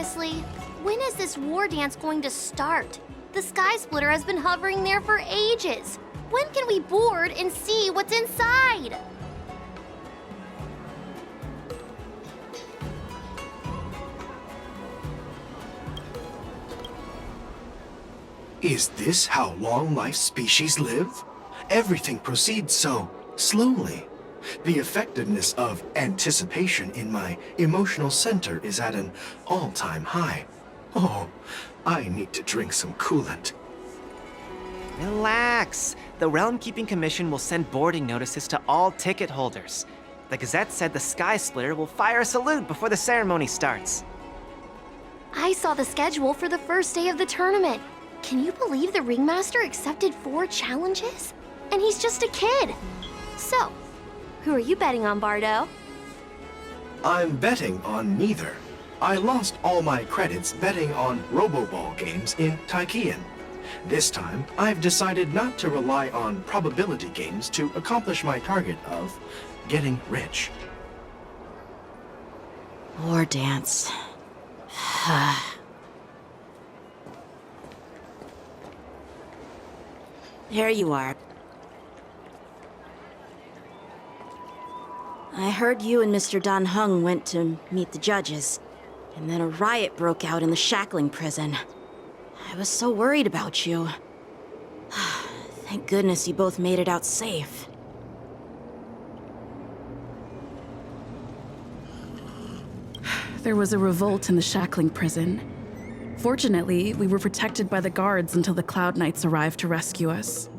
Seriously, when is this war dance going to start? The Sky Splitter has been hovering there for ages. When can we board and see what's inside? Is this how long-life species live? Everything proceeds so slowly. The effectiveness of anticipation in my emotional center is at an all-time high. Oh, I need to drink some coolant. Relax. The Realm Keeping Commission will send boarding notices to all ticket holders. The Gazette said the Sky Splitter will fire a salute before the ceremony starts. I saw the schedule for the first day of the tournament. Can you believe the Ringmaster accepted 4 challenges? And he's just a kid. So, who are you betting on, Bardo? I'm betting on neither. I lost all my credits betting on Roboball games in Taikian. This time, I've decided not to rely on probability games to accomplish my target of getting rich. War dance. There you are. I heard you and Mr. Dan Heng went to meet the judges, and then a riot broke out in the shackling prison. I was so worried about you. Thank goodness you both made it out safe. There was a revolt in the shackling prison. Fortunately, we were protected by the guards until the Cloud Knights arrived to rescue us.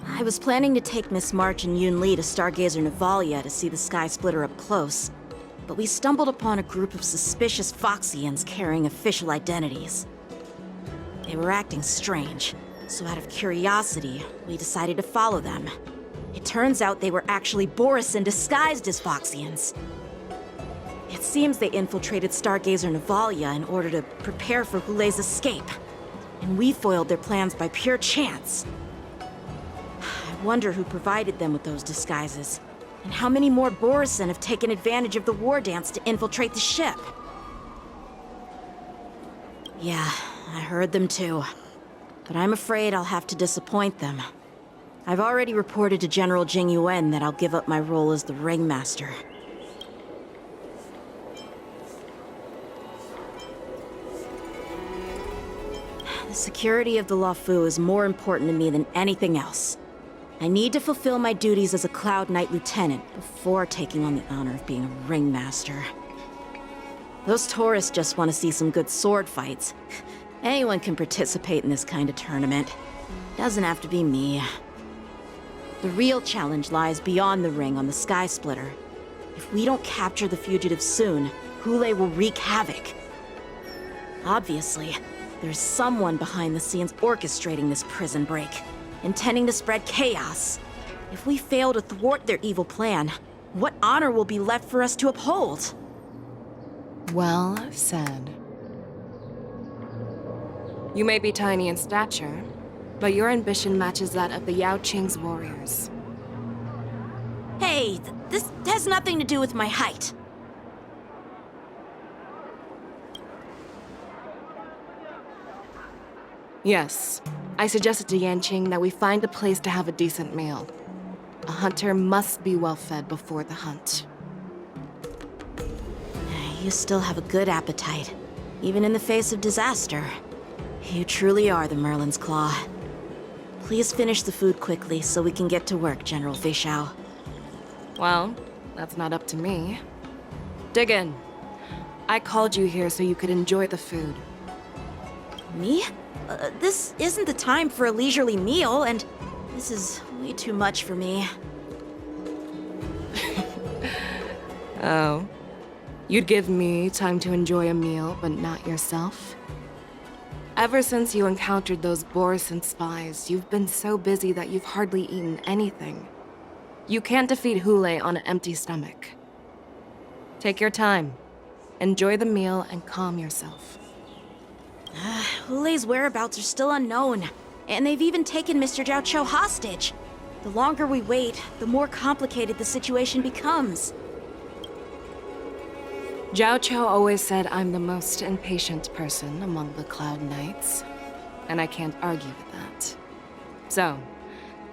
I was planning to take Miss March and Yoon Lee to Stargazer Navalia to see the Sky Splitter up close, but we stumbled upon a group of suspicious Foxians carrying official identities. They were acting strange, so out of curiosity, we decided to follow them. It turns out they were actually Borisin disguised as Foxians. It seems they infiltrated Stargazer Navalia in order to prepare for Hulei's escape, and we foiled their plans by pure chance. I wonder who provided them with those disguises, and how many more Borisin have taken advantage of the war dance to infiltrate the ship. Yeah, I heard them too, but I'm afraid I'll have to disappoint them. I've already reported to General Jing Yuan that I'll give up my role as the Ringmaster. The security of the Luofu is more important to me than anything else. I need to fulfill my duties as a Cloud Knight Lieutenant before taking on the honor of being a Ringmaster. Those tourists just want to see some good sword fights. Anyone can participate in this kind of tournament. Doesn't have to be me. The real challenge lies beyond the ring on the Sky Splitter. If we don't capture the fugitives soon, Hulei will wreak havoc. Obviously, there's someone behind the scenes orchestrating this prison break, intending to spread chaos. If we fail to thwart their evil plan, what honor will be left for us to uphold? Well said. You may be tiny in stature, but your ambition matches that of the Yao Qing's warriors. Hey, this has nothing to do with my height. Yes, I suggested to Yanqing that we find a place to have a decent meal. A hunter must be well fed before the hunt. You still have a good appetite, even in the face of disaster. You truly are the Merlin's Claw. Please finish the food quickly so we can get to work, General Feixiao. Well, that's not up to me. Dig in. I called you here so you could enjoy the food. Me? This isn't the time for a leisurely meal, and this is way too much for me. Oh. You'd give me time to enjoy a meal, but not yourself? Ever since you encountered those Borisin spies, you've been so busy that you've hardly eaten anything. You can't defeat Hulei on an empty stomach. Take your time. Enjoy the meal and calm yourself. Hulei's whereabouts are still unknown, and they've even taken Mr. Zhao Cho hostage. The longer we wait, the more complicated the situation becomes. Zhao Chou always said I'm the most impatient person among the Cloud Knights, and I can't argue with that. So,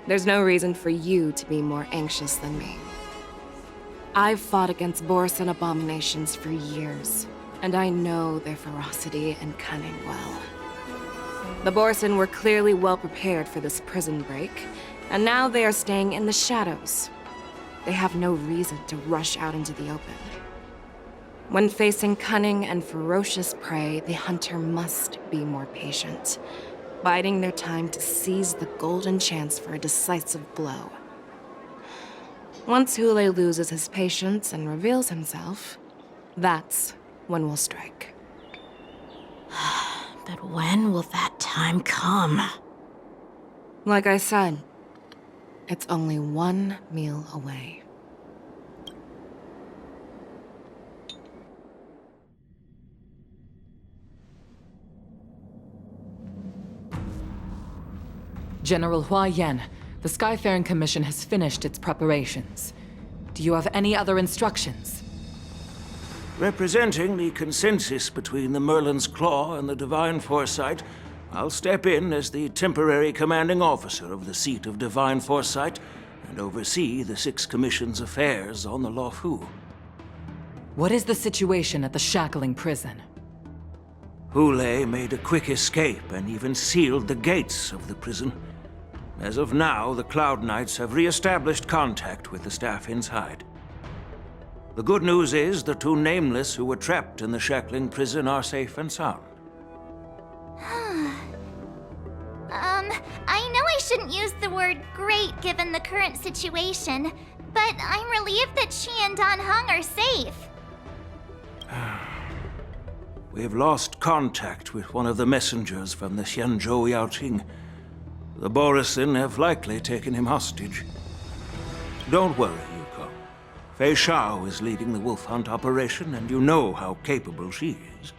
there's no reason for you to be more anxious than me. I've fought against Borisin abominations for years, and I know their ferocity and cunning well. The Borisin were clearly well prepared for this prison break, and now they are staying in the shadows. They have no reason to rush out into the open. When facing cunning and ferocious prey, the hunter must be more patient, biding their time to seize the golden chance for a decisive blow. Once Hule loses his patience and reveals himself, that's when we'll strike. But when will that time come? Like I said, it's only one meal away. General Hua Yan, the Skyfaring Commission has finished its preparations. Do you have any other instructions? Representing the consensus between the Merlin's Claw and the Divine Foresight, I'll step in as the temporary commanding officer of the seat of Divine Foresight and oversee the Six Commission's affairs on the Luofu. What is the situation at the Shackling prison? Hule made a quick escape and even sealed the gates of the prison. As of now, the Cloud Knights have re-established contact with the staff inside. The good news is the two Nameless who were trapped in the Shackling prison are safe and sound. I know I shouldn't use the word great given the current situation, but I'm relieved that she and Dan Heng are safe. We've lost contact with one of the messengers from the Xianzhou Yaoqing. The Borisin have likely taken him hostage. Don't worry, Yuko. Fei Shao is leading the wolf hunt operation, and you know how capable she is.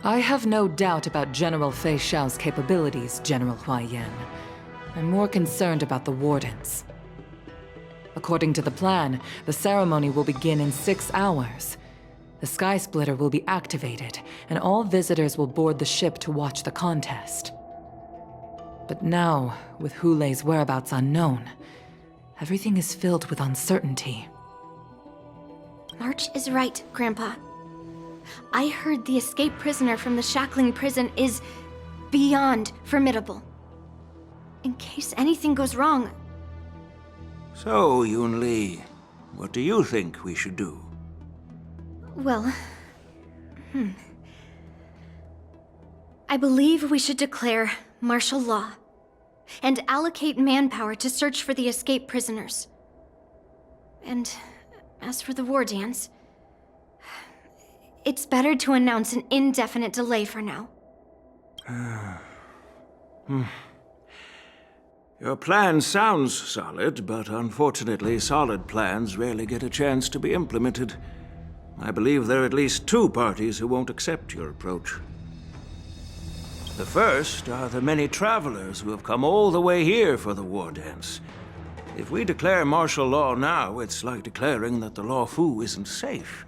I have no doubt about General Fei Shao's capabilities, General Hua Yan. I'm more concerned about the Wardens. According to the plan, the ceremony will begin in 6 hours. The Sky Splitter will be activated, and all visitors will board the ship to watch the contest. But now, with Hule's whereabouts unknown, everything is filled with uncertainty. March is right, Grandpa. I heard the escaped prisoner from the Shackling prison is beyond formidable. In case anything goes wrong. So, Yunli, what do you think we should do? Well, I believe we should declare martial law and allocate manpower to search for the escaped prisoners. And as for the war dance, it's better to announce an indefinite delay for now. Your plan sounds solid, but unfortunately solid plans rarely get a chance to be implemented. I believe there are at least 2 parties who won't accept your approach. The first are the many travelers who have come all the way here for the war dance. If we declare martial law now, it's like declaring that the Luofu isn't safe.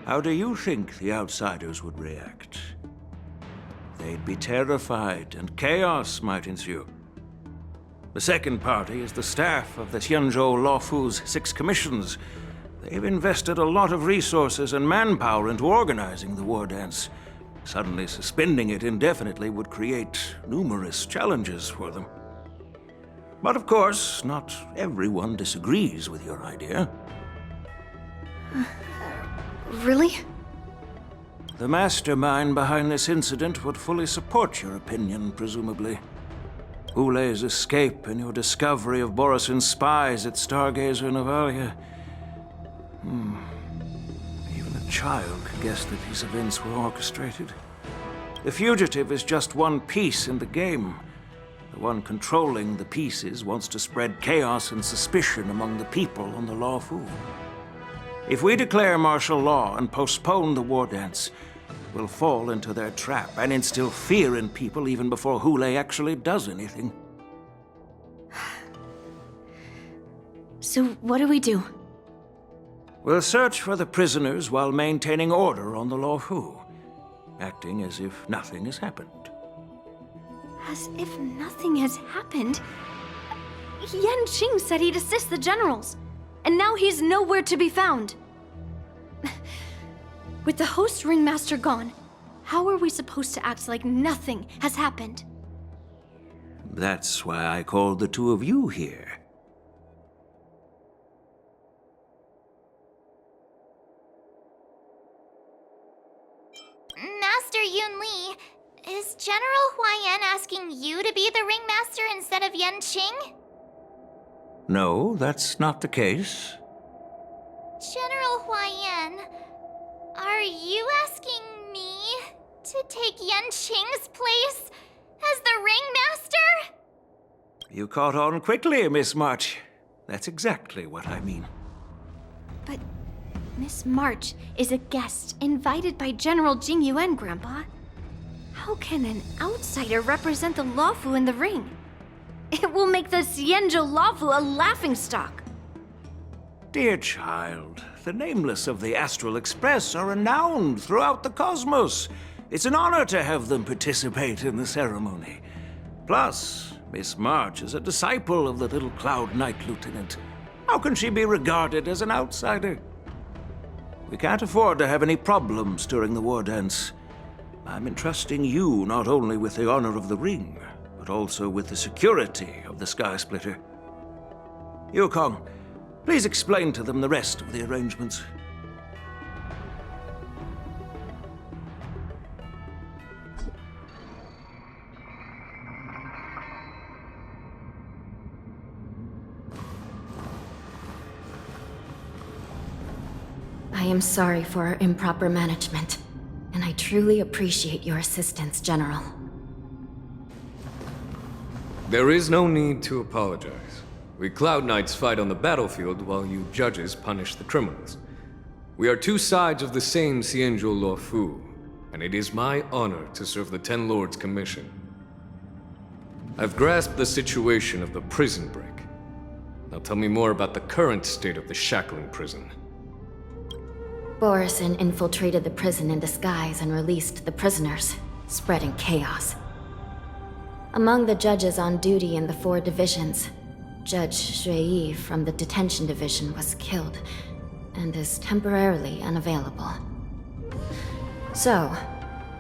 How do you think the outsiders would react? They'd be terrified, and chaos might ensue. The second party is the staff of the Xianzhou Luofu's 6 commissions. They've invested a lot of resources and manpower into organizing the war dance. Suddenly suspending it indefinitely would create numerous challenges for them. But of course, not everyone disagrees with your idea. Really? The mastermind behind this incident would fully support your opinion, presumably. Hule's escape and your discovery of Borisin's spies at Stargazer Navalia. Even a child could guess that these events were orchestrated. The fugitive is just one piece in the game. The one controlling the pieces wants to spread chaos and suspicion among the people on the Luofu. If we declare martial law and postpone the war dance, we'll fall into their trap and instill fear in people even before Hule actually does anything. So what do we do? We'll search for the prisoners while maintaining order on the Luofu, acting as if nothing has happened. As if nothing has happened? Yan Qing said he'd assist the generals, and now he's nowhere to be found. With the host ringmaster gone, how are we supposed to act like nothing has happened? That's why I called the two of you here. Master Yun Li, is General Huaiyan asking you to be the ringmaster instead of Yan Qing? No, that's not the case. General Huaiyan, are you asking me to take Yan Qing's place as the ringmaster? You caught on quickly, Miss March. That's exactly what I mean. But Miss March is a guest invited by General Jing Yuan, Grandpa. How can an outsider represent the Luofu in the ring? It will make the Xianzhou Luofu a laughingstock. Dear child, the nameless of the Astral Express are renowned throughout the cosmos. It's an honor to have them participate in the ceremony. Plus, Miss March is a disciple of the little Cloud Knight Lieutenant. How can she be regarded as an outsider? We can't afford to have any problems during the war dance. I'm entrusting you not only with the honor of the ring, but also with the security of the Sky Splitter. Yukong, please explain to them the rest of the arrangements. I am sorry for our improper management, and I truly appreciate your assistance, General. There is no need to apologize. We Cloud Knights fight on the battlefield while you judges punish the criminals. We are two sides of the same Xianzhou Luofu, and it is my honor to serve the Ten Lords' commission. I've grasped the situation of the prison break. Now tell me more about the current state of the shackling prison. Borison infiltrated the prison in disguise and released the prisoners, spreading chaos. Among the judges on duty in the 4 divisions, Judge Shui from the detention division was killed and is temporarily unavailable. So,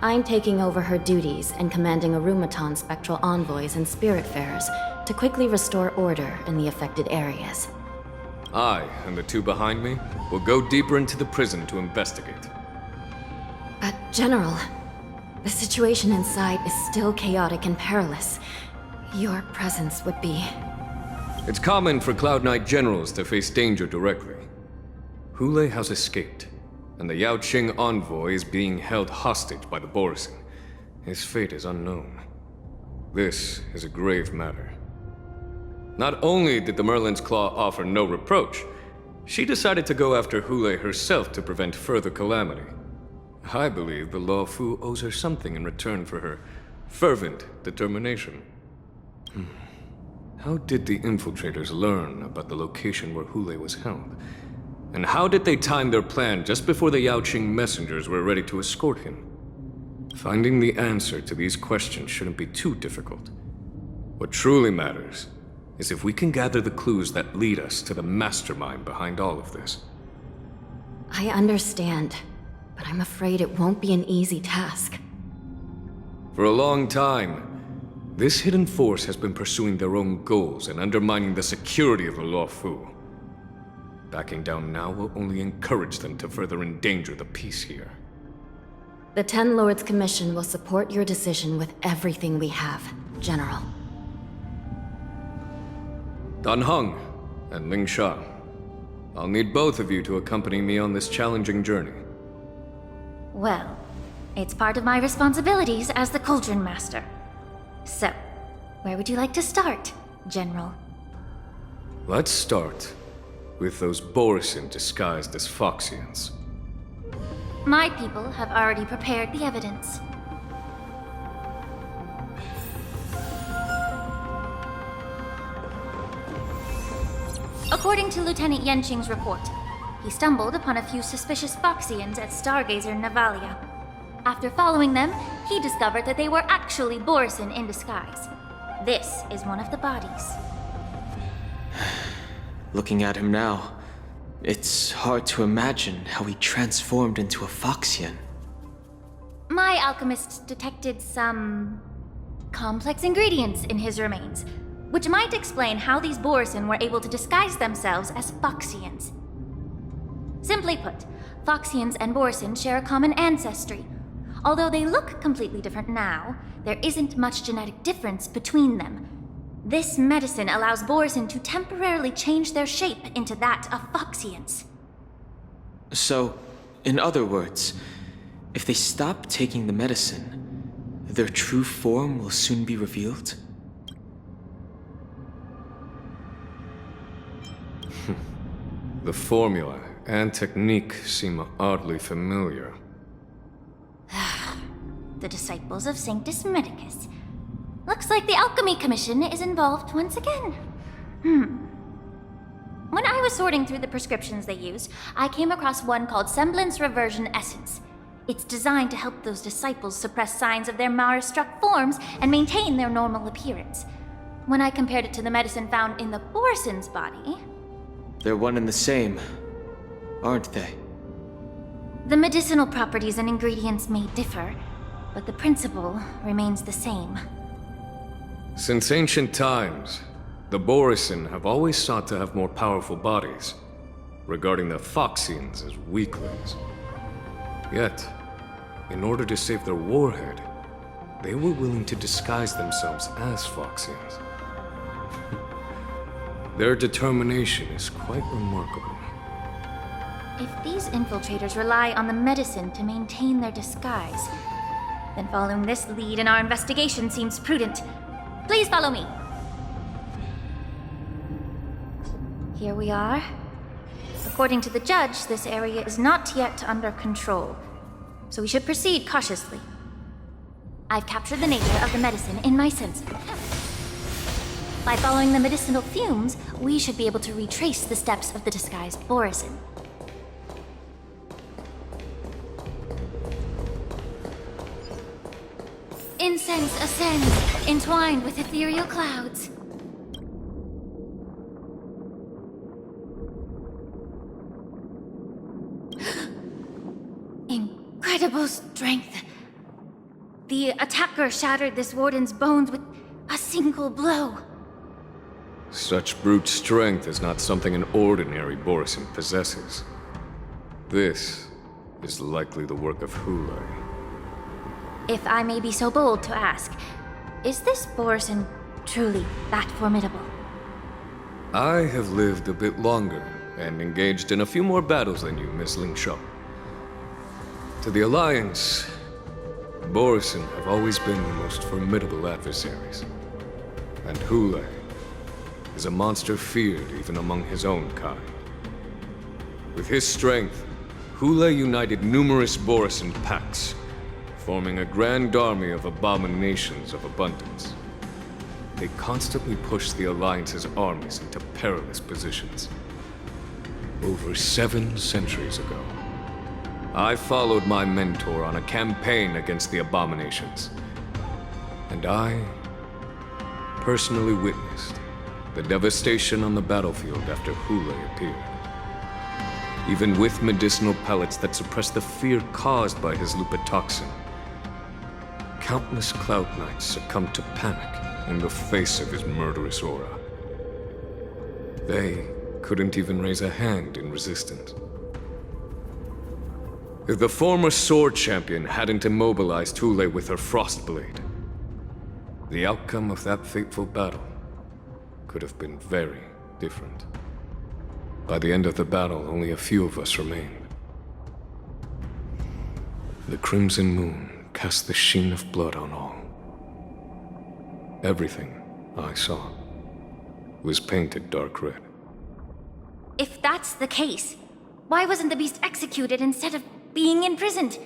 I'm taking over her duties and commanding Arumaton spectral envoys and spiritfarers to quickly restore order in the affected areas. I, and the two behind me, will go deeper into the prison to investigate. But, General, the situation inside is still chaotic and perilous. Your presence would be... It's common for Cloud Knight generals to face danger directly. Hule has escaped, and the Yaoqing envoy is being held hostage by the Borison. His fate is unknown. This is a grave matter. Not only did the Merlin's Claw offer no reproach, she decided to go after Hule herself to prevent further calamity. I believe the Luofu owes her something in return for her fervent determination. How did the infiltrators learn about the location where Hule was held? And how did they time their plan just before the Yaoqing messengers were ready to escort him? Finding the answer to these questions shouldn't be too difficult. What truly matters is if we can gather the clues that lead us to the mastermind behind all of this. I understand, but I'm afraid it won't be an easy task. For a long time, this hidden force has been pursuing their own goals and undermining the security of the Luofu. Backing down now will only encourage them to further endanger the peace here. The Ten Lords Commission will support your decision with everything we have, General. Dan Heng and Ling Sha, I'll need both of you to accompany me on this challenging journey. Well, it's part of my responsibilities as the Cauldron Master. So, where would you like to start, General? Let's start with those Borison disguised as Foxians. My people have already prepared the evidence. According to Lieutenant Yanqing's report, he stumbled upon a few suspicious Foxians at Stargazer Navalia. After following them, he discovered that they were actually Borison in disguise. This is one of the bodies. Looking at him now, it's hard to imagine how he transformed into a Foxian. My alchemist detected some complex ingredients in his remains, which might explain how these Borison were able to disguise themselves as Foxians. Simply put, Foxians and Borison share a common ancestry. Although they look completely different now, there isn't much genetic difference between them. This medicine allows Borison to temporarily change their shape into that of Foxians. So, in other words, if they stop taking the medicine, their true form will soon be revealed? The formula and technique seem oddly familiar. The disciples of Sanctus Medicus. Looks like the Alchemy Commission is involved once again. When I was sorting through the prescriptions they used, I came across one called Semblance Reversion Essence. It's designed to help those disciples suppress signs of their Mara-struck forms and maintain their normal appearance. When I compared it to the medicine found in the Borison's body... They're one and the same, aren't they? The medicinal properties and ingredients may differ, but the principle remains the same. Since ancient times, the Borison have always sought to have more powerful bodies, regarding the Foxians as weaklings. Yet, in order to save their warhead, they were willing to disguise themselves as Foxians. Their determination is quite remarkable. If these infiltrators rely on the medicine to maintain their disguise, then following this lead in our investigation seems prudent. Please follow me. Here we are. According to the judge, this area is not yet under control, so we should proceed cautiously. I've captured the nature of the medicine in my sensor. By following the medicinal fumes, we should be able to retrace the steps of the disguised Borison. Incense ascends, entwined with ethereal clouds. Incredible strength. The attacker shattered this warden's bones with a single blow. Such brute strength is not something an ordinary Borison possesses. This is likely the work of Hule. If I may be so bold to ask, is this Borison truly that formidable? I have lived a bit longer and engaged in a few more battles than you, Miss Lingshaw. To the Alliance, Borison have always been the most formidable adversaries. And Hule is a monster feared even among his own kind. With his strength, Hule united numerous Borison pacts, forming a grand army of abominations of abundance. They constantly push the Alliance's armies into perilous positions. Over 7 centuries ago, I followed my mentor on a campaign against the abominations. And I personally witnessed the devastation on the battlefield after Hule appeared. Even with medicinal pellets that suppressed the fear caused by his lupitoxin, countless Cloud Knights succumbed to panic in the face of his murderous aura. They couldn't even raise a hand in resistance. If the former Sword Champion hadn't immobilized Hule with her Frostblade, the outcome of that fateful battle could have been very different. By the end of the battle, only a few of us remained. The Crimson Moon cast the sheen of blood on all. Everything I saw was painted dark red. If that's the case, why wasn't the beast executed instead of being imprisoned?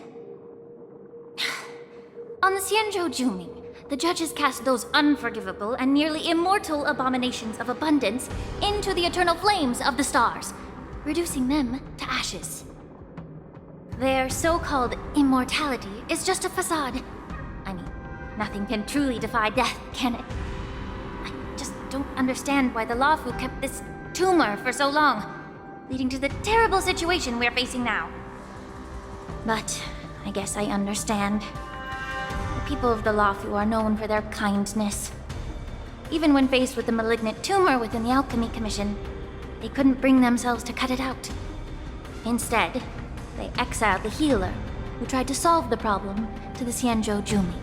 On the Xianzhou Juming, the judges cast those unforgivable and nearly immortal abominations of abundance into the eternal flames of the stars. reducing them to ashes. Their so-called immortality is just a facade. I mean, nothing can truly defy death, can it? I just don't understand why the Lawfu kept this tumor for so long, leading to the terrible situation we're facing now. But I guess I understand. The people of the Lawfu are known for their kindness. Even when faced with the malignant tumor within the Alchemy Commission, they couldn't bring themselves to cut it out. Instead, they exiled the healer, who tried to solve the problem, to the Xianzhou Jumi.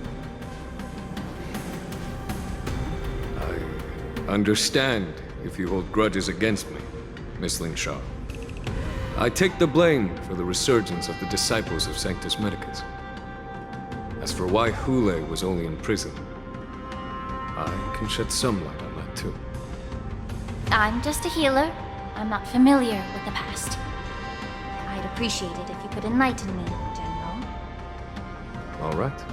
I understand if you hold grudges against me, Miss Lingshaw. I take the blame for the resurgence of the disciples of Sanctus Medicus. As for why Hule was only in prison, I can shed some light on that too. I'm just a healer. I'm not familiar with the past. I'd appreciate it if you could enlighten me, General. All right.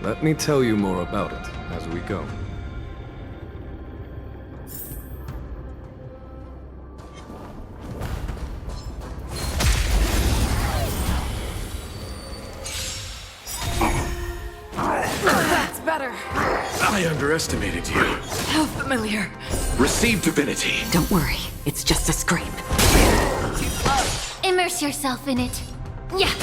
Let me tell you more about it as we go. That's better. I underestimated you. How familiar. Receive divinity. Don't worry, it's just a scrape. Immerse yourself in it. Yeah.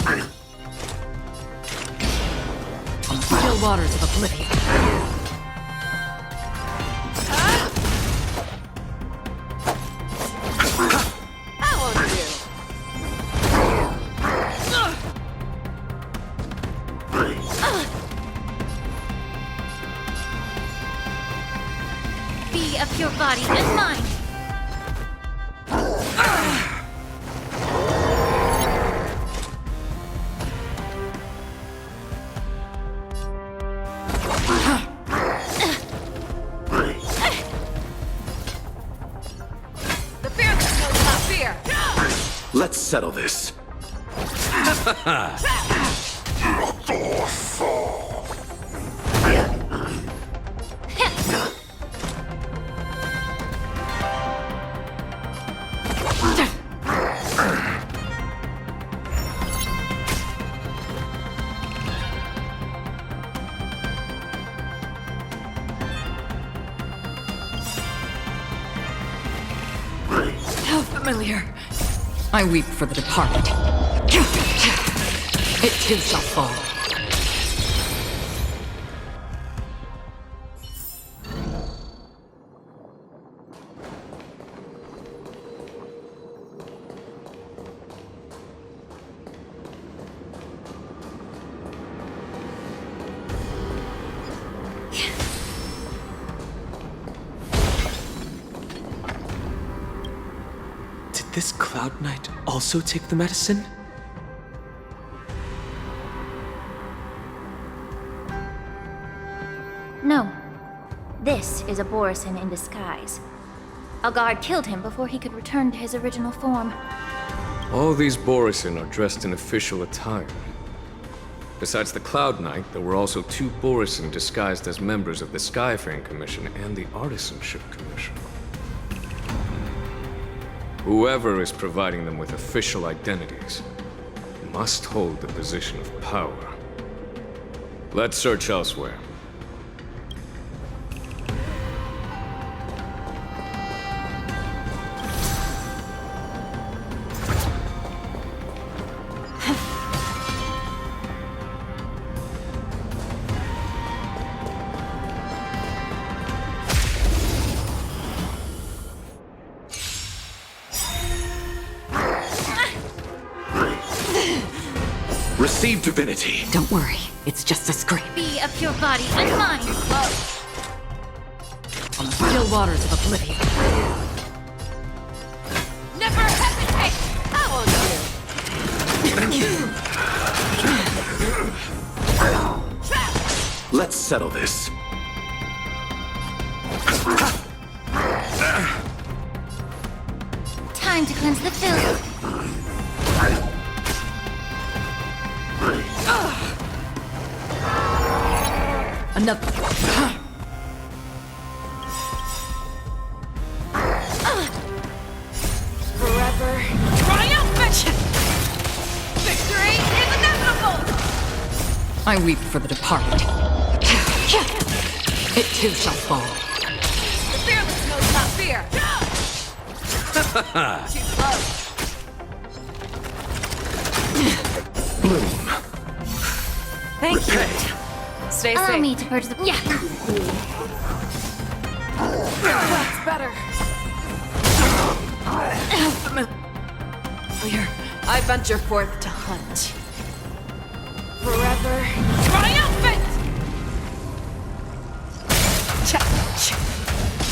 Still waters of oblivion. How on you? Be of your body and mind. The fear that knows not fear. Let's settle this. How familiar. I weep for the departed. It too shall fall. Did this Cloud Knight also take the medicine? No. This is a Borisin in disguise. A guard killed him before he could return to his original form. All these Borisin are dressed in official attire. Besides the Cloud Knight, there were also 2 Borisin disguised as members of the Skyfaring Commission and the Artisanship Commission. Whoever is providing them with official identities must hold the position of power. Let's search elsewhere. Receive divinity. Don't worry, it's just a scrape. Be of your body and mind. Still waters of oblivion. Never hesitate! How on you? Let's settle this. Time to cleanse the filth. Another. Forever I weep for the departed. It too shall fall. The fearless knows not fear! Too close. Bloom. Thank Repay. you. Stay Allow safe. me to purge the. Yeah. That's better. Clear. I venture forth to hunt. Forever triumphant!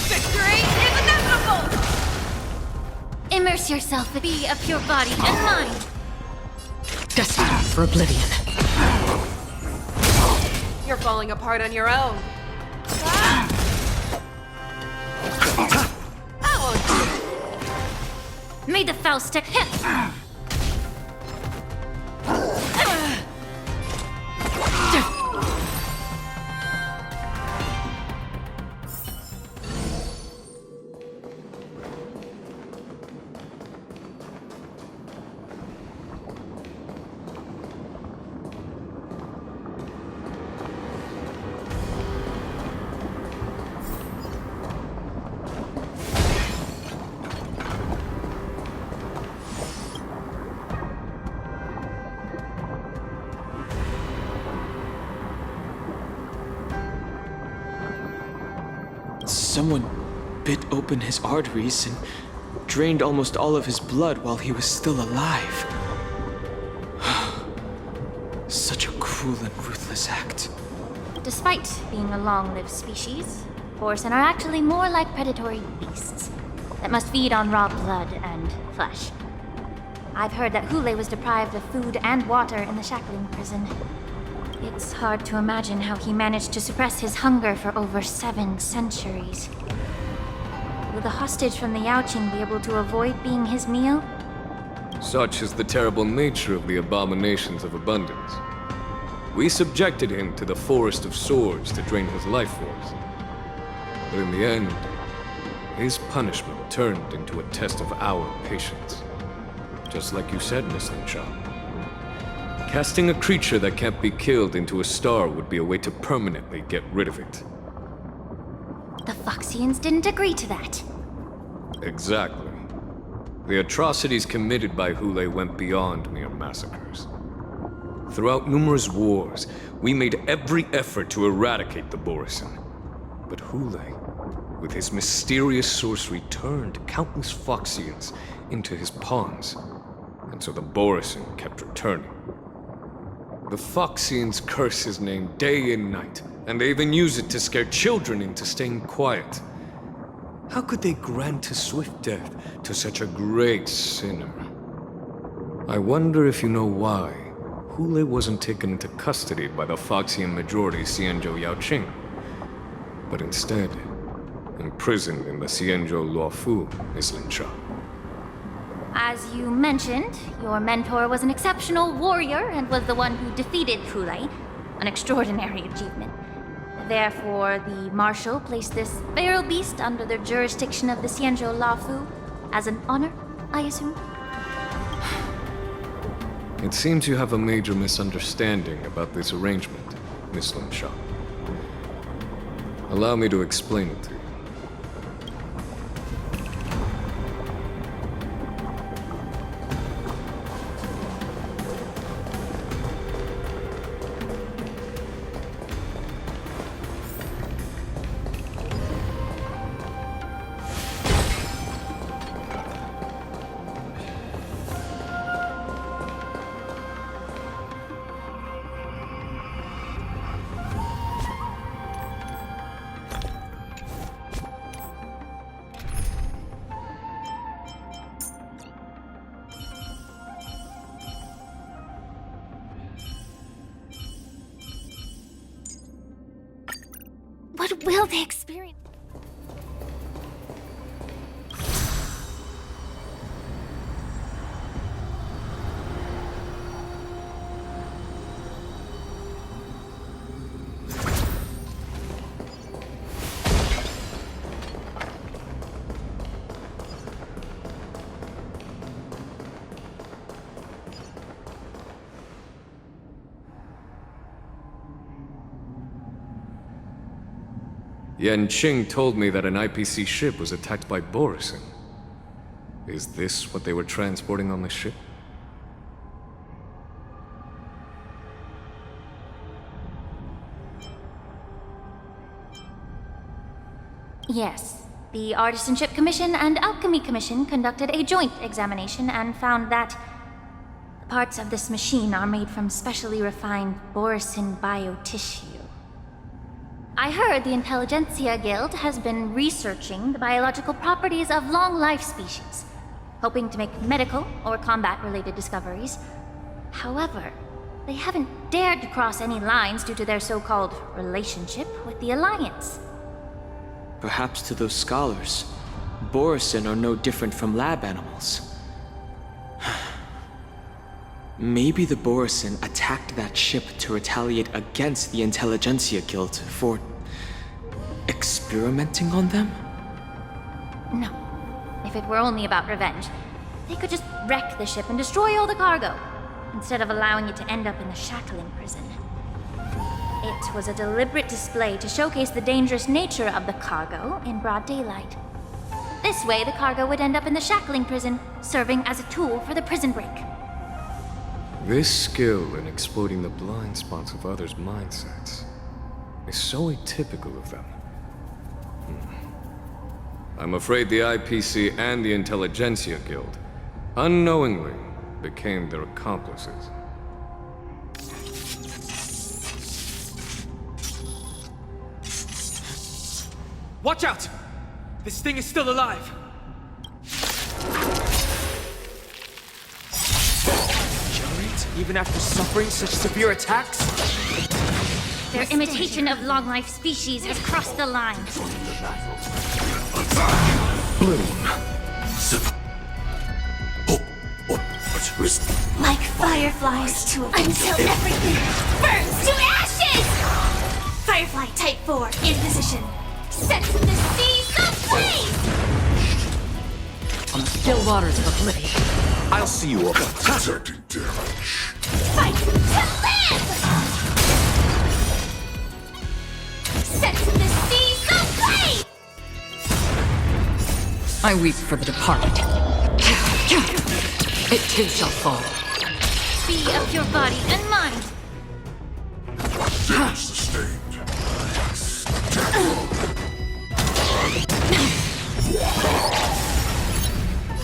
Victory is inevitable! Immerse yourself in be of your body and mind. Destined for oblivion. You're falling apart on your own. That won't do. May the Faust stick hit. Someone bit open his arteries and drained almost all of his blood while he was still alive. Such a cruel and ruthless act. Despite being a long-lived species, Borson are actually more like predatory beasts that must feed on raw blood and flesh. I've heard that Hule was deprived of food and water in the shackling prison. It's hard to imagine how he managed to suppress his hunger for over 7 centuries. Will the hostage from the Yaoqing be able to avoid being his meal? Such is the terrible nature of the abominations of abundance. We subjected him to the Forest of Swords to drain his life force. But in the end, his punishment turned into a test of our patience. Just like you said, Miss Linshaw. Casting a creature that can't be killed into a star would be a way to permanently get rid of it. The Foxians didn't agree to that. Exactly. The atrocities committed by Hule went beyond mere massacres. Throughout numerous wars, we made every effort to eradicate the Borisin. But Hule, with his mysterious sorcery, turned countless Foxians into his pawns, and so the Borisin kept returning. The Foxians curse his name day and night, and they even use it to scare children into staying quiet. How could they grant a swift death to such a great sinner? I wonder if you know why Hule wasn't taken into custody by the Foxian majority Xianzhou Yaoqing, but instead imprisoned in the Xianzhou Luofu, Miss Linshaw. As you mentioned, your mentor was an exceptional warrior and was the one who defeated Hule, an extraordinary achievement. Therefore, the Marshal placed this feral beast under the jurisdiction of the Xianzhou Luofu as an honor, I assume? It seems you have a major misunderstanding about this arrangement, Miss Linshaw. Allow me to explain it to you. What will they experience? Yen Qing told me that an IPC ship was attacked by Borison. Is this what they were transporting on the ship? Yes. The Artisanship Commission and Alchemy Commission conducted a joint examination and found that parts of this machine are made from specially refined Borison biotissue. I heard the Intelligentsia Guild has been researching the biological properties of long-life species, hoping to make medical or combat-related discoveries. However, they haven't dared to cross any lines due to their so-called relationship with the Alliance. Perhaps to those scholars, Borison are no different from lab animals. Maybe the Borison attacked that ship to retaliate against the Intelligentsia Guild for experimenting on them? No. If it were only about revenge, they could just wreck the ship and destroy all the cargo, instead of allowing it to end up in the shackling prison. It was a deliberate display to showcase the dangerous nature of the cargo in broad daylight. This way, the cargo would end up in the shackling prison, serving as a tool for the prison break. This skill in exploiting the blind spots of others' mindsets is so atypical of them. I'm afraid the IPC and the Intelligentsia Guild unknowingly became their accomplices. Watch out! This thing is still alive! Regenerate even after suffering such severe attacks? Their imitation of long-life species has crossed the line. Bloom. Like fireflies until everything burns to ashes! Firefly Type 4 in position. Set in the seas ablaze! On the still waters of oblivion. I'll see you all. Detecting damage. Fight to live! Set in the seas ablaze! I weep for the departed. It too shall fall. Be of your body and mind. Damage sustained.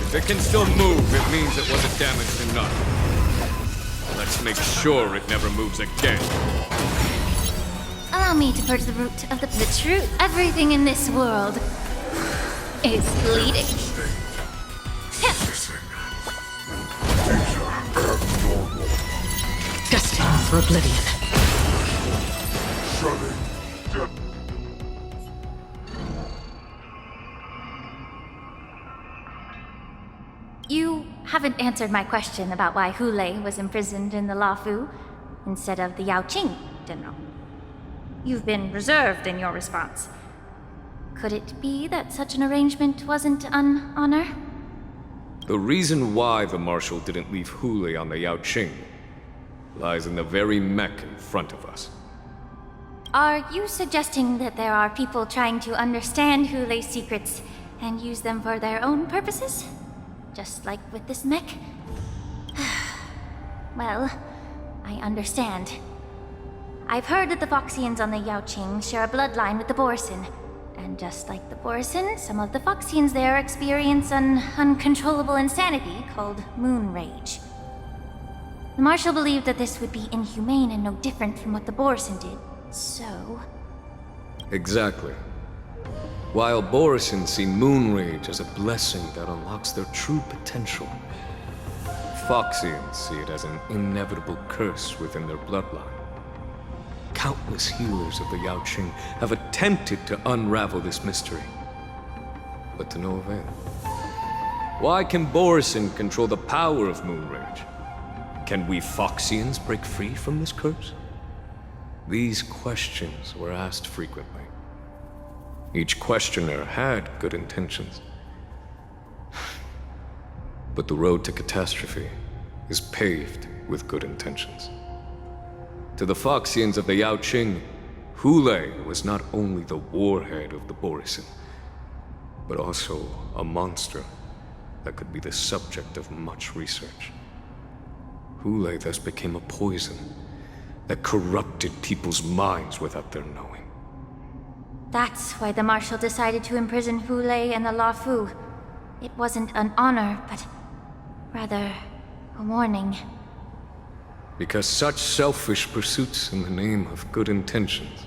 If it can still move, it means it wasn't damaged enough. Let's make sure it never moves again. Allow me to purge the root of the truth. Everything in this world is bleeding. Destined for oblivion. You haven't answered my question about why Hule was imprisoned in the Lafu instead of the Yaoqing, General. You've been reserved in your response. Could it be that such an arrangement wasn't an honor? The reason why the Marshal didn't leave Hule on the Yaoqing lies in the very mech in front of us. Are you suggesting that there are people trying to understand Hule's secrets and use them for their own purposes? Just like with this mech? Well, I understand. I've heard that the Foxians on the Yaoqing share a bloodline with the Borison. And just like the Borison, some of the Foxians there experience an uncontrollable insanity called moon rage. The Marshal believed that this would be inhumane and no different from what the Borison did, so... Exactly. While Borison see moon rage as a blessing that unlocks their true potential, Foxians see it as an inevitable curse within their bloodline. Countless healers of the Yaoqing have attempted to unravel this mystery, but to no avail. Why can Borison control the power of moon rage? Can we Foxians break free from this curse? These questions were asked frequently. Each questioner had good intentions. But the road to catastrophe is paved with good intentions. To the Foxians of the Yaoqing, Hule was not only the warhead of the Borisin, but also a monster that could be the subject of much research. Hule thus became a poison that corrupted people's minds without their knowing. That's why the Marshal decided to imprison Hule and the Lafu. It wasn't an honor, but rather a warning. Because such selfish pursuits in the name of good intentions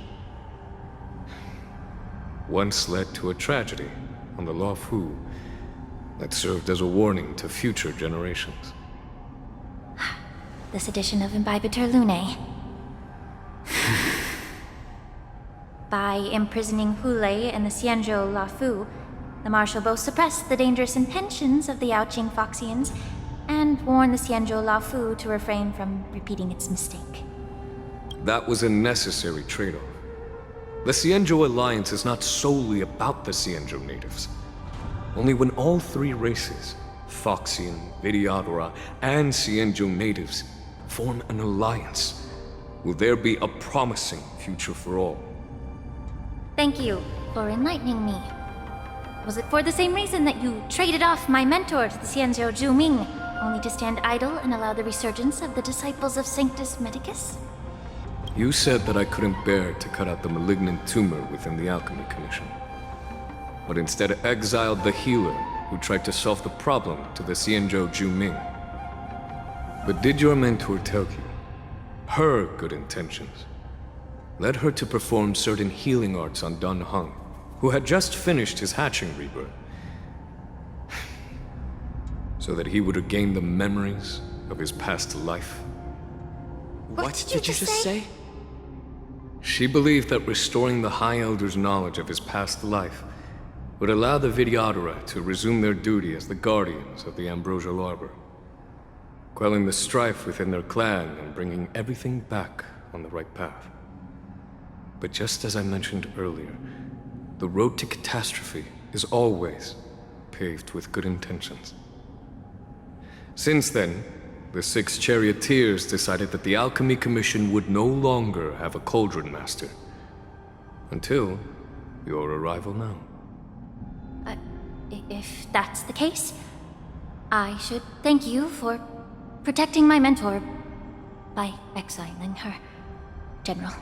once led to a tragedy on the Lafu that served as a warning to future generations. The sedition of Imbibitor Lunae. By imprisoning Hule and the Xianzhou Lafu, the Marshal both suppressed the dangerous intentions of the Yaoqing Foxians and warned the Xianzhou Lafu to refrain from repeating its mistake. That was a necessary trade-off. The Xianzhou alliance is not solely about the Xianzhou natives. Only when all three races, Foxian, Vidyadhara, and Xianzhou natives, form an alliance, will there be a promising future for all. Thank you for enlightening me. Was it for the same reason that you traded off my mentor to the Xianzhou Zhuming, only to stand idle and allow the resurgence of the disciples of Sanctus Medicus? You said that I couldn't bear to cut out the malignant tumor within the Alchemy Commission, but instead exiled the healer who tried to solve the problem to the Xianzhou Zhuming. But did your mentor tell you her good intentions led her to perform certain healing arts on Dan Heng, who had just finished his hatching rebirth, so that he would regain the memories of his past life? What did you just say? She believed that restoring the High Elder's knowledge of his past life would allow the Vidyadhara to resume their duty as the guardians of the Ambrosial Arbor, quelling the strife within their clan and bringing everything back on the right path. But just as I mentioned earlier, the road to catastrophe is always paved with good intentions. Since then, the 6 charioteers decided that the Alchemy Commission would no longer have a cauldron master. Until your arrival now. If that's the case, I should thank you for protecting my mentor by exiling her, General.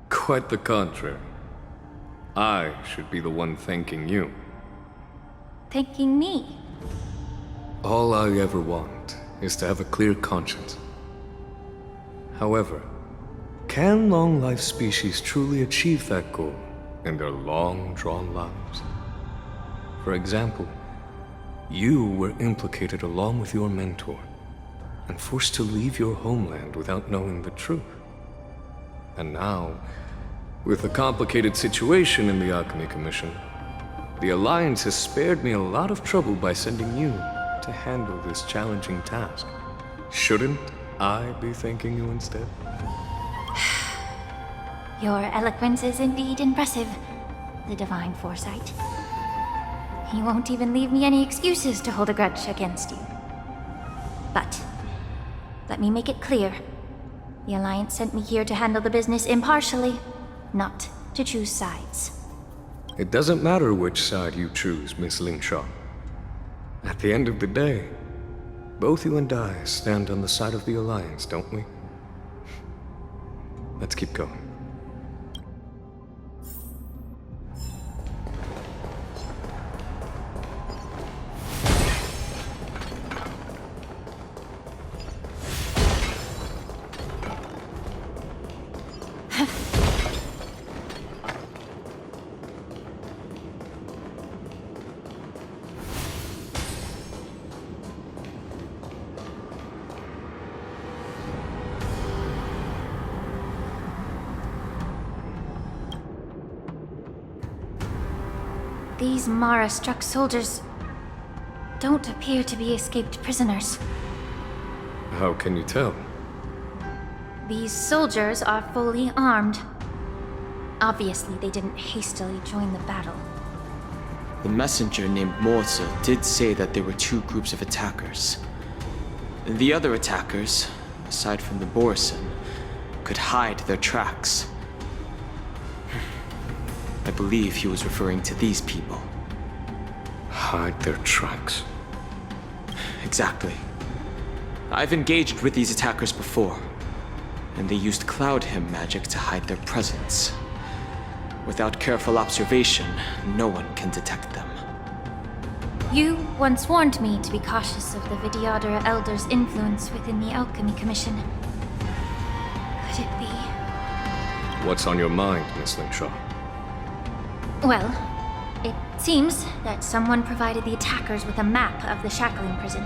Quite the contrary. I should be the one thanking you. Thanking me? All I ever want is to have a clear conscience. However, can long-life species truly achieve that goal in their long-drawn lives? For example, you were implicated along with your mentor and forced to leave your homeland without knowing the truth. And now, with the complicated situation in the Alchemy Commission, the Alliance has spared me a lot of trouble by sending you to handle this challenging task. Shouldn't I be thanking you instead? Your eloquence is indeed impressive, the divine foresight. You won't even leave me any excuses to hold a grudge against you. But let me make it clear. The Alliance sent me here to handle the business impartially, not to choose sides. It doesn't matter which side you choose, Miss Lingshaw. At the end of the day, both you and I stand on the side of the Alliance, don't we? Let's keep going. These Mara-struck soldiers don't appear to be escaped prisoners. How can you tell? These soldiers are fully armed. Obviously, they didn't hastily join the battle. The messenger named Morza did say that there were 2 groups of attackers. The other attackers, aside from the Borisin, could hide their tracks. I believe he was referring to these people. Hide their tracks. Exactly. I've engaged with these attackers before, and they used Cloud Hymn magic to hide their presence. Without careful observation, no one can detect them. You once warned me to be cautious of the Vidyadhara Elder's influence within the Alchemy Commission. Could it be? What's on your mind, Miss Lingshaw? Well, it seems that someone provided the attackers with a map of the shackling prison.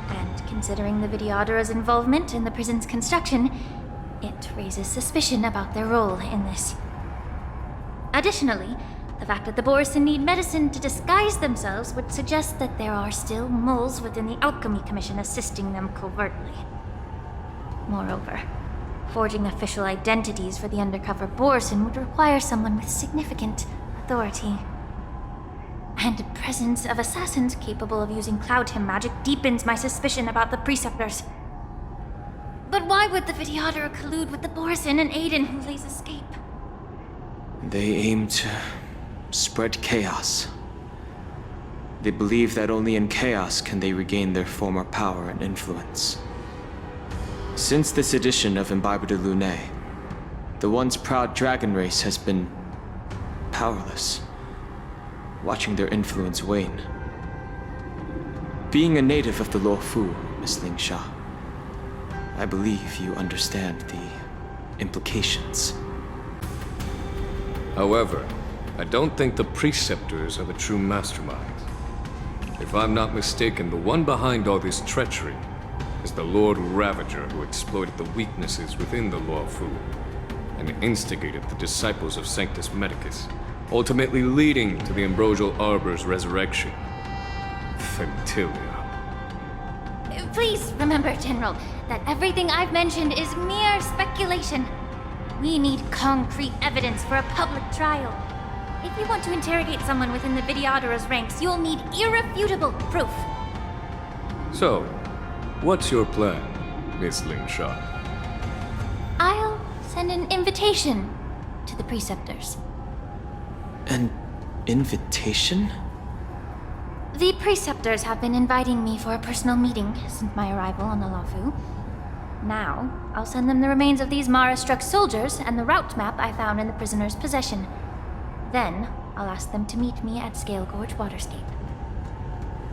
And considering the Vidyadhara's involvement in the prison's construction, it raises suspicion about their role in this. Additionally, the fact that the Borison need medicine to disguise themselves would suggest that there are still moles within the Alchemy Commission assisting them covertly. Moreover, forging official identities for the undercover Borison would require someone with significant authority. And the presence of assassins capable of using Cloud Hymn magic deepens my suspicion about the Preceptors. But why would the Vidyadhara collude with the Borison and aid in Hulei's escape? They aim to spread chaos. They believe that only in chaos can they regain their former power and influence. Since this edition of Imbibe de Lune, the once proud dragon race has been powerless, watching their influence wane. Being a native of the Luofu, Miss Lingshaw, I believe you understand the implications. However, I don't think the Preceptors are the true masterminds. If I'm not mistaken, the one behind all this treachery is the Lord Ravager who exploited the weaknesses within the Luofu and instigated the disciples of Sanctus Medicus, ultimately leading to the Ambrosial Arbor's resurrection. Fentilia. Please remember, General, that everything I've mentioned is mere speculation. We need concrete evidence for a public trial. If you want to interrogate someone within the Vidyadhara's ranks, you'll need irrefutable proof. So, what's your plan, Miss Lingshaw? I'll send an invitation to the Preceptors. An invitation? The Preceptors have been inviting me for a personal meeting since my arrival on the Luofu. Now, I'll send them the remains of these Mara-struck soldiers and the route map I found in the prisoner's possession. Then, I'll ask them to meet me at Scale Gorge Waterscape.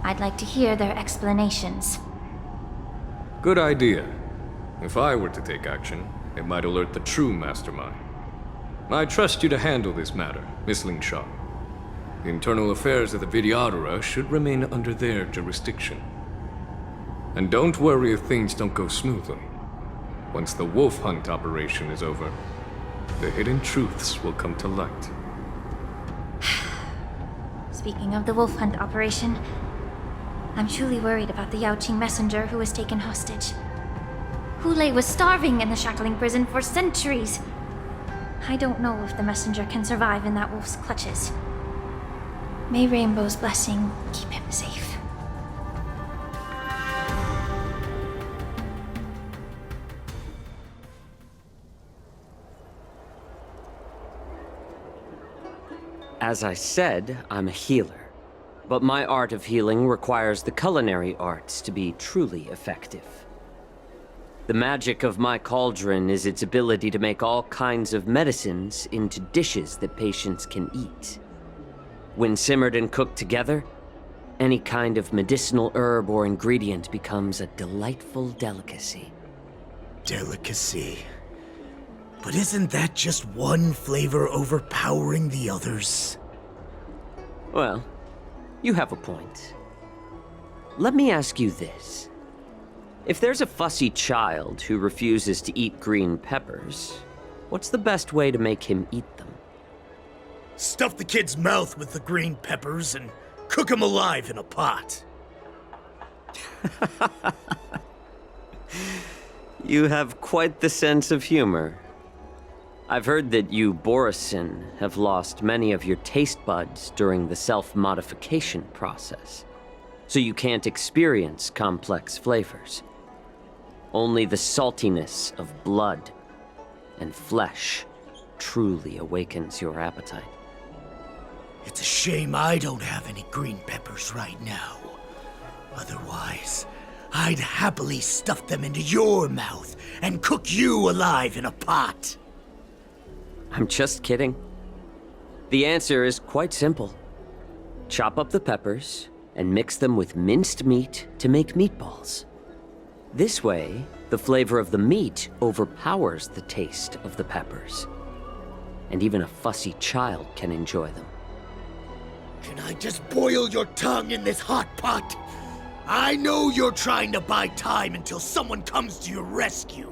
I'd like to hear their explanations. Good idea. If I were to take action, it might alert the true mastermind. I trust you to handle this matter, Miss Lingshaw. The internal affairs of the Vidyadhara should remain under their jurisdiction. And don't worry if things don't go smoothly. Once the wolf hunt operation is over, the hidden truths will come to light. Speaking of the wolf hunt operation, I'm truly worried about the Yaoqing messenger who was taken hostage. Hulei was starving in the shackling prison for centuries. I don't know if the messenger can survive in that wolf's clutches. May Rainbow's blessing keep him safe. As I said, I'm a healer. But my art of healing requires the culinary arts to be truly effective. The magic of my cauldron is its ability to make all kinds of medicines into dishes that patients can eat. When simmered and cooked together, any kind of medicinal herb or ingredient becomes a delightful delicacy. Delicacy. But isn't that just one flavor overpowering the others? Well, you have a point. Let me ask you this. If there's a fussy child who refuses to eat green peppers, what's the best way to make him eat them? Stuff the kid's mouth with the green peppers and cook him alive in a pot. You have quite the sense of humor. I've heard that you, Borison, have lost many of your taste buds during the self-modification process, so you can't experience complex flavors. Only the saltiness of blood and flesh truly awakens your appetite. It's a shame I don't have any green peppers right now. Otherwise, I'd happily stuff them into your mouth and cook you alive in a pot. I'm just kidding. The answer is quite simple. Chop up the peppers and mix them with minced meat to make meatballs. This way, the flavor of the meat overpowers the taste of the peppers. And even a fussy child can enjoy them. Can I just boil your tongue in this hot pot? I know you're trying to buy time until someone comes to your rescue.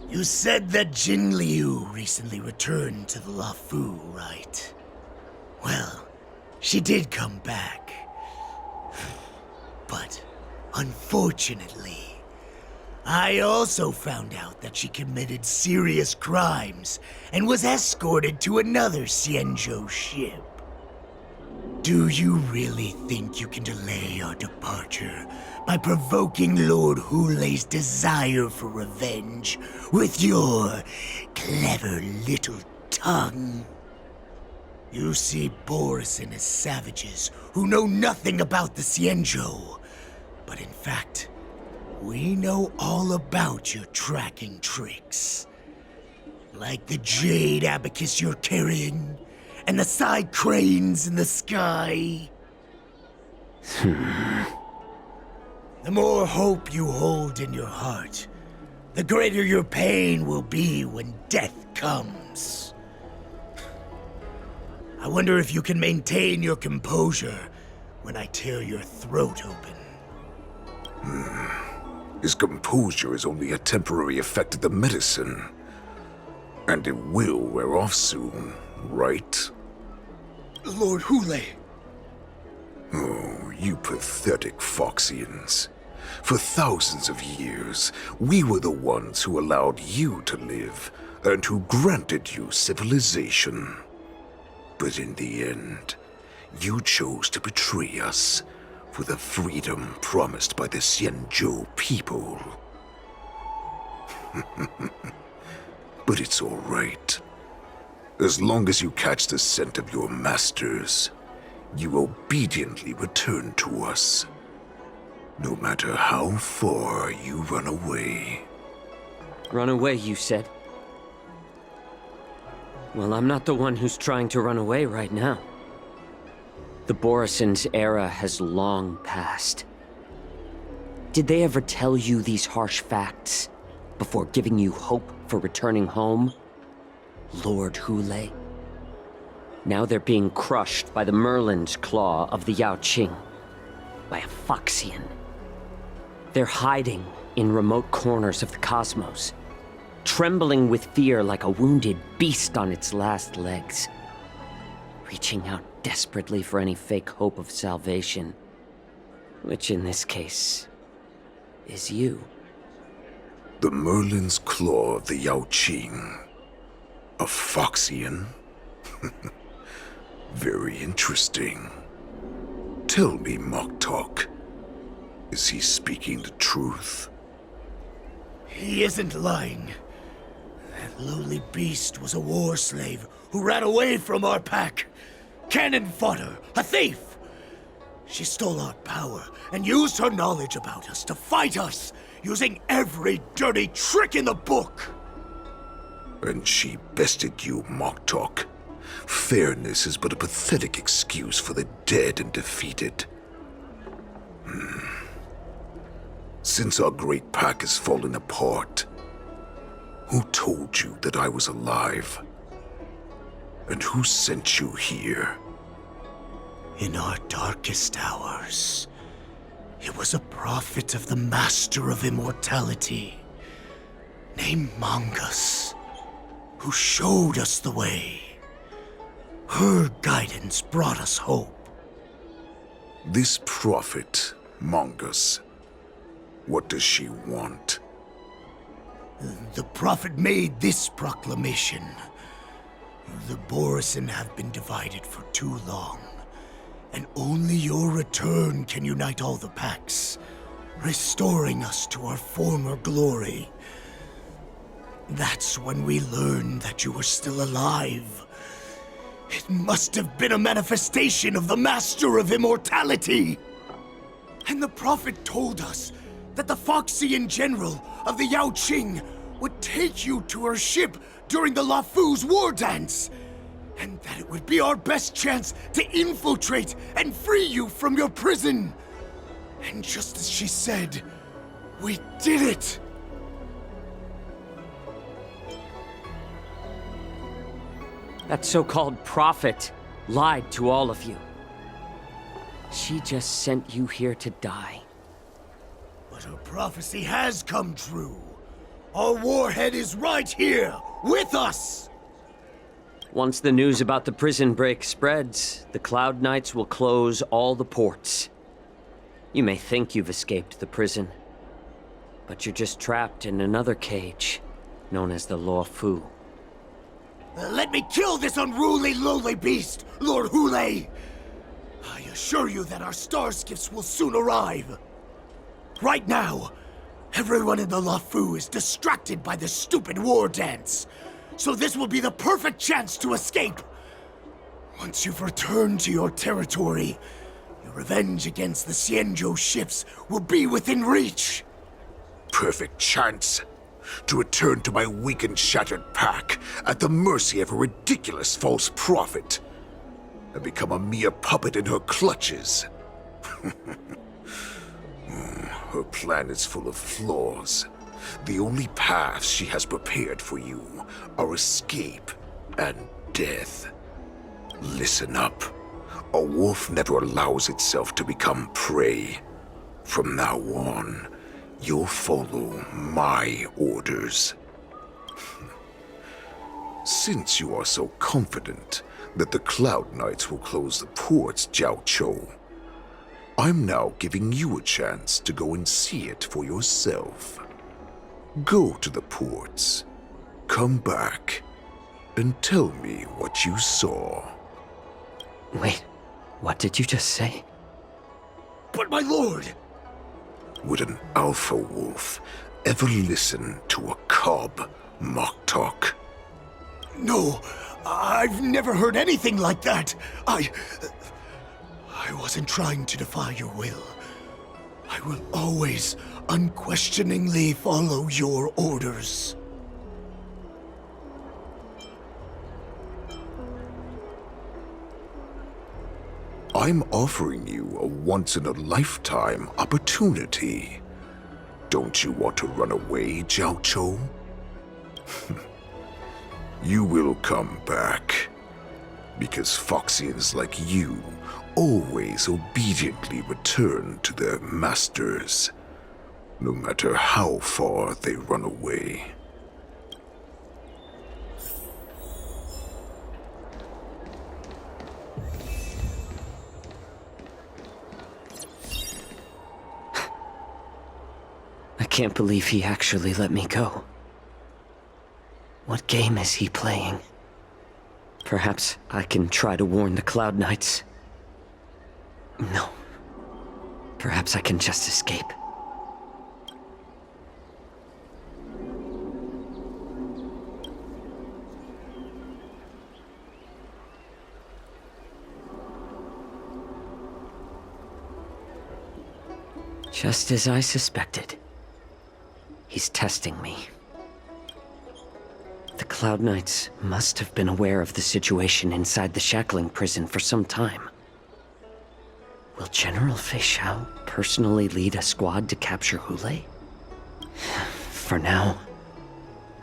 You said that Jin Liu recently returned to the Luofu, right? Well, she did come back. But, unfortunately, I also found out that she committed serious crimes and was escorted to another Xianzhou ship. Do you really think you can delay our departure by provoking Lord Hulei's desire for revenge with your clever little tongue? You see Borison as savages who know nothing about the Xianzhou, but in fact, we know all about your tracking tricks. Like the jade abacus you're carrying, and the side cranes in the sky. The more hope you hold in your heart, the greater your pain will be when death comes. I wonder if you can maintain your composure when I tear your throat open. His composure is only a temporary effect of the medicine. And it will wear off soon, right? Lord Hulei. Oh, you pathetic Foxians. For thousands of years, we were the ones who allowed you to live, and who granted you civilization. But in the end, you chose to betray us for the freedom promised by the Xianzhou people. But it's all right. As long as you catch the scent of your masters, you obediently return to us. No matter how far you run away. Run away, you said? Well, I'm not the one who's trying to run away right now. The Borison's era has long passed. Did they ever tell you these harsh facts before giving you hope for returning home? Lord Hulei? Now they're being crushed by the Merlin's claw of the Yaoqing, by a Foxian. They're hiding in remote corners of the cosmos, trembling with fear like a wounded beast on its last legs, reaching out desperately for any fake hope of salvation, which in this case is you. The Merlin's claw of the Yaoqing. A Foxian? Very interesting. Tell me, Moktok, is he speaking the truth? He isn't lying. That lowly beast was a war slave who ran away from our pack. Cannon fodder, a thief! She stole our power and used her knowledge about us to fight us, using every dirty trick in the book! And she bested you, Moktok. Fairness is but a pathetic excuse for the dead and defeated. Since our great pack has fallen apart, who told you that I was alive? And who sent you here? In our darkest hours, it was a prophet of the Master of Immortality, named Mongus, who showed us the way. Her guidance brought us hope. This prophet, Mongus, what does she want? The prophet made this proclamation. The Borison have been divided for too long, and only your return can unite all the packs, restoring us to our former glory. That's when we learned that you were still alive. It must have been a manifestation of the Master of Immortality! And the Prophet told us that the Foxian General of the Yao Qing would take you to her ship during the Lafu's war dance, and that it would be our best chance to infiltrate and free you from your prison. And just as she said, we did it! That so-called prophet lied to all of you. She just sent you here to die. But her prophecy has come true. Our warhead is right here, with us! Once the news about the prison break spreads, the Cloud Knights will close all the ports. You may think you've escaped the prison, but you're just trapped in another cage, known as the Lafu. Let me kill this unruly, lowly beast, Lord Hule! I assure you that our star skiffs will soon arrive. Right now, everyone in the Lafu is distracted by the stupid war dance, so this will be the perfect chance to escape. Once you've returned to your territory, your revenge against the Xianzhou ships will be within reach. Perfect chance to return to my weak and shattered pack at the mercy of a ridiculous false prophet and become a mere puppet in her clutches. Her plan is full of flaws. The only paths she has prepared for you are escape and death. Listen up. A wolf never allows itself to become prey. From now on, you'll follow my orders. Since you are so confident that the Cloud Knights will close the ports, Jiao Chou, I'm now giving you a chance to go and see it for yourself. Go to the ports, come back, and tell me what you saw. Wait, what did you just say? But my lord! Would an alpha wolf ever listen to a cub mock talk? No, I've never heard anything like that. I wasn't trying to defy your will. I will always unquestioningly follow your orders. I'm offering you a once-in-a-lifetime opportunity. Don't you want to run away, Jiao Chou? You will come back. Because Foxians like you always obediently return to their masters, no matter how far they run away. I can't believe he actually let me go. What game is he playing? Perhaps I can try to warn the Cloud Knights. No. Perhaps I can just escape. Just as I suspected. He's testing me. The Cloud Knights must have been aware of the situation inside the shackling prison for some time. Will General Fei Xiao personally lead a squad to capture Hule? For now,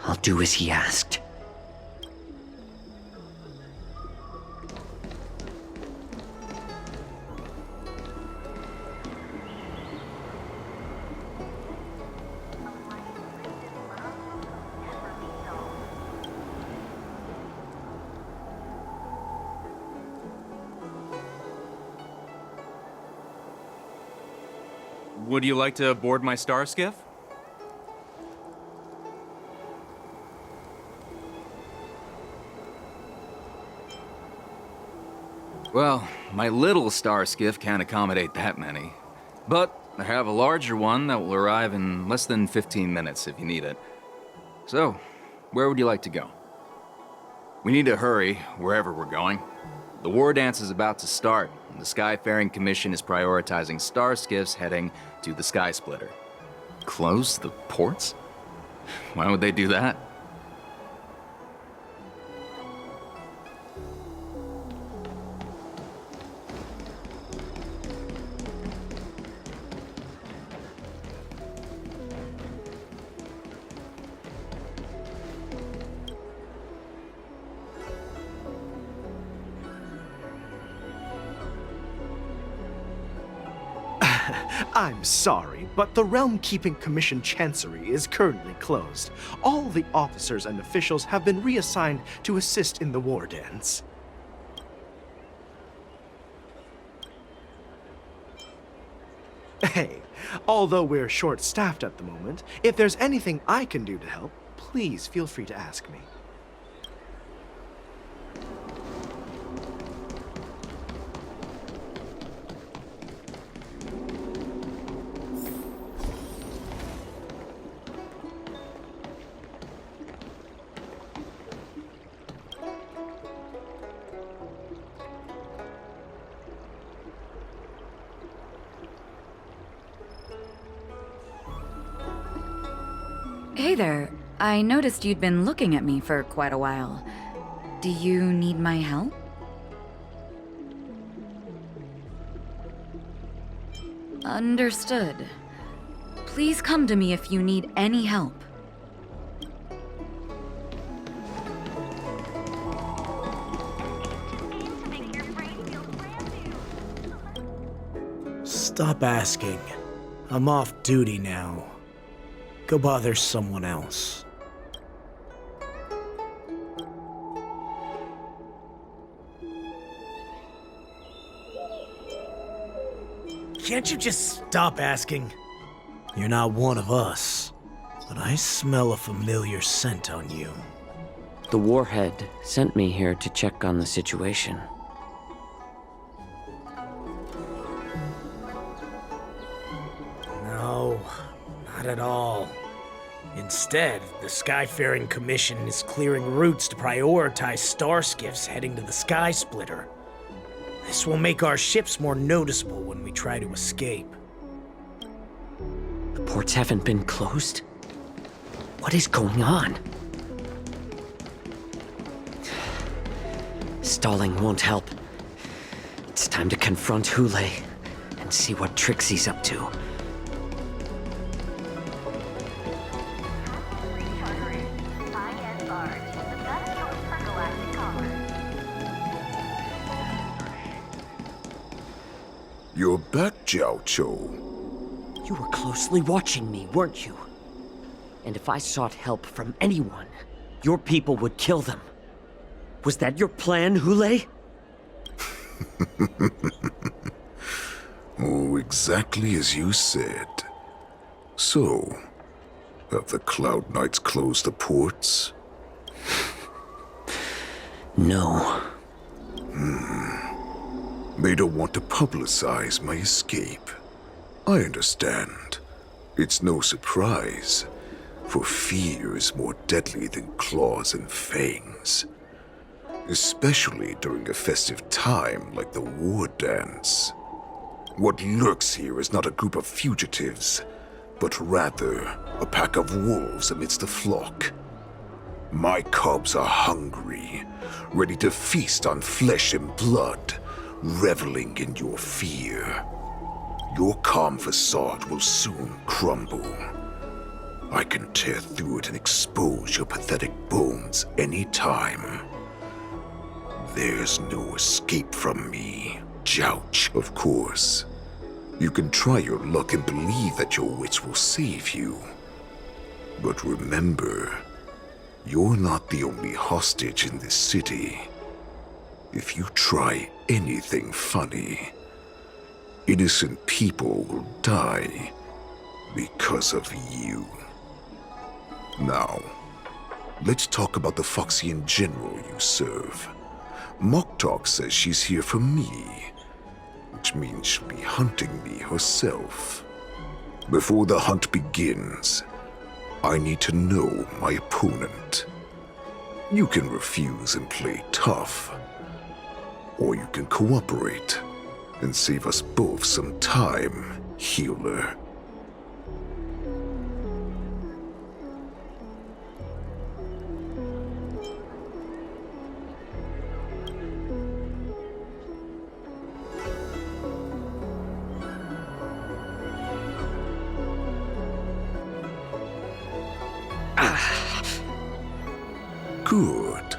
I'll do as he asked. Would you like to board my star skiff? Well, my little star skiff can't accommodate that many. But I have a larger one that will arrive in less than 15 minutes if you need it. So, where would you like to go? We need to hurry wherever we're going. The war dance is about to start, and the Skyfaring Commission is prioritizing star skiffs heading to the Sky Splitter. Close the ports? Why would they do that? I'm sorry, but the Realm Keeping Commission Chancery is currently closed. All the officers and officials have been reassigned to assist in the war dance. Hey, although we're short-staffed at the moment, if there's anything I can do to help, please feel free to ask me. Hey there. I noticed you'd been looking at me for quite a while. Do you need my help? Understood. Please come to me if you need any help. Stop asking. I'm off duty now. Go bother someone else. Can't you just stop asking? You're not one of us, but I smell a familiar scent on you. The Warhead sent me here to check on the situation. No, not at all. Instead, the Skyfaring Commission is clearing routes to prioritize star skiffs heading to the Sky Splitter. This will make our ships more noticeable when we try to escape. The ports haven't been closed? What is going on? Stalling won't help. It's time to confront Hule and see what tricks he's up to. You're back, Jiao Cho. You were closely watching me, weren't you? And if I sought help from anyone, your people would kill them. Was that your plan, Hule? Oh, exactly as you said. So, have the Cloud Knights closed the ports? No. They don't want to publicize my escape. I understand. It's no surprise, for fear is more deadly than claws and fangs. Especially during a festive time like the war dance. What lurks here is not a group of fugitives, but rather a pack of wolves amidst the flock. My cubs are hungry, ready to feast on flesh and blood, reveling in your fear. Your calm facade will soon crumble. I can tear through it and expose your pathetic bones any time. There's no escape from me, Jouch, of course. You can try your luck and believe that your wits will save you. But remember, you're not the only hostage in this city. If you try anything funny, innocent people will die because of you. Now, let's talk about the Foxian general you serve. Moktok says she's here for me, which means she'll be hunting me herself. Before the hunt begins, I need to know my opponent. You can refuse and play tough, Or you can cooperate and save us both some time, healer. Good.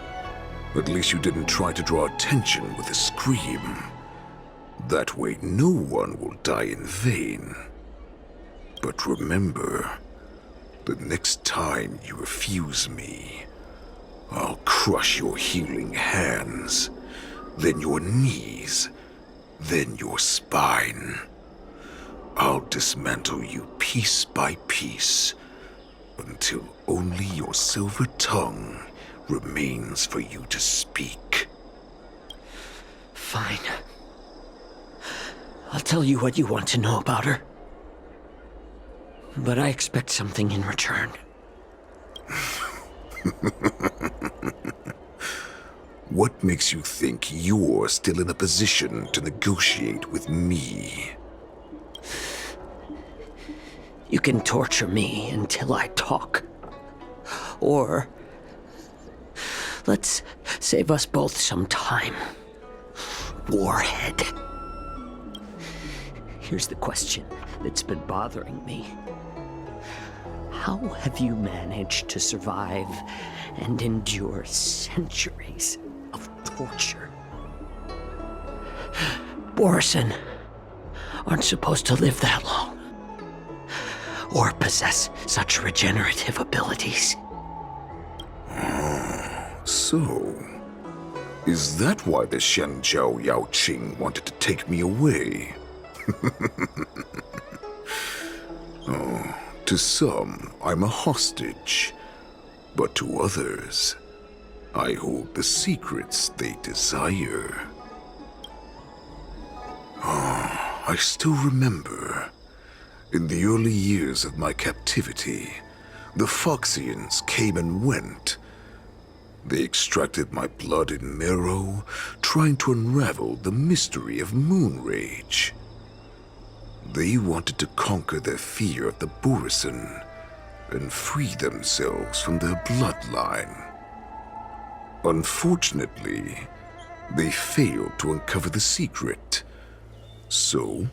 At least you didn't try to draw attention with a scream. That way no one will die in vain. But remember, the next time you refuse me, I'll crush your healing hands, then your knees, then your spine. I'll dismantle you piece by piece, until only your silver tongue remains for you to speak. Fine. I'll tell you what you want to know about her. But I expect something in return. What makes you think you're still in a position to negotiate with me? You can torture me until I talk. Or let's save us both some time. Warhead. Here's the question that's been bothering me. How have you managed to survive and endure centuries of torture? Borison aren't supposed to live that long, or possess such regenerative abilities. So, is that why the Shenjiao Yao Qing wanted to take me away? Oh, to some, I'm a hostage. But to others, I hold the secrets they desire. Oh, I still remember. In the early years of my captivity, the Foxians came and went. They extracted my blood and marrow, trying to unravel the mystery of moon rage. They wanted to conquer their fear of the Borison and free themselves from their bloodline. Unfortunately, they failed to uncover the secret. So,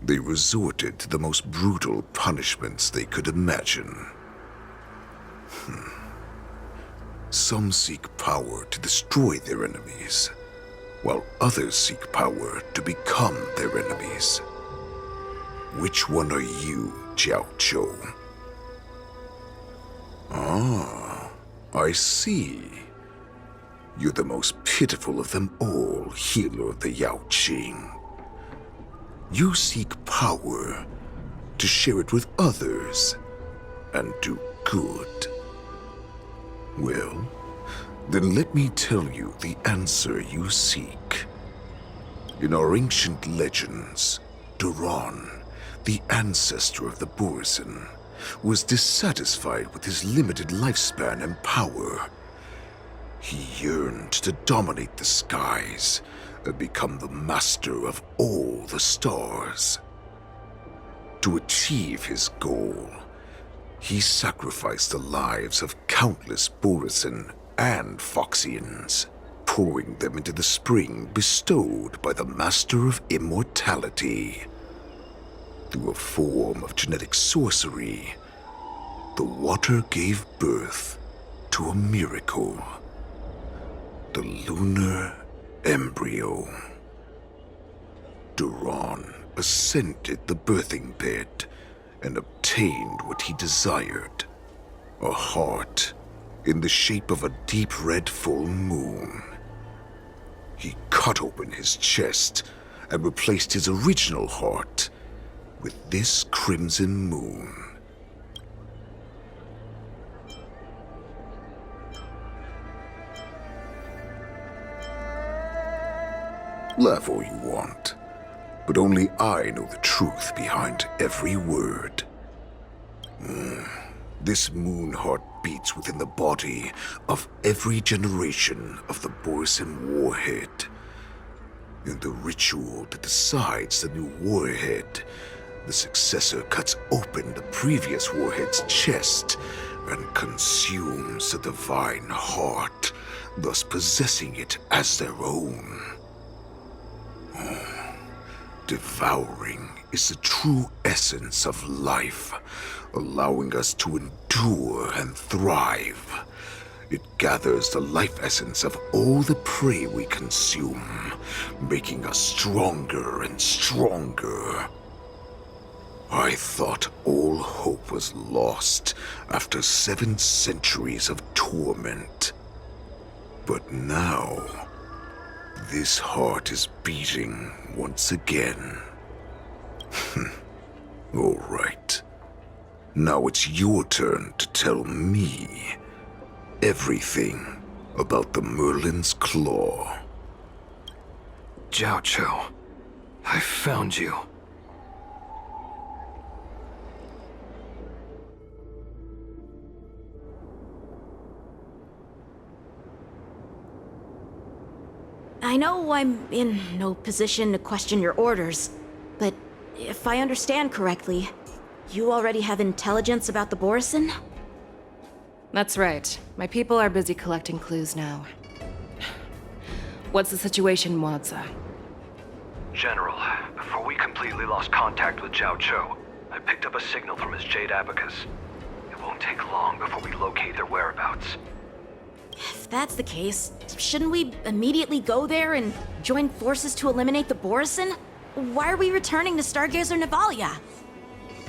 they resorted to the most brutal punishments they could imagine. Some seek power to destroy their enemies, while others seek power to become their enemies. Which one are you, Jiao Zhou? Ah, I see. You're the most pitiful of them all, healer of the Yao Qing. You seek power to share it with others and do good. Well, then let me tell you the answer you seek. In our ancient legends, Duran, the ancestor of the Borison, was dissatisfied with his limited lifespan and power. He yearned to dominate the skies and become the master of all the stars. To achieve his goal, he sacrificed the lives of countless Borison and Foxians, pouring them into the spring bestowed by the Master of Immortality. Through a form of genetic sorcery, the water gave birth to a miracle. The lunar embryo. Duran ascended the birthing bed and obtained what he desired. A heart in the shape of a deep red full moon. He cut open his chest and replaced his original heart with this crimson moon. Laugh all you want, but only I know the truth behind every word. This moon heart beats within the body of every generation of the Borison warhead, In the ritual that decides the new warhead, the successor cuts open the previous warhead's chest and consumes the divine heart, thus possessing it as their own. Devouring is the true essence of life, allowing us to endure and thrive. It gathers the life essence of all the prey we consume, making us stronger and stronger. I thought all hope was lost after 7 centuries of torment. But now, this heart is beating once again. All right. Now it's your turn to tell me everything about the Merlin's Claw. Jiao Cho, I found you. I know I'm in no position to question your orders, but if I understand correctly, you already have intelligence about the Borison? That's right. My people are busy collecting clues now. What's the situation, Wadza? General, before we completely lost contact with Jiao Cho, I picked up a signal from his Jade Abacus. It won't take long before we locate their whereabouts. If that's the case, shouldn't we immediately go there and join forces to eliminate the Borison? Why are we returning to Stargazer Navalia?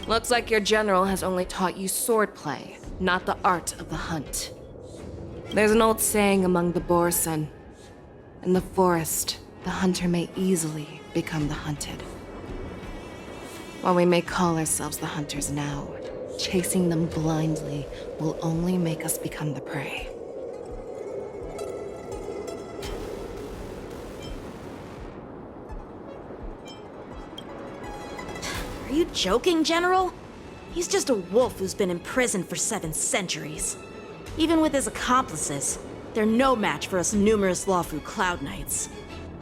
Looks like your general has only taught you swordplay, not the art of the hunt. There's an old saying among the Borison. In the forest, the hunter may easily become the hunted. While we may call ourselves the hunters now, chasing them blindly will only make us become the prey. Are you joking, General? He's just a wolf who's been imprisoned for 7 centuries. Even with his accomplices, they're no match for us numerous Lawfu Cloud Knights.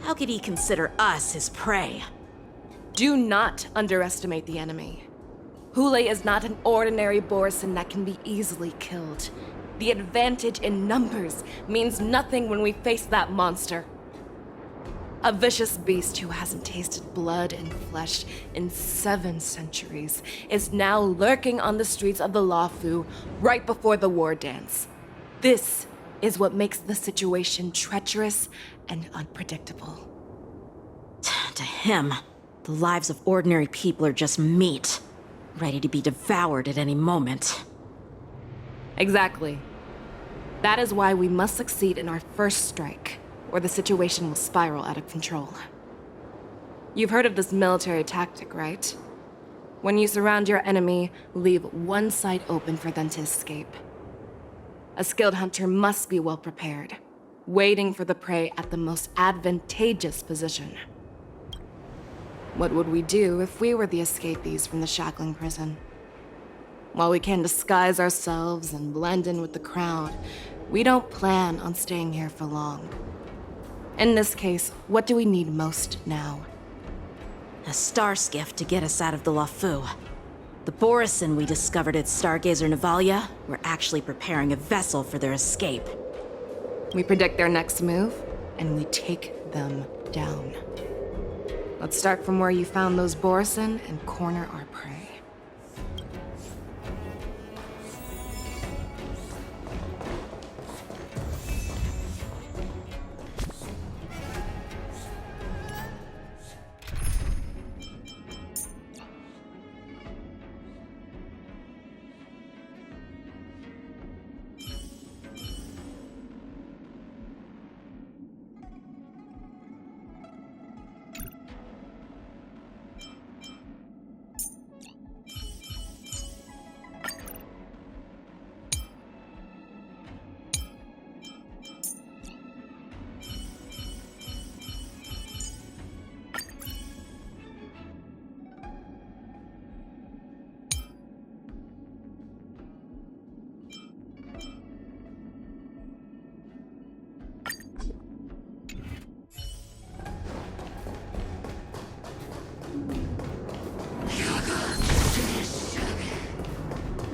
How could he consider us his prey? Do not underestimate the enemy. Hule is not an ordinary Borison that can be easily killed. The advantage in numbers means nothing when we face that monster. A vicious beast who hasn't tasted blood and flesh in 7 centuries is now lurking on the streets of the Lawfu right before the war dance. This is what makes the situation treacherous and unpredictable. To him, the lives of ordinary people are just meat, ready to be devoured at any moment. Exactly. That is why we must succeed in our first strike, or the situation will spiral out of control. You've heard of this military tactic, right? When you surround your enemy, leave one side open for them to escape. A skilled hunter must be well prepared, waiting for the prey at the most advantageous position. What would we do if we were the escapees from the shackling prison? While we can disguise ourselves and blend in with the crowd, we don't plan on staying here for long. In this case, what do we need most now? A star skiff to get us out of the Lawfu. The Borison we discovered at Stargazer Navalia were actually preparing a vessel for their escape. We predict their next move, and we take them down. Let's start from where you found those Borison and corner our prey.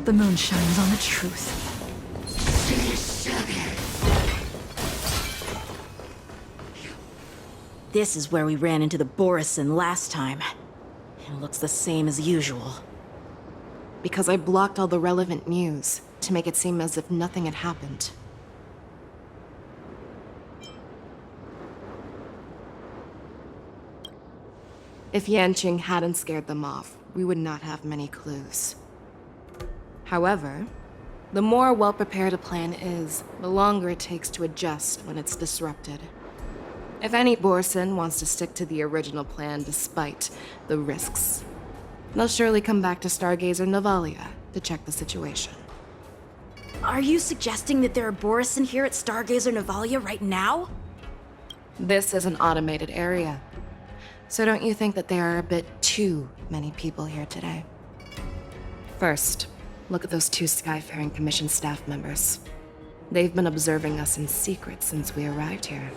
The moon shines on the truth. This is where we ran into the Borison last time. It looks the same as usual. Because I blocked all the relevant news to make it seem as if nothing had happened. If Yanqing hadn't scared them off, we would not have many clues. However, the more well-prepared a plan is, the longer it takes to adjust when it's disrupted. If any Borson wants to stick to the original plan despite the risks, they'll surely come back to Stargazer Navalia to check the situation. Are you suggesting that there are Borison here at Stargazer Navalia right now? This is an automated area. So don't you think that there are a bit too many people here today? First, look at those 2 Skyfaring Commission staff members. They've been observing us in secret since we arrived here.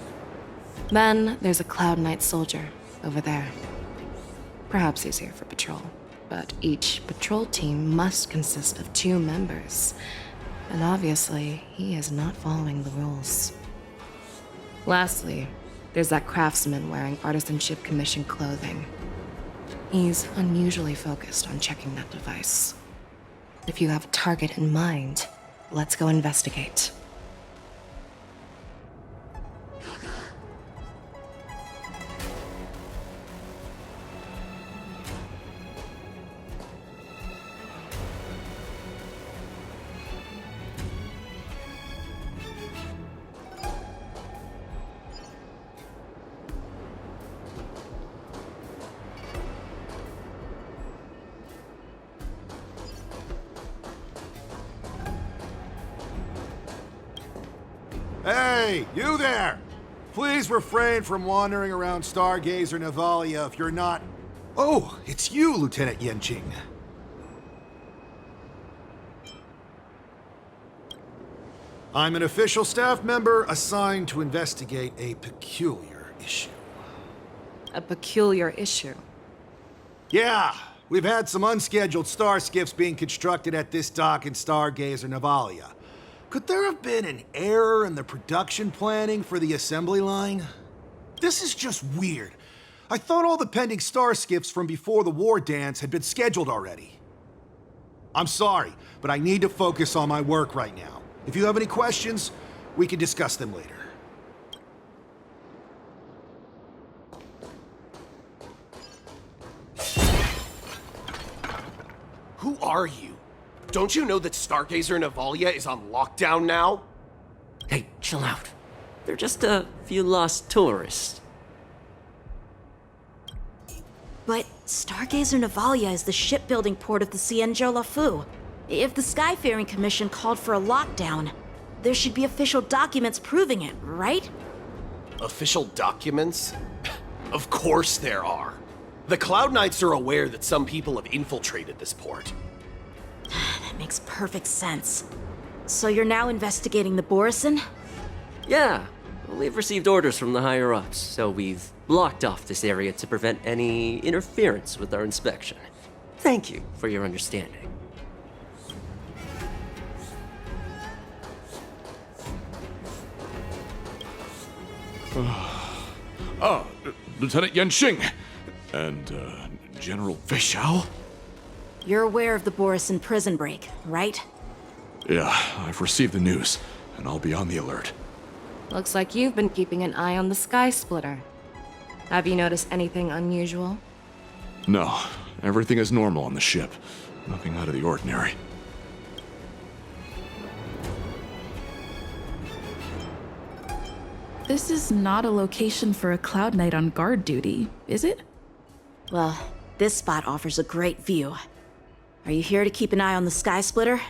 Then there's a Cloud Knight soldier over there. Perhaps he's here for patrol, but each patrol team must consist of 2 members. And obviously, he is not following the rules. Lastly, there's that craftsman wearing Artisanship Commission clothing. He's unusually focused on checking that device. If you have a target in mind, let's go investigate. Hey, you there! Please refrain from wandering around Stargazer Navalia if you're not... Oh, it's you, Lieutenant Yanqing. I'm an official staff member assigned to investigate a peculiar issue. A peculiar issue? Yeah, we've had some unscheduled star skiffs being constructed at this dock in Stargazer Navalia. Could there have been an error in the production planning for the assembly line? This is just weird. I thought all the pending star skiffs from before the war dance had been scheduled already. I'm sorry, but I need to focus on my work right now. If you have any questions, we can discuss them later. Who are you? Don't you know that Stargazer Navalia is on lockdown now? Hey, chill out. They're just a few lost tourists. But Stargazer Navalia is the shipbuilding port of the Xianzhou Lafu. If the Skyfaring Commission called for a lockdown, there should be official documents proving it, right? Official documents? Of course there are. The Cloud Knights are aware that some people have infiltrated this port. That makes perfect sense. So you're now investigating the Borison? Yeah, we've received orders from the higher-ups, so we've blocked off this area to prevent any interference with our inspection. Thank you for your understanding. Lieutenant Yanqing and General Fei Xiao? You're aware of the Borison prison break, right? Yeah, I've received the news, and I'll be on the alert. Looks like you've been keeping an eye on the Sky Splitter. Have you noticed anything unusual? No, everything is normal on the ship. Nothing out of the ordinary. This is not a location for a Cloud Knight on guard duty, is it? Well, this spot offers a great view. Are you here to keep an eye on the Sky Splitter?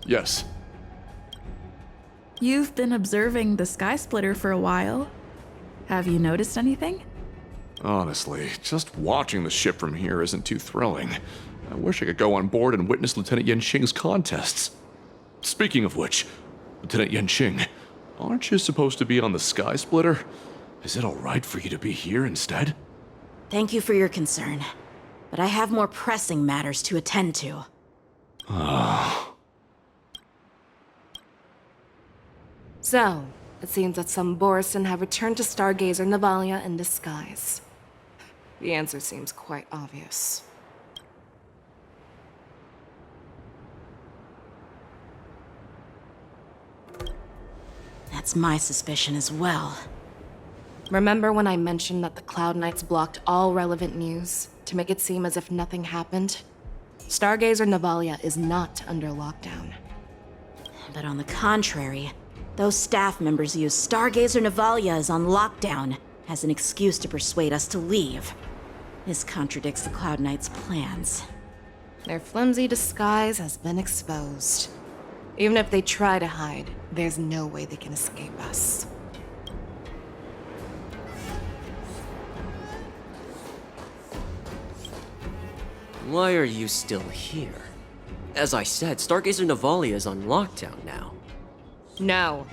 Yes. You've been observing the Sky Splitter for a while. Have you noticed anything? Honestly, just watching the ship from here isn't too thrilling. I wish I could go on board and witness Lieutenant Yanqing's contests. Speaking of which, Lieutenant Yanqing, aren't you supposed to be on the Sky Splitter? Is it alright for you to be here instead? Thank you for your concern, but I have more pressing matters to attend to. Ah. So, it seems that some Borison have returned to Stargazer Navalia in disguise. The answer seems quite obvious. That's my suspicion as well. Remember when I mentioned that the Cloud Knights blocked all relevant news to make it seem as if nothing happened? Stargazer Navalia is not under lockdown. But on the contrary, those staff members use Stargazer Navalia is on lockdown as an excuse to persuade us to leave. This contradicts the Cloud Knights' plans. Their flimsy disguise has been exposed. Even if they try to hide, there's no way they can escape us. Why are you still here? As I said, Stargazer Navalia is on lockdown now. No,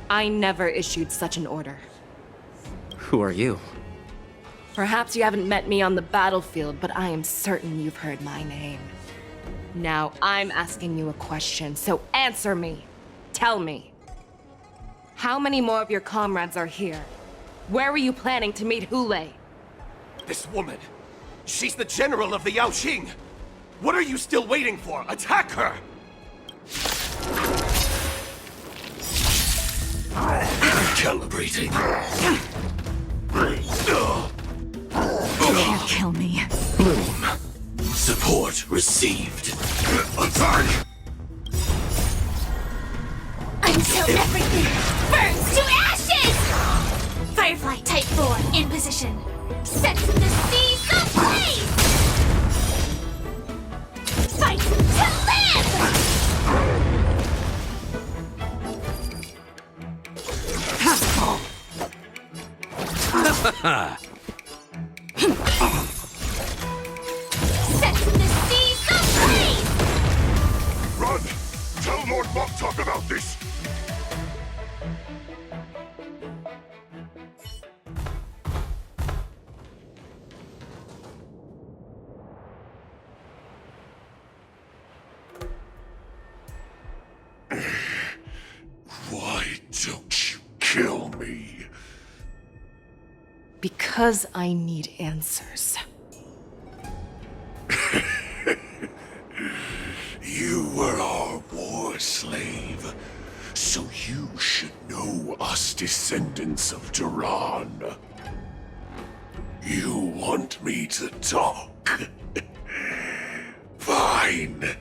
I never issued such an order. Who are you? Perhaps you haven't met me on the battlefield, but I am certain you've heard my name. Now I'm asking you a question, so answer me. Tell me. How many more of your comrades are here? Where were you planning to meet Hule? This woman, she's the general of the Yaoqing. What are you still waiting for? Attack her! Calibrating. You can't kill me. Bloom. Support received. Attack! Until everything burns to ashes! Firefly Type 4 in position. Set the seas ablaze! Fight to Ha! Set the seas ablaze! Run! Tell Lord Moktok about this! Why don't you kill me? Because I need answers. You were our war slave, so you should know us descendants of Duran. You want me to talk? Fine.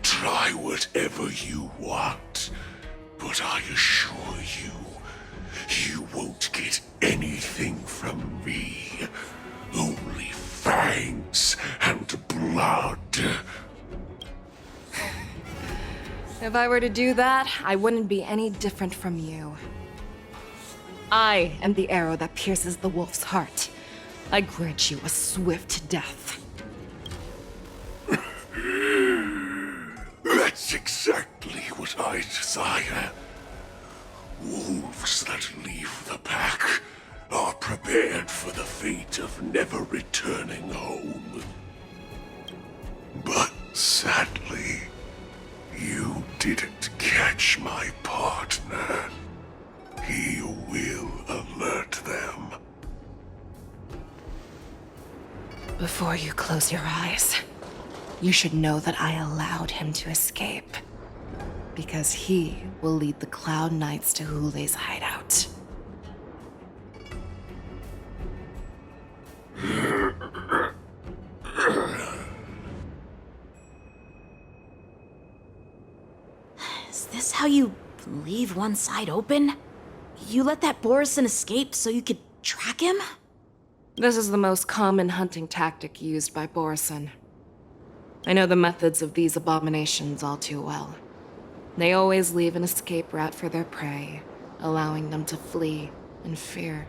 Try whatever you want, but I assure you, you won't get anything from me. Only fangs and blood. If I were to do that, I wouldn't be any different from you. I am the arrow that pierces the wolf's heart. I grant you a swift death. That's exactly what I desire. Wolves that leave the pack are prepared for the fate of never returning home. But sadly, you didn't catch my partner. He will alert them. Before you close your eyes, you should know that I allowed him to escape. Because he will lead the Cloud Knights to Hule's hideout. Is this how you leave one side open? You let that Borison escape so you could track him? This is the most common hunting tactic used by Borison. I know the methods of these abominations all too well. They always leave an escape route for their prey, allowing them to flee in fear.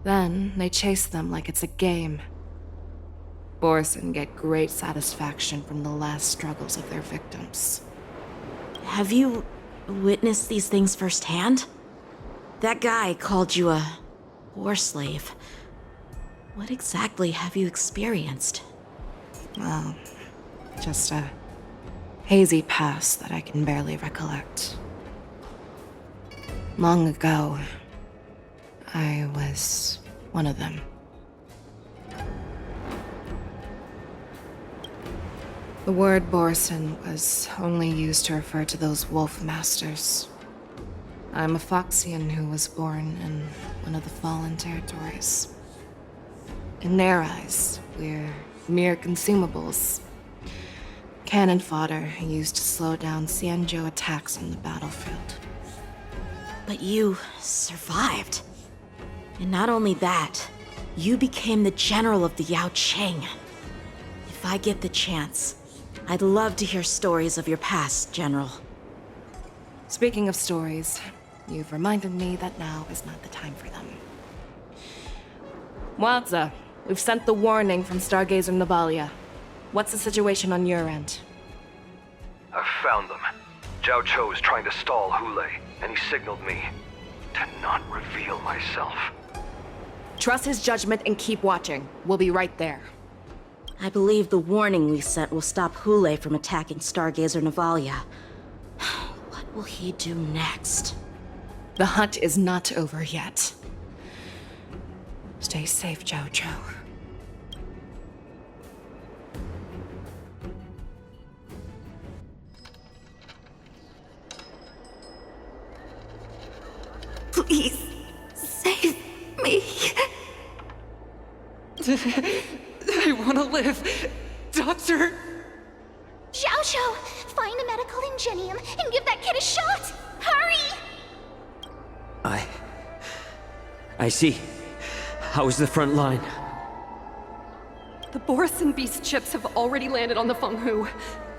Then they chase them like it's a game. Borison get great satisfaction from the last struggles of their victims. Have you witnessed these things firsthand? That guy called you a war slave. What exactly have you experienced? Well, just a hazy past that I can barely recollect. Long ago, I was one of them. The word Borson was only used to refer to those wolf masters. I'm a Foxian who was born in one of the fallen territories. In their eyes, we're mere consumables. Cannon fodder used to slow down Xianzhou attacks on the battlefield. But you survived. And not only that, you became the general of the Yaoqing. If I get the chance, I'd love to hear stories of your past, General. Speaking of stories, you've reminded me that now is not the time for them. Wadza, we've sent the warning from Stargazer Navalia. What's the situation on your end? I've found them. Zhao Cho is trying to stall Hule, and he signaled me to not reveal myself. Trust his judgment and keep watching. We'll be right there. I believe the warning we sent will stop Hule from attacking Stargazer Navalia. What will he do next? The hunt is not over yet. Stay safe, Zhao Cho. Please, save me. I want to live. Doctor! Zhao Shou, find a medical ingenium and give that kid a shot! Hurry! I see. How is the front line? The Borison Beast chips have already landed on the Fenghu.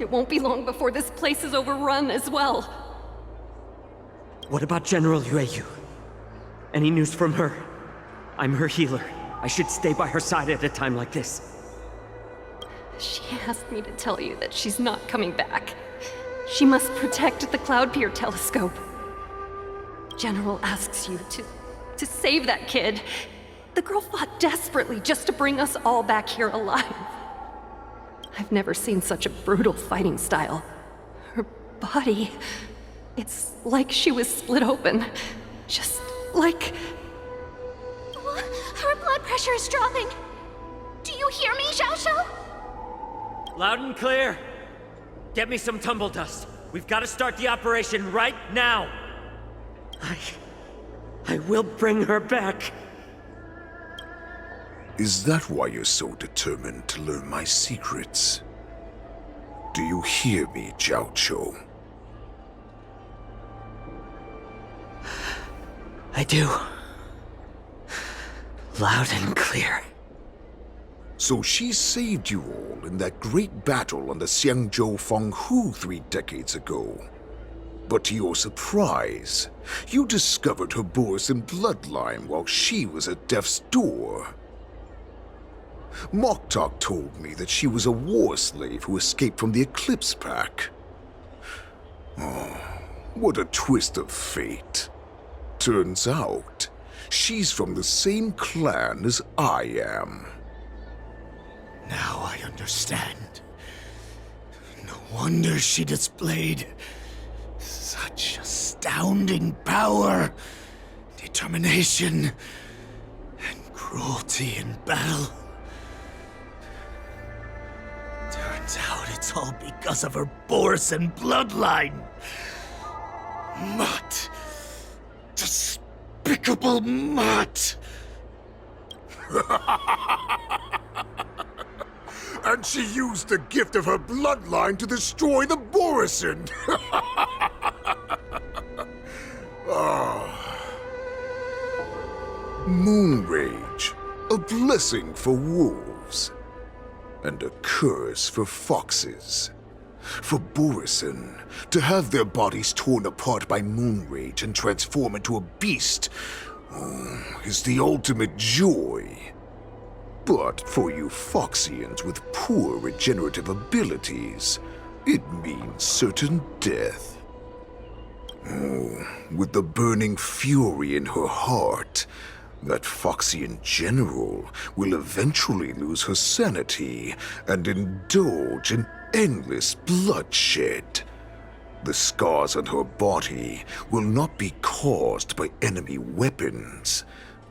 It won't be long before this place is overrun as well. What about General Yueyu? Any news from her? I'm her healer. I should stay by her side at a time like this. She asked me to tell you that she's not coming back. She must protect the Cloudpeer telescope. General asks you to save that kid. The girl fought desperately just to bring us all back here alive. I've never seen such a brutal fighting style. Her body, it's like she was split open. Just like... Her blood pressure is dropping. Do you hear me, Zhao Shou? Loud and clear. Get me some tumble dust. We've got to start the operation right now. I will bring her back. Is that why you're so determined to learn my secrets? Do you hear me, Zhao Cho? I do. Loud and clear. So she saved you all in that great battle on the Xiangzhou Fenghu 3 decades ago. But to your surprise, you discovered her Borison bloodline while she was at death's door. Moktok told me that she was a war slave who escaped from the Eclipse Pack. Oh, what a twist of fate. Turns out, she's from the same clan as I am. Now I understand. No wonder she displayed such astounding power, determination, and cruelty in battle. Turns out it's all because of her Borison bloodline. Mutt. Despicable mutt. And she used the gift of her bloodline to destroy the Borison. Moon Rage, a blessing for wolves, and a curse for foxes. For Borison, to have their bodies torn apart by Moon Rage and transform into a beast is the ultimate joy. But for you Foxians with poor regenerative abilities, it means certain death. With the burning fury in her heart, that Foxian general will eventually lose her sanity and indulge in endless bloodshed. The scars on her body will not be caused by enemy weapons,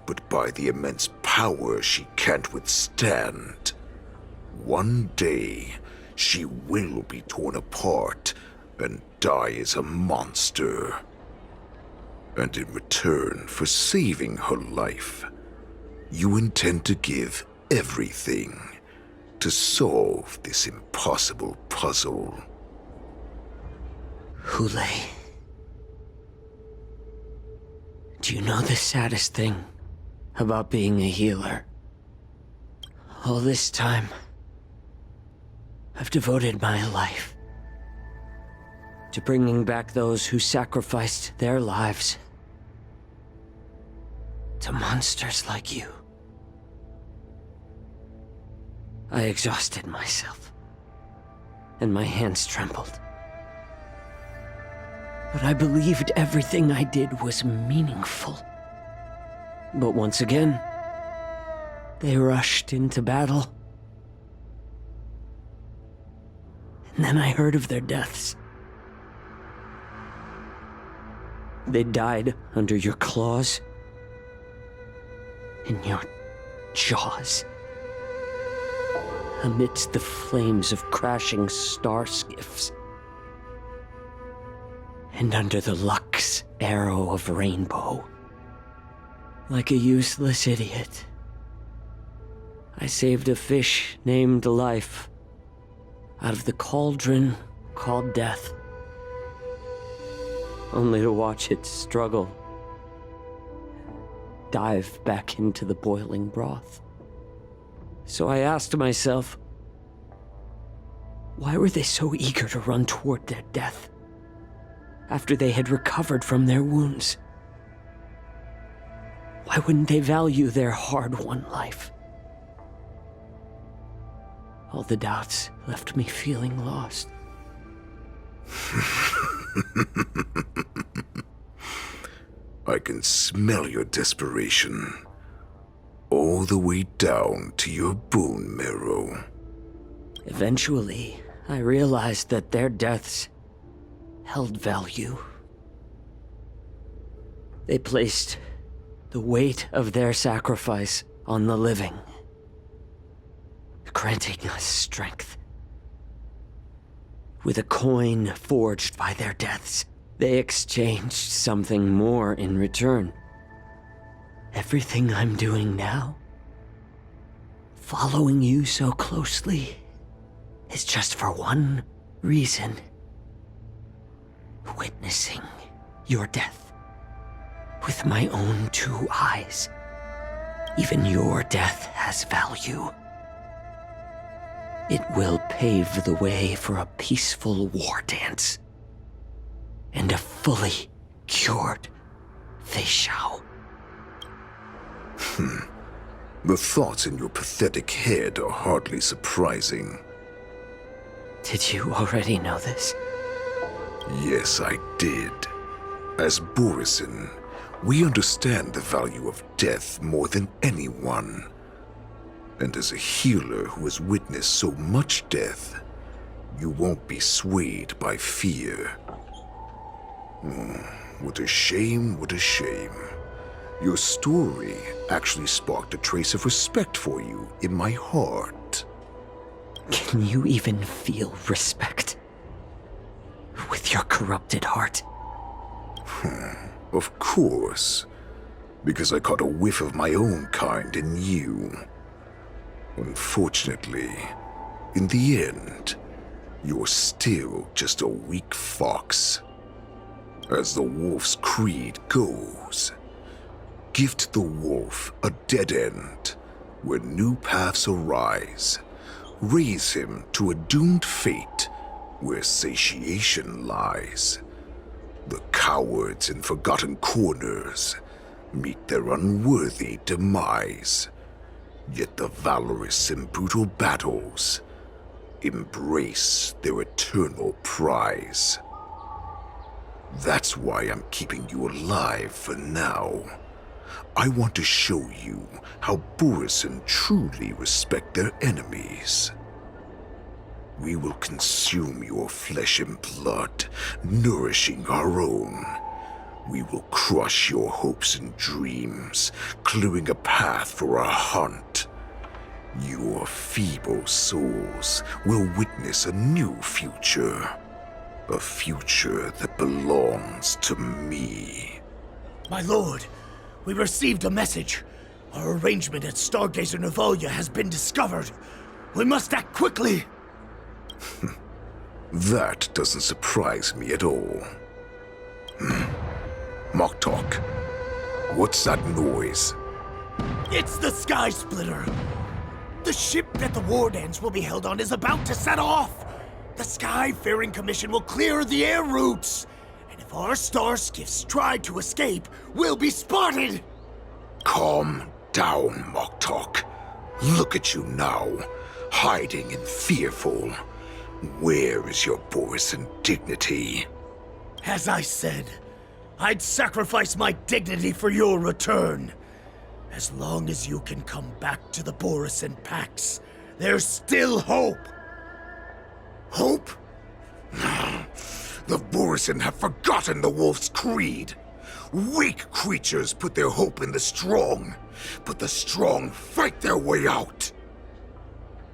but by the immense power she can't withstand. One day, she will be torn apart and die as a monster. And in return for saving her life, you intend to give everything to solve this impossible puzzle. Hule, do you know the saddest thing about being a healer? All this time, I've devoted my life to bringing back those who sacrificed their lives to monsters like you. I exhausted myself, and my hands trembled. But I believed everything I did was meaningful. But once again, they rushed into battle. And then I heard of their deaths. They died under your claws, in your jaws, amidst the flames of crashing star skiffs, and under the Lux arrow of rainbow. Like a useless idiot, I saved a fish named Life out of the cauldron called Death, only to watch it struggle, dive back into the boiling broth. So I asked myself, why were they so eager to run toward their death after they had recovered from their wounds? Why wouldn't they value their hard-won life? All the doubts left me feeling lost. I can smell your desperation, all the way down to your bone marrow. Eventually, I realized that their deaths held value. They placed the weight of their sacrifice on the living, granting us strength. With a coin forged by their deaths, they exchanged something more in return. Everything I'm doing now, following you so closely, is just for one reason: witnessing your death with my own two eyes. Even your death has value. It will pave the way for a peaceful war dance and a fully cured Fei Xiao. The thoughts in your pathetic head are hardly surprising. Did you already know this? Yes, I did. As Borisin, we understand the value of death more than anyone. And as a healer who has witnessed so much death, you won't be swayed by fear. What a shame, what a shame. Your story actually sparked a trace of respect for you in my heart. Can you even feel respect with your corrupted heart? Of course, because I caught a whiff of my own kind in you. Unfortunately, in the end, you're still just a weak fox. As the wolf's creed goes, gift the wolf a dead end where new paths arise. Raise him to a doomed fate where satiation lies. The cowards in forgotten corners meet their unworthy demise. Yet the valorous in brutal battles embrace their eternal prize. That's why I'm keeping you alive for now. I want to show you how Borisin truly respect their enemies. We will consume your flesh and blood, nourishing our own. We will crush your hopes and dreams, clearing a path for our hunt. Your feeble souls will witness a new future. A future that belongs to me. My lord, we received a message. Our arrangement at Stargazer Navalia has been discovered. We must act quickly. That doesn't surprise me at all. Moktok, what's that noise? It's the Sky Splitter. The ship that the Wardens will be held on is about to set off. The Skyfaring Commission will clear the air routes. And if our star skiffs try to escape, we'll be spotted. Calm down, Moktok. Look at you now, hiding and fearful. Where is your Borisan dignity? As I said, I'd sacrifice my dignity for your return. As long as you can come back to the Borisan Pax, there's still hope. Hope? The Borisan have forgotten the Wolf's creed. Weak creatures put their hope in the strong, but the strong fight their way out.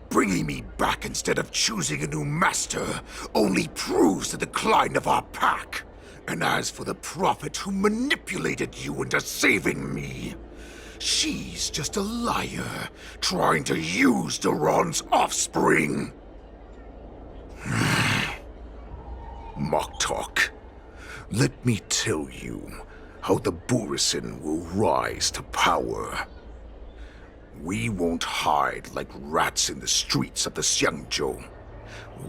Bringing me back instead of choosing a new master only proves the decline of our pack. And as for the prophet who manipulated you into saving me, she's just a liar trying to use Duran's offspring. Moktok, let me tell you how the Borisan will rise to power. We won't hide like rats in the streets of the Xiangzhou.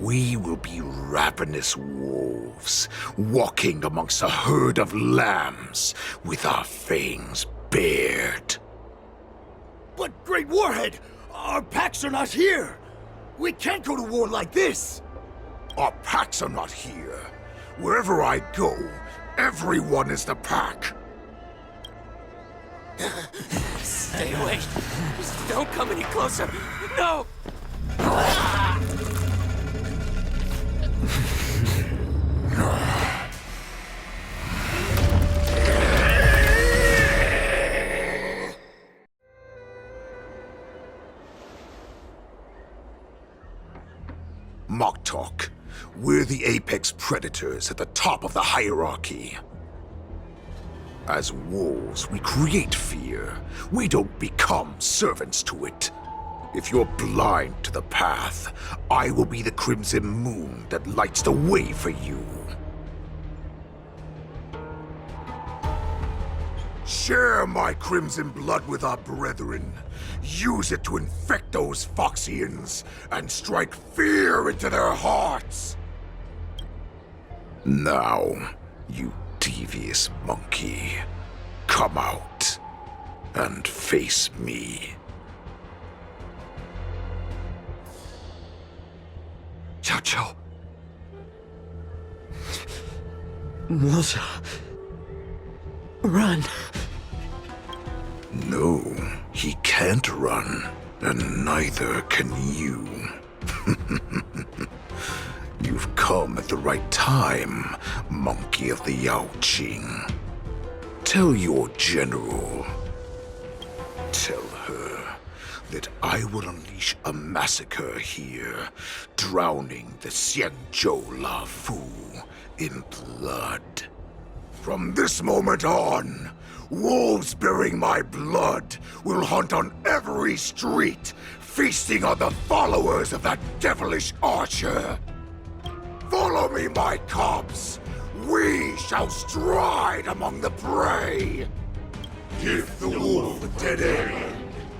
We will be ravenous wolves, walking amongst a herd of lambs with our fangs bared. But, Great Warhead, our packs are not here. We can't go to war like this. Our packs are not here. Wherever I go, everyone is the pack. Stay away. Just don't come any closer. No! Moktok, we're the apex predators at the top of the hierarchy. As wolves, we create fear. We don't become servants to it. If you're blind to the path, I will be the crimson moon that lights the way for you. Share my crimson blood with our brethren. Use it to infect those Foxians and strike fear into their hearts. Now, you devious monkey, come out and face me. Xiao. Moza. Run. No, he can't run, and neither can you. You've come at the right time, monkey of the Yaoqing. Tell your general. Tell her that I will unleash a massacre here, drowning the Xiangzhou La Fu in blood. From this moment on, wolves bearing my blood will hunt on every street, feasting on the followers of that devilish archer. Follow me, my cubs. We shall stride among the prey. Give the wolf a dead end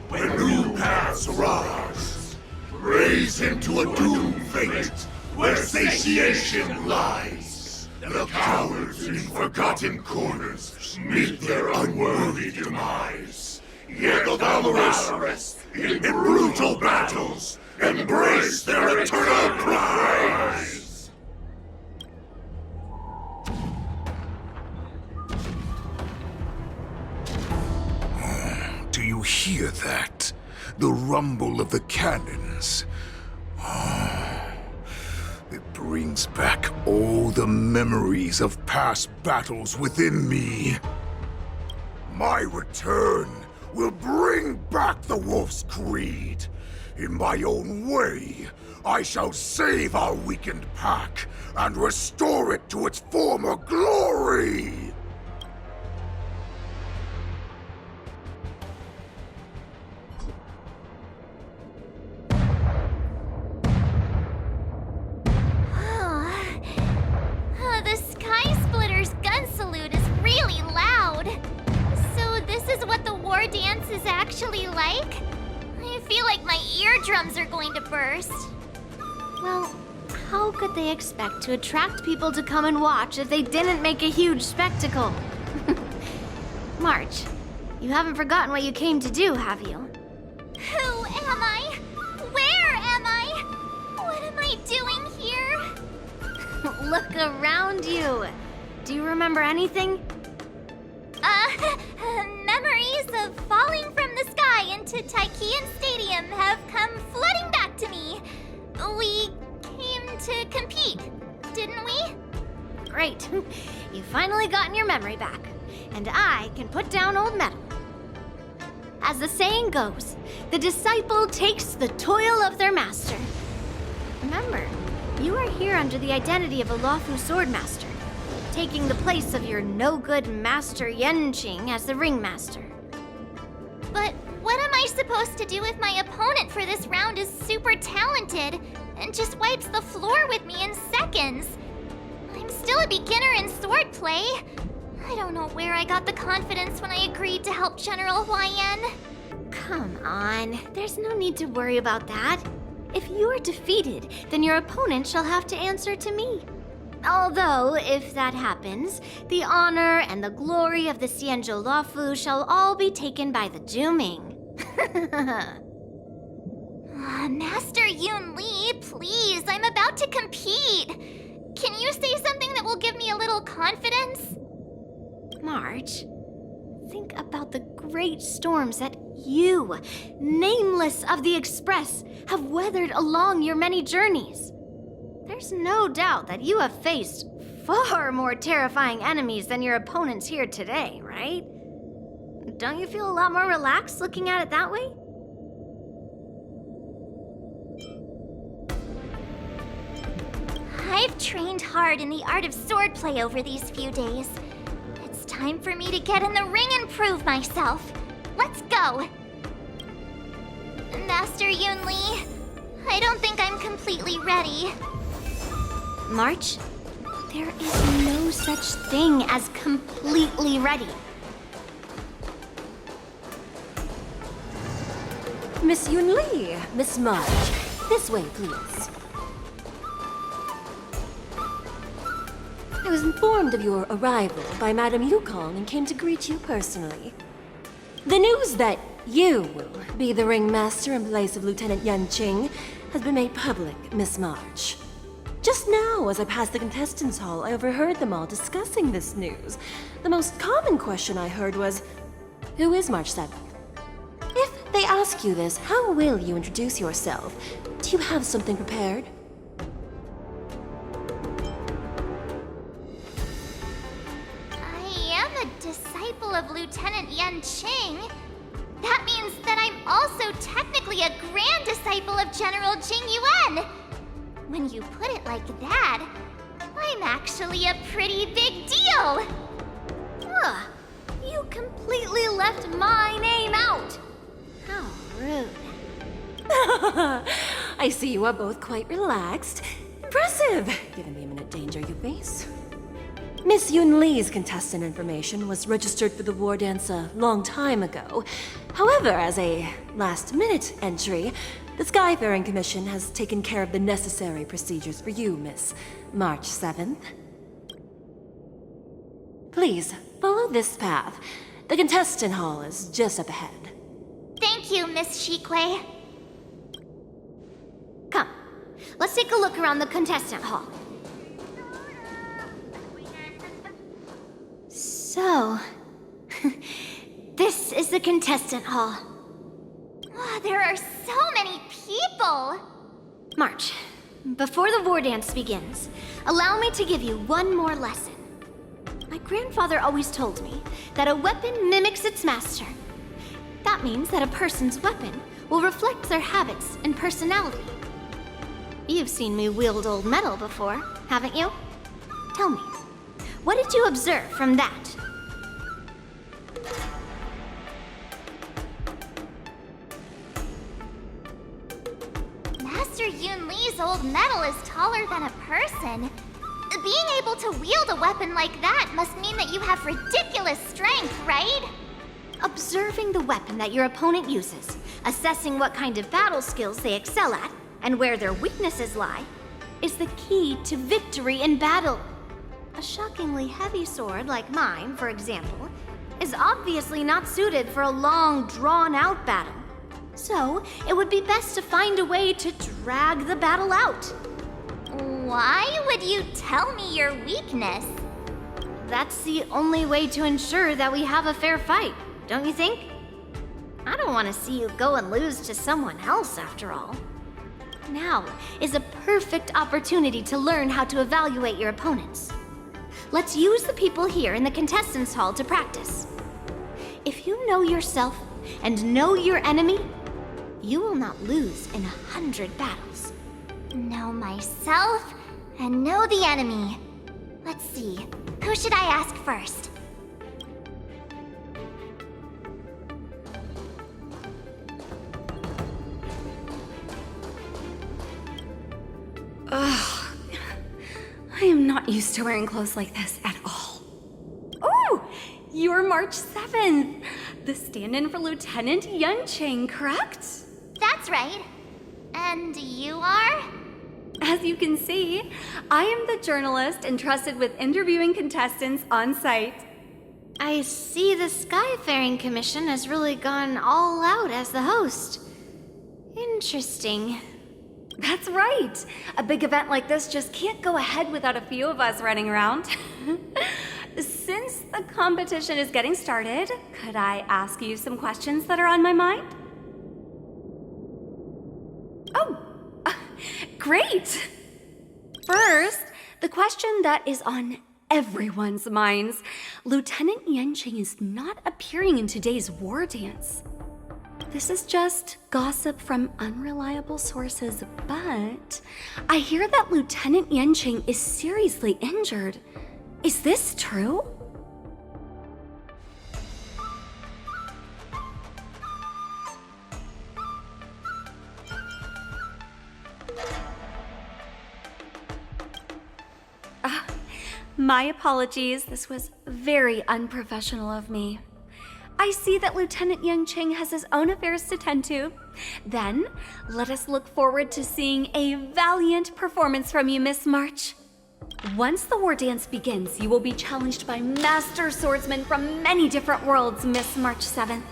when new paths arise. Raise him to a doomed fate where satiation lies. The cowards in forgotten corners meet their unworthy demise. Yet the valorous, in brutal battles, embrace their eternal prize. Do you hear that? The rumble of the cannons. It brings back all the memories of past battles within me. My return will bring back the Wolf's Creed. In my own way, I shall save our weakened pack and restore it to its former glory! The Sky Splitter's gun salute is really loud. So this is what the war dance is actually like? I feel like my eardrums are going to burst. Well, how could they expect to attract people to come and watch if they didn't make a huge spectacle? March, you haven't forgotten what you came to do, have you? Who am I? Where am I? What am I doing here? Look around you. Do you remember anything? Memories of falling from the sky into Tychean Stadium have come flooding back to me. We came to compete, didn't we? Great. You've finally gotten your memory back. And I can put down old metal. As the saying goes, the disciple takes the toil of their master. Remember, you are here under the identity of a lawful swordmaster, taking the place of your no-good master Yenqing as the ringmaster. But what am I supposed to do if my opponent for this round is super talented and just wipes the floor with me in seconds? I'm still a beginner in swordplay. I don't know where I got the confidence when I agreed to help General Huayan. Come on, there's no need to worry about that. If you are defeated, then your opponent shall have to answer to me. Although, if that happens, the honor and the glory of the Xianzhou Luofu shall all be taken by the Zhuming. Master Yun Li, please, I'm about to compete. Can you say something that will give me a little confidence? March, think about the great storms that you, nameless of the Express, have weathered along your many journeys. There's no doubt that you have faced far more terrifying enemies than your opponents here today, right? Don't you feel a lot more relaxed looking at it that way? I've trained hard in the art of swordplay over these few days. It's time for me to get in the ring and prove myself. Let's go! Master Yun Li, I don't think I'm completely ready. March, there is no such thing as completely ready. Miss Yun Li, Miss March, this way, please. I was informed of your arrival by Madame Yukong and came to greet you personally. The news that you will be the ringmaster in place of Lieutenant Yenqing has been made public, Miss March. Just now, as I passed the contestants' hall, I overheard them all discussing this news. The most common question I heard was, who is March 7th? If they ask you this, how will you introduce yourself? Do you have something prepared? I am a disciple of Lieutenant Yenqing. That means that I'm also technically a grand disciple of General Jing Yuan. When you put it like that, I'm actually a pretty big deal. Ugh, you completely left my name out. How rude. I see you are both quite relaxed. Impressive, given the imminent danger you face. Miss Yun Li's contestant information was registered for the war dance a long time ago. However, as a last-minute entry, the Skyfaring Commission has taken care of the necessary procedures for you, Miss March 7th. Please, follow this path. The contestant hall is just up ahead. Thank you, Miss Shikwe. Come, let's take a look around the contestant hall. So, this is the contestant hall. There are so many people. March, before the war dance begins, allow me to give you one more lesson. My grandfather always told me that a weapon mimics its master. That means that a person's weapon will reflect their habits and personality. You've seen me wield old metal before, haven't you? Tell me, what did you observe from that? Master Yun Li's old metal is taller than a person. Being able to wield a weapon like that must mean that you have ridiculous strength, right? Observing the weapon that your opponent uses, assessing what kind of battle skills they excel at, and where their weaknesses lie, is the key to victory in battle. A shockingly heavy sword like mine, for example, is obviously not suited for a long, drawn-out battle. So, it would be best to find a way to drag the battle out. Why would you tell me your weakness? That's the only way to ensure that we have a fair fight, don't you think? I don't want to see you go and lose to someone else, after all. Now is a perfect opportunity to learn how to evaluate your opponents. Let's use the people here in the contestants hall to practice. If you know yourself and know your enemy, you will not lose in 100 battles. Know myself and know the enemy. Let's see, who should I ask first? Ugh. I am not used to wearing clothes like this at all. Oh, you're March 7th. The stand-in for Lieutenant Yunqing, correct? That's right. And you are? As you can see, I am the journalist entrusted with interviewing contestants on site. I see the Skyfaring Commission has really gone all out as the host. Interesting. That's right. A big event like this just can't go ahead without a few of us running around. Since the competition is getting started, could I ask you some questions that are on my mind? Oh, great! First, the question that is on everyone's minds. Lieutenant Yunqing is not appearing in today's war dance. This is just gossip from unreliable sources, but I hear that Lieutenant Yunqing is seriously injured. Is this true? My apologies. This was very unprofessional of me. I see that Lieutenant Yunqing has his own affairs to tend to. Then, let us look forward to seeing a valiant performance from you, Miss March. Once the war dance begins, you will be challenged by master swordsmen from many different worlds, Miss March 7th.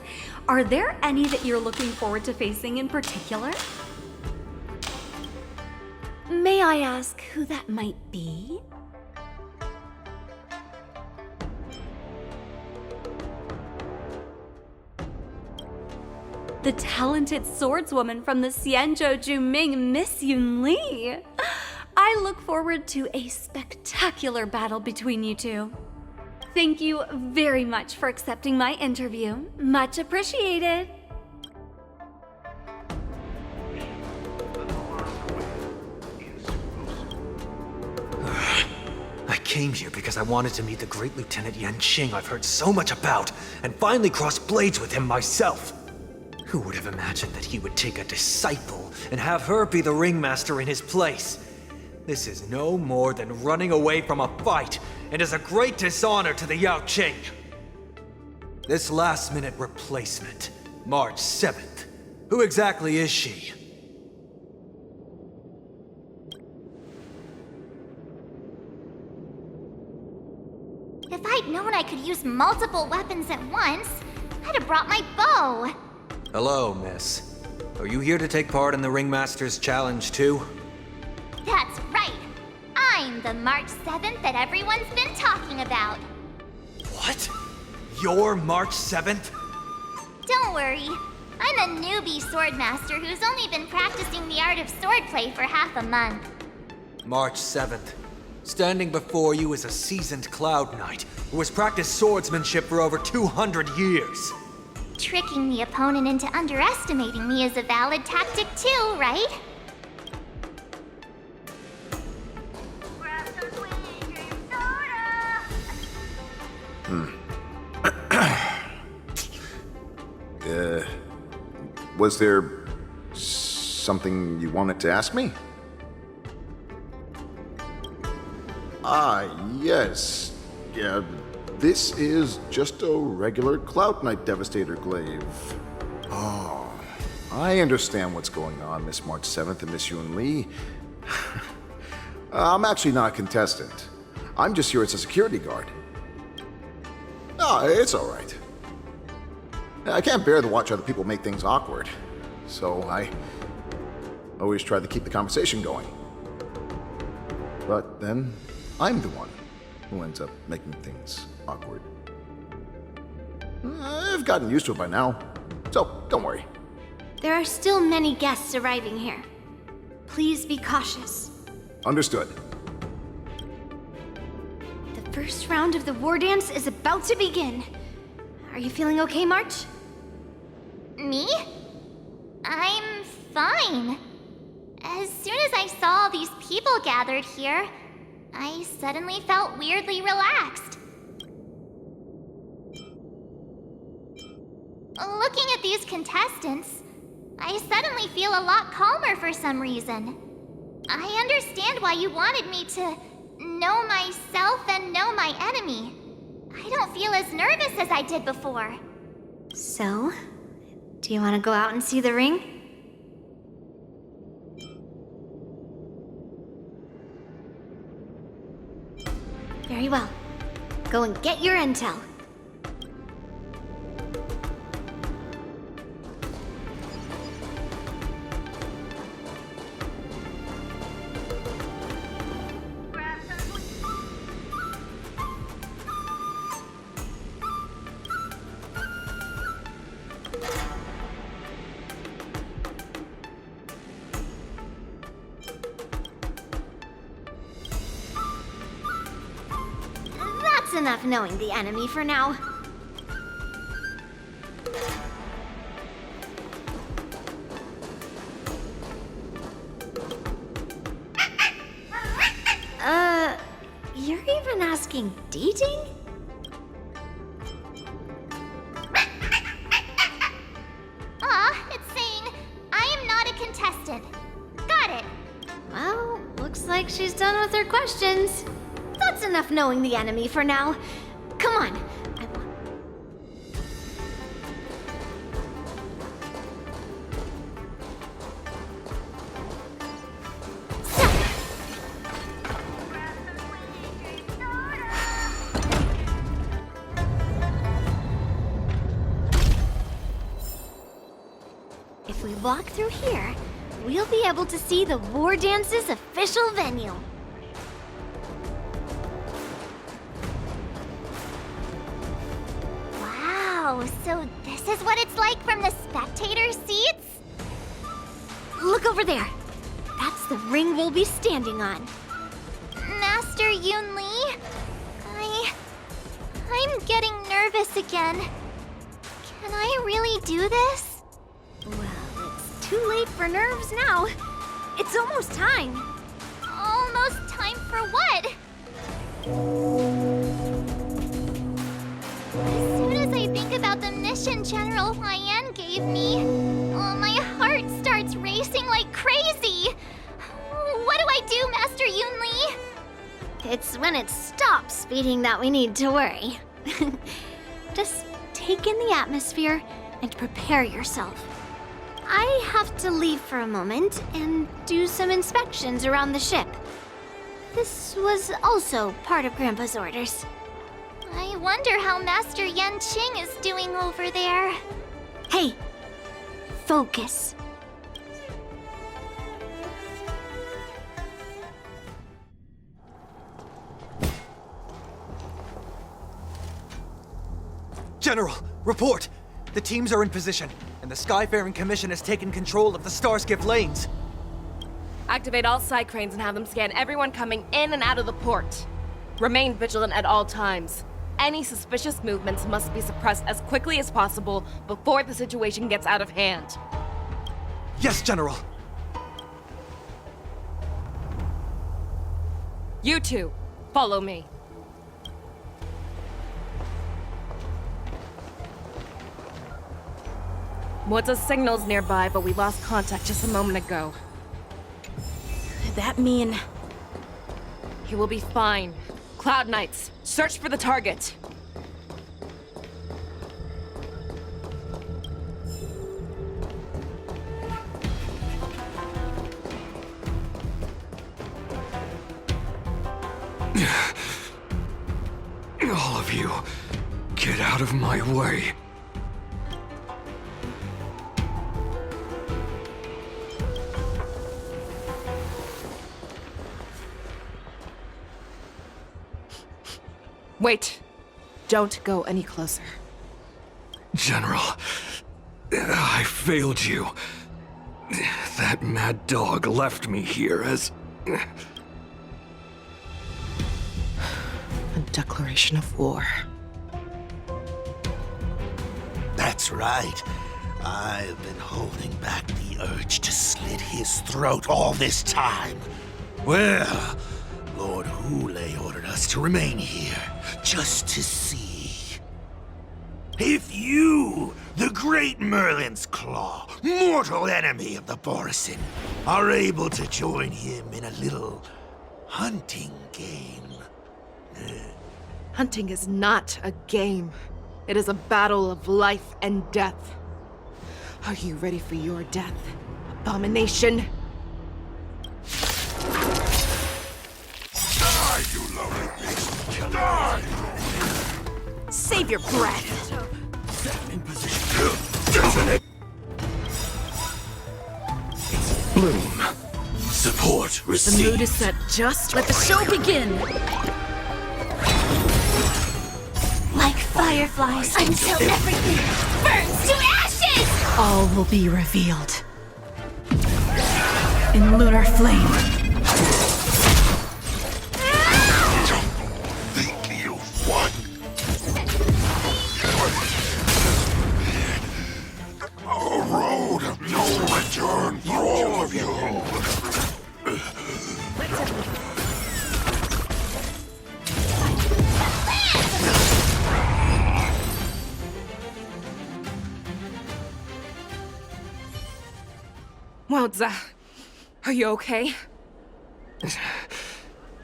Are there any that you're looking forward to facing in particular? May I ask who that might be? The talented swordswoman from the Xianzhou Juming, Miss Yun Li. I look forward to a spectacular battle between you two. Thank you very much for accepting my interview. Much appreciated. I came here because I wanted to meet the great Lieutenant Yunqing I've heard so much about, and finally cross blades with him myself. Who would have imagined that he would take a disciple and have her be the ringmaster in his place? This is no more than running away from a fight, and is a great dishonor to the Yaoqing. This last-minute replacement, March 7th, who exactly is she? If I'd known I could use multiple weapons at once, I'd have brought my bow. Hello, miss. Are you here to take part in the Ringmaster's Challenge too? That's right. I'm the March 7th that everyone's been talking about. What? You're March 7th? Don't worry. I'm a newbie swordmaster who's only been practicing the art of swordplay for half a month. March 7th. Standing before you is a seasoned Cloud Knight who has practiced swordsmanship for over 200 years. Tricking the opponent into underestimating me is a valid tactic too, right? Was there something you wanted to ask me? Yes. Yeah, this is just a regular Cloud Knight Devastator glaive. Oh, I understand what's going on, Miss March 7th and Miss Yun Lee. I'm actually not a contestant. I'm just here as a security guard. It's alright. I can't bear to watch other people make things awkward, so I always try to keep the conversation going. But then, I'm the one who ends up making things awkward. I've gotten used to it by now, so don't worry. There are still many guests arriving here. Please be cautious. Understood. The first round of the war dance is about to begin. Are you feeling okay, March? Me? I'm fine. As soon as I saw all these people gathered here, I suddenly felt weirdly relaxed. Looking at these contestants, I suddenly feel a lot calmer for some reason. I understand why you wanted me to know myself and know my enemy. I don't feel as nervous as I did before. So, do you want to go out and see the ring? Very well. Go and get your intel. That's enough knowing the enemy for now. You're even asking dating? It's saying I am not a contestant. Got it. Well, looks like she's done with her questions. That's enough knowing the enemy for now. Come on. If we walk through here, we'll be able to see the War Dance's official venue. Wow, so this is what it's like from the spectator seats? Look over there. That's the ring we'll be standing on. Master Yun Lee? I'm getting nervous again. Can I really do this? Well, it's too late for nerves now. It's almost time. Almost time for what? As soon as I think about the mission General Huayan gave me, my heart starts racing like crazy. What do I do, Master Yun Lee? It's when it stops beating that we need to worry. Just take in the atmosphere and prepare yourself. I have to leave for a moment and do some inspections around the ship. This was also part of Grandpa's orders. I wonder how Master Yanqing is doing over there. Hey, focus. General, report! The teams are in position, and the Skyfaring Commission has taken control of the Starskiff lanes. Activate all side cranes and have them scan everyone coming in and out of the port. Remain vigilant at all times. Any suspicious movements must be suppressed as quickly as possible before the situation gets out of hand. Yes, General. You two, follow me. What's signals nearby, but we lost contact just a moment ago. That mean... He will be fine. Cloud Knights, search for the target. All of you, get out of my way. Wait. Don't go any closer. General, I failed you. That mad dog left me here as... A declaration of war. That's right. I've been holding back the urge to slit his throat all this time. Well, Lord Hule ordered us to remain here, just to see. If you, the great Merlin's Claw, mortal enemy of the Borisin, are able to join him in a little hunting game. Hunting is not a game. It is a battle of life and death. Are you ready for your death, abomination? Die, you lonely beast! Die! Save your breath! In position. Bloom. Support The received. mood is set just. Let the show begin! Like fireflies until everything burns to ashes! All will be revealed. In lunar flame. Think you won? A road of no return for all of you. Wowza, are you okay?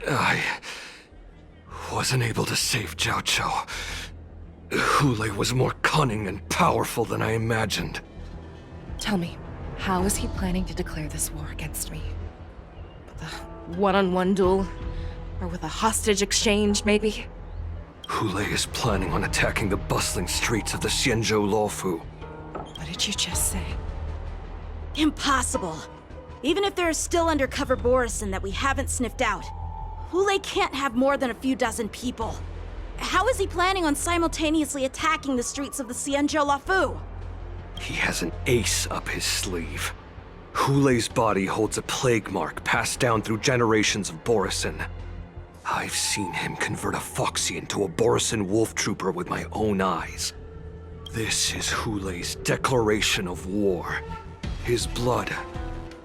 I wasn't able to save Jiao Chou. Hule was more cunning and powerful than I imagined. Tell me, how is he planning to declare this war against me? With a one-on-one duel? Or with a hostage exchange, maybe? Hule is planning on attacking the bustling streets of the Xianzhou Luofu. What did you just say? Impossible. Even if there are still undercover Borisin that we haven't sniffed out, Hule can't have more than a few dozen people. How is he planning on simultaneously attacking the streets of the Xianzhou Luofu? He has an ace up his sleeve. Hule's body holds a plague mark passed down through generations of Borisin. I've seen him convert a Foxian to a Borisin wolf trooper with my own eyes. This is Hule's declaration of war. His blood.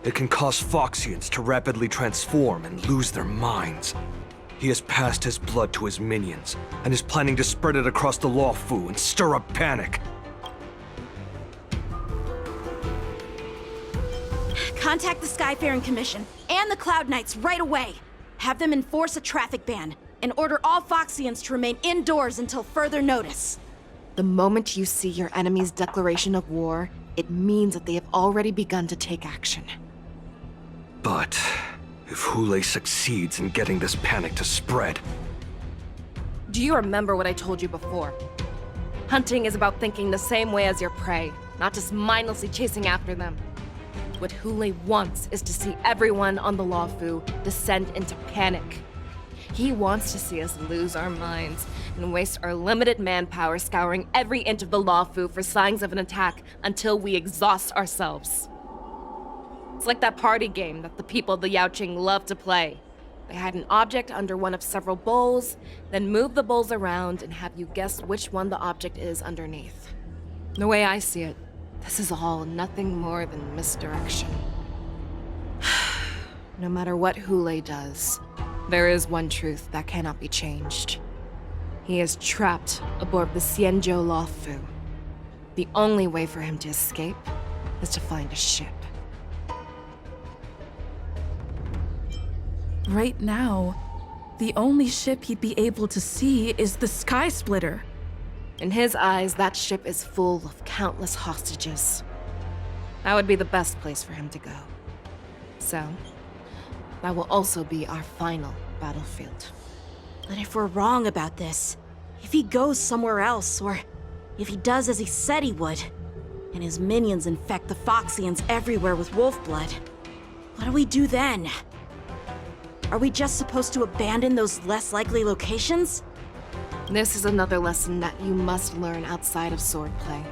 It can cause Foxians to rapidly transform and lose their minds. He has passed his blood to his minions, and is planning to spread it across the Luofu and stir up panic. Contact the Skyfaring Commission and the Cloud Knights right away. Have them enforce a traffic ban and order all Foxians to remain indoors until further notice. The moment you see your enemy's declaration of war, it means that they have already begun to take action. But if Hule succeeds in getting this panic to spread... Do you remember what I told you before? Hunting is about thinking the same way as your prey, not just mindlessly chasing after them. What Hule wants is to see everyone on the Luofu descend into panic. He wants to see us lose our minds and waste our limited manpower scouring every inch of the Luofu for signs of an attack until we exhaust ourselves. It's like that party game that the people of the Yaoqing love to play. They hide an object under one of several bowls, then move the bowls around and have you guess which one the object is underneath. The way I see it, this is all nothing more than misdirection. No matter what Hule does, there is one truth that cannot be changed. He is trapped aboard the Xianzhou Luofu. The only way for him to escape is to find a ship. Right now, the only ship he'd be able to see is the Sky Splitter. In his eyes, that ship is full of countless hostages. That would be the best place for him to go. So, that will also be our final battlefield. But if we're wrong about this, if he goes somewhere else, or if he does as he said he would, and his minions infect the Foxians everywhere with wolf blood, what do we do then? Are we just supposed to abandon those less likely locations? This is another lesson that you must learn outside of swordplay.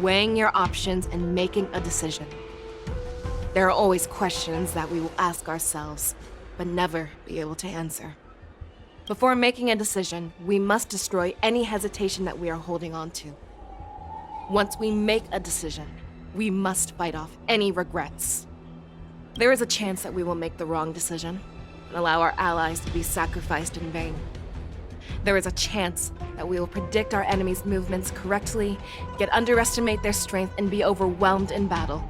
Weighing your options and making a decision. There are always questions that we will ask ourselves, but never be able to answer. Before making a decision, we must destroy any hesitation that we are holding on to. Once we make a decision, we must fight off any regrets. There is a chance that we will make the wrong decision and allow our allies to be sacrificed in vain. There is a chance that we will predict our enemies' movements correctly, yet underestimate their strength and be overwhelmed in battle.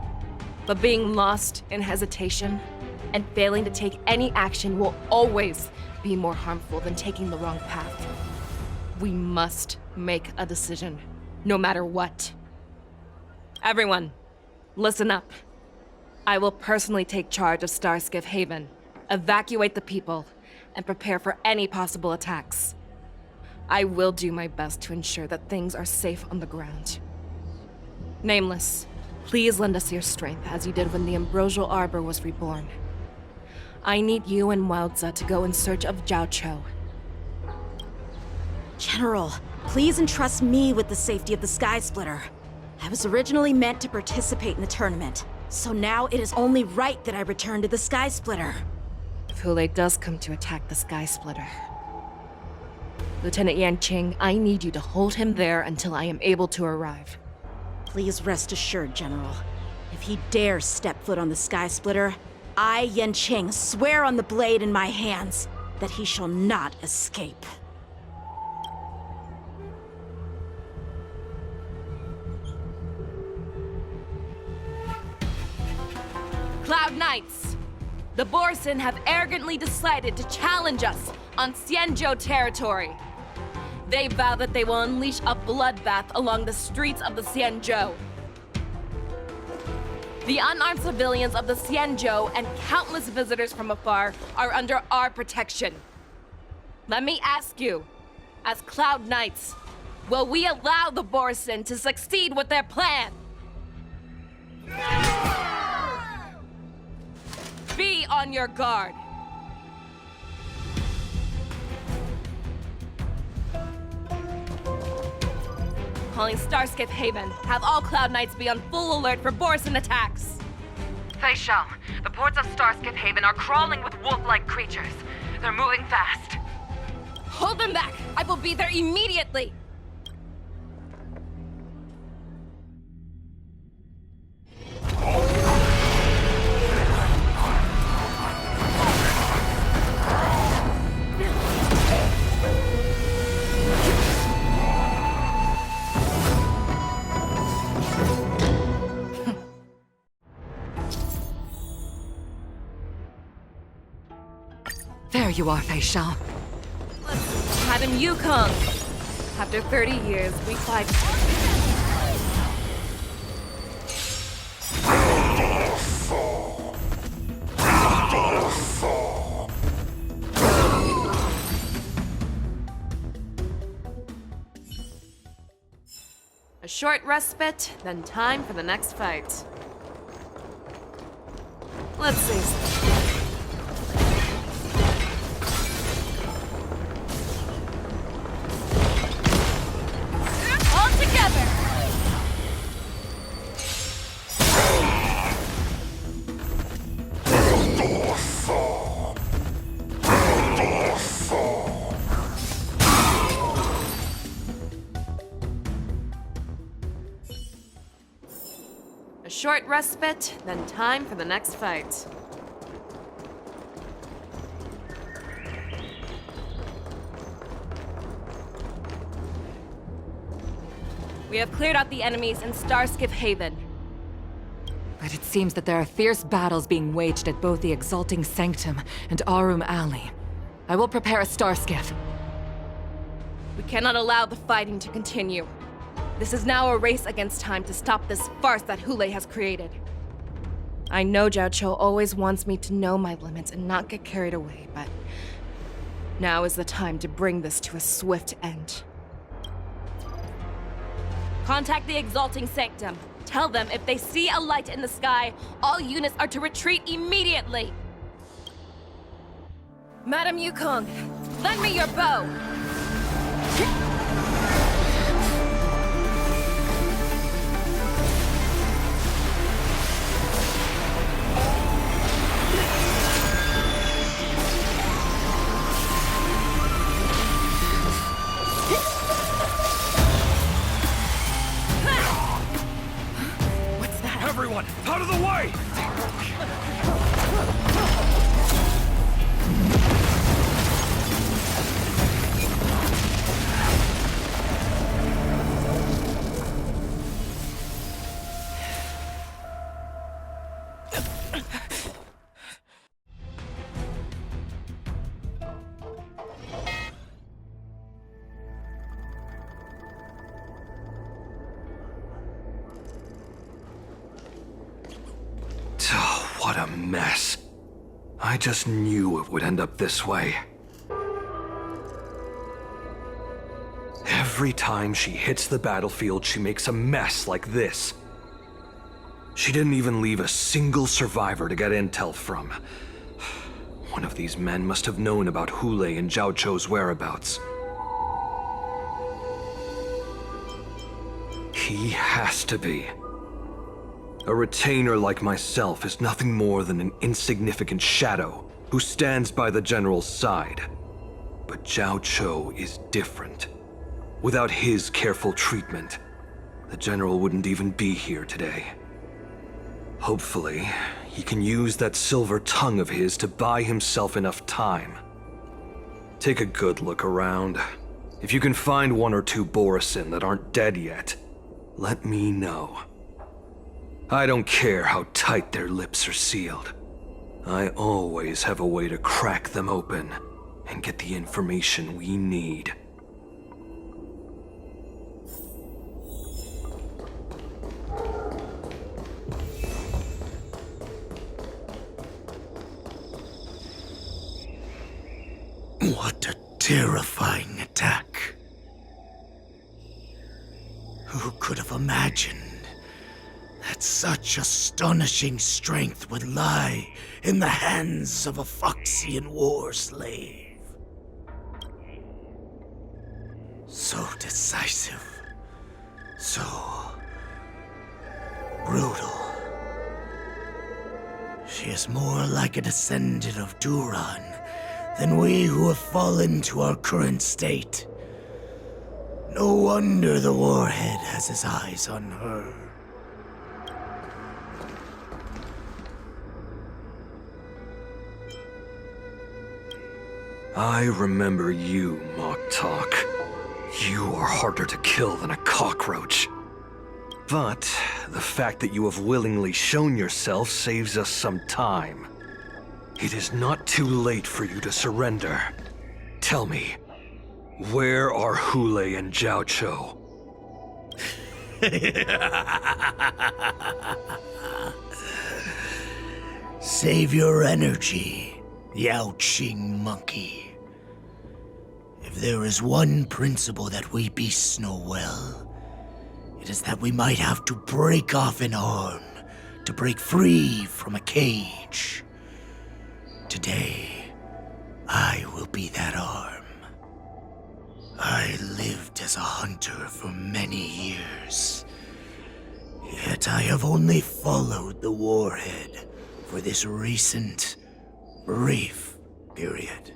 But being lost in hesitation and failing to take any action will always be more harmful than taking the wrong path. We must make a decision, no matter what. Everyone, listen up. I will personally take charge of Starskiff Haven, evacuate the people, and prepare for any possible attacks. I will do my best to ensure that things are safe on the ground. Nameless, please lend us your strength as you did when the Ambrosial Arbor was reborn. I need you and Wildza to go in search of Zhao Cho. General, please entrust me with the safety of the Sky Splitter. I was originally meant to participate in the tournament, so now it is only right that I return to the Sky Splitter. If Hule does come to attack the Sky Splitter, Lieutenant Yanqing, I need you to hold him there until I am able to arrive. Please rest assured, General. If he dares step foot on the Sky Splitter, I, Yanqing, swear on the blade in my hands that he shall not escape. Cloud Knights! The Borson have arrogantly decided to challenge us on Xianzhou territory. They vow that they will unleash a bloodbath along the streets of the Xianzhou. The unarmed civilians of the Xianzhou and countless visitors from afar are under our protection. Let me ask you, as Cloud Knights, will we allow the Borson to succeed with their plan? Be on your guard. Calling Starskiff Haven. Have all Cloud Knights be on full alert for Borson attacks. Fei Shao, the ports of Starskiff Haven are crawling with wolf-like creatures. They're moving fast. Hold them back! I will be there immediately! There you are, Fei Shao. Madam Yukong! After 30 years, we fight. A short respite, then time for the next fight. Let's see. All together! short respite, then time for the next fight. We have cleared out the enemies in Starskiff Haven. But it seems that there are fierce battles being waged at both the Exalting Sanctum and Arum Alley. I will prepare a Starskiff. We cannot allow the fighting to continue. This is now a race against time to stop this farce that Hule has created. I know Jiao Cho always wants me to know my limits and not get carried away, but now is the time to bring this to a swift end. Contact the Exalting Sanctum. Tell them if they see a light in the sky, all units are to retreat immediately. Madam Yukong, lend me your bow. Everyone, out of the way! What a mess. I just knew it would end up this way. Every time she hits the battlefield, she makes a mess like this. She didn't even leave a single survivor to get intel from. One of these men must have known about Hule and Jiao Cho's whereabouts. He has to be. A retainer like myself is nothing more than an insignificant shadow who stands by the general's side. But Jiao Cho is different. Without his careful treatment, the general wouldn't even be here today. Hopefully, he can use that silver tongue of his to buy himself enough time. Take a good look around. If you can find one or two Borisin that aren't dead yet, let me know. I don't care how tight their lips are sealed. I always have a way to crack them open and get the information we need. What a terrifying attack. Who could have imagined that such astonishing strength would lie in the hands of a Foxian war slave? So decisive, so brutal. She is more like a descendant of Duran than we who have fallen to our current state. No wonder the warhead has his eyes on her. I remember you, Mock Talk. You are harder to kill than a cockroach. But the fact that you have willingly shown yourself saves us some time. It is not too late for you to surrender. Tell me, where are Hule and Jiao Cho? Save your energy, Yao Qing monkey. If there is one principle that we beasts know well, it is that we might have to break off an arm to break free from a cage. Today, I will be that arm. I lived as a hunter for many years, yet I have only followed the warhead for this recent, brief period.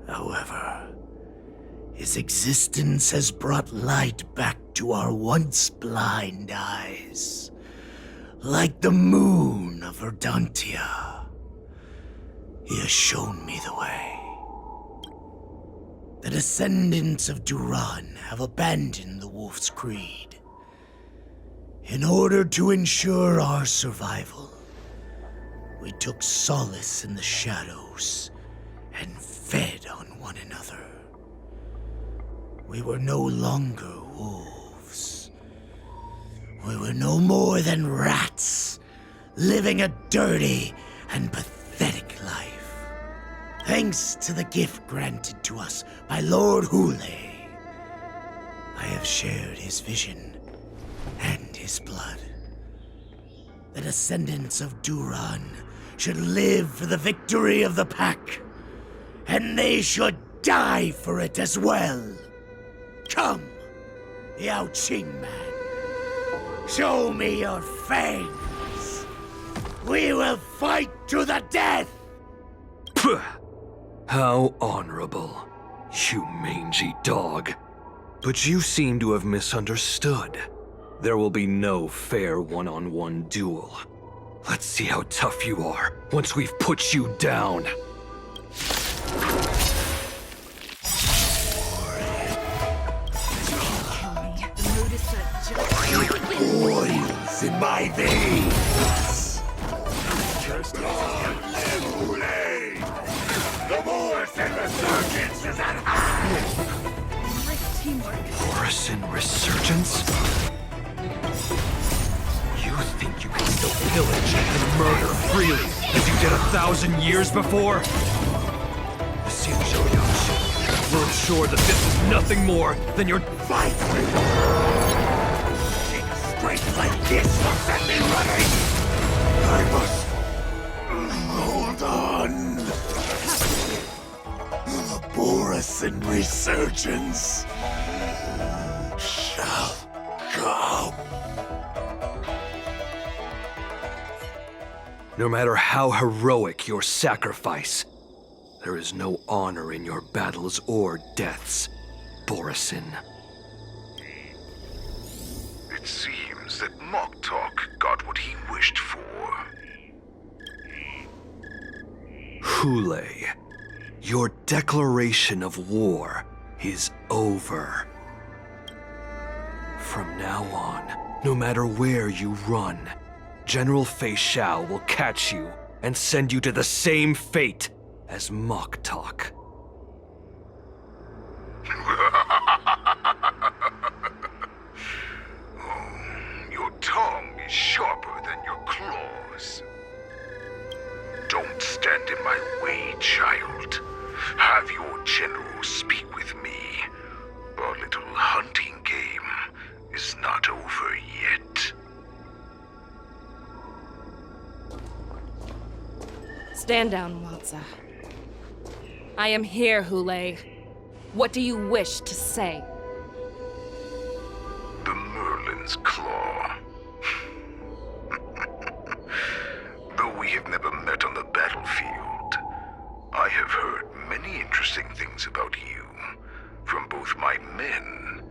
However, his existence has brought light back to our once blind eyes. like the moon of Verdantia. He has shown me the way. The descendants of Duran have abandoned the Wolf's Creed. In order to ensure our survival, we took solace in the shadows and fed on one another. We were no longer wolves. We were no more than rats, living a dirty and pathetic life. Thanks to the gift granted to us by Lord Hule, I have shared his vision and his blood. The descendants of Duran should live for the victory of the pack, and they should die for it as well. Come, Yao Qing man, show me your fangs. We will fight to the death! Pugh! How honorable, you mangy dog. But you seem to have misunderstood. There will be no fair one-on-one duel. Let's see how tough you are once we've put you down. Boils in my veins. The Morrison Resurgence is at hand! Morrison Resurgence? You think you can still pillage and murder freely as you did 1,000 years before? The Xianzhou Yaoshi will ensure that this is nothing more than your fight with strength like this will set me running! I must hold on. The Morrison Resurgence shall come. No matter how heroic your sacrifice, there is no honor in your battles or deaths, Borison. It seems that Moktok got what he wished for. Hule, your declaration of war is over. From now on, no matter where you run, General Fei Xiao will catch you and send you to the same fate as Moktok. Your tongue is sharper than your claws. Don't stand in my way, child. Have your general speak with me. Our little hunting game is not over yet. Stand down, Walza. I am here, Hule. What do you wish to say? The Merlin's Claw. Though we have never met on the battlefield, I have heard many interesting things about you from both my men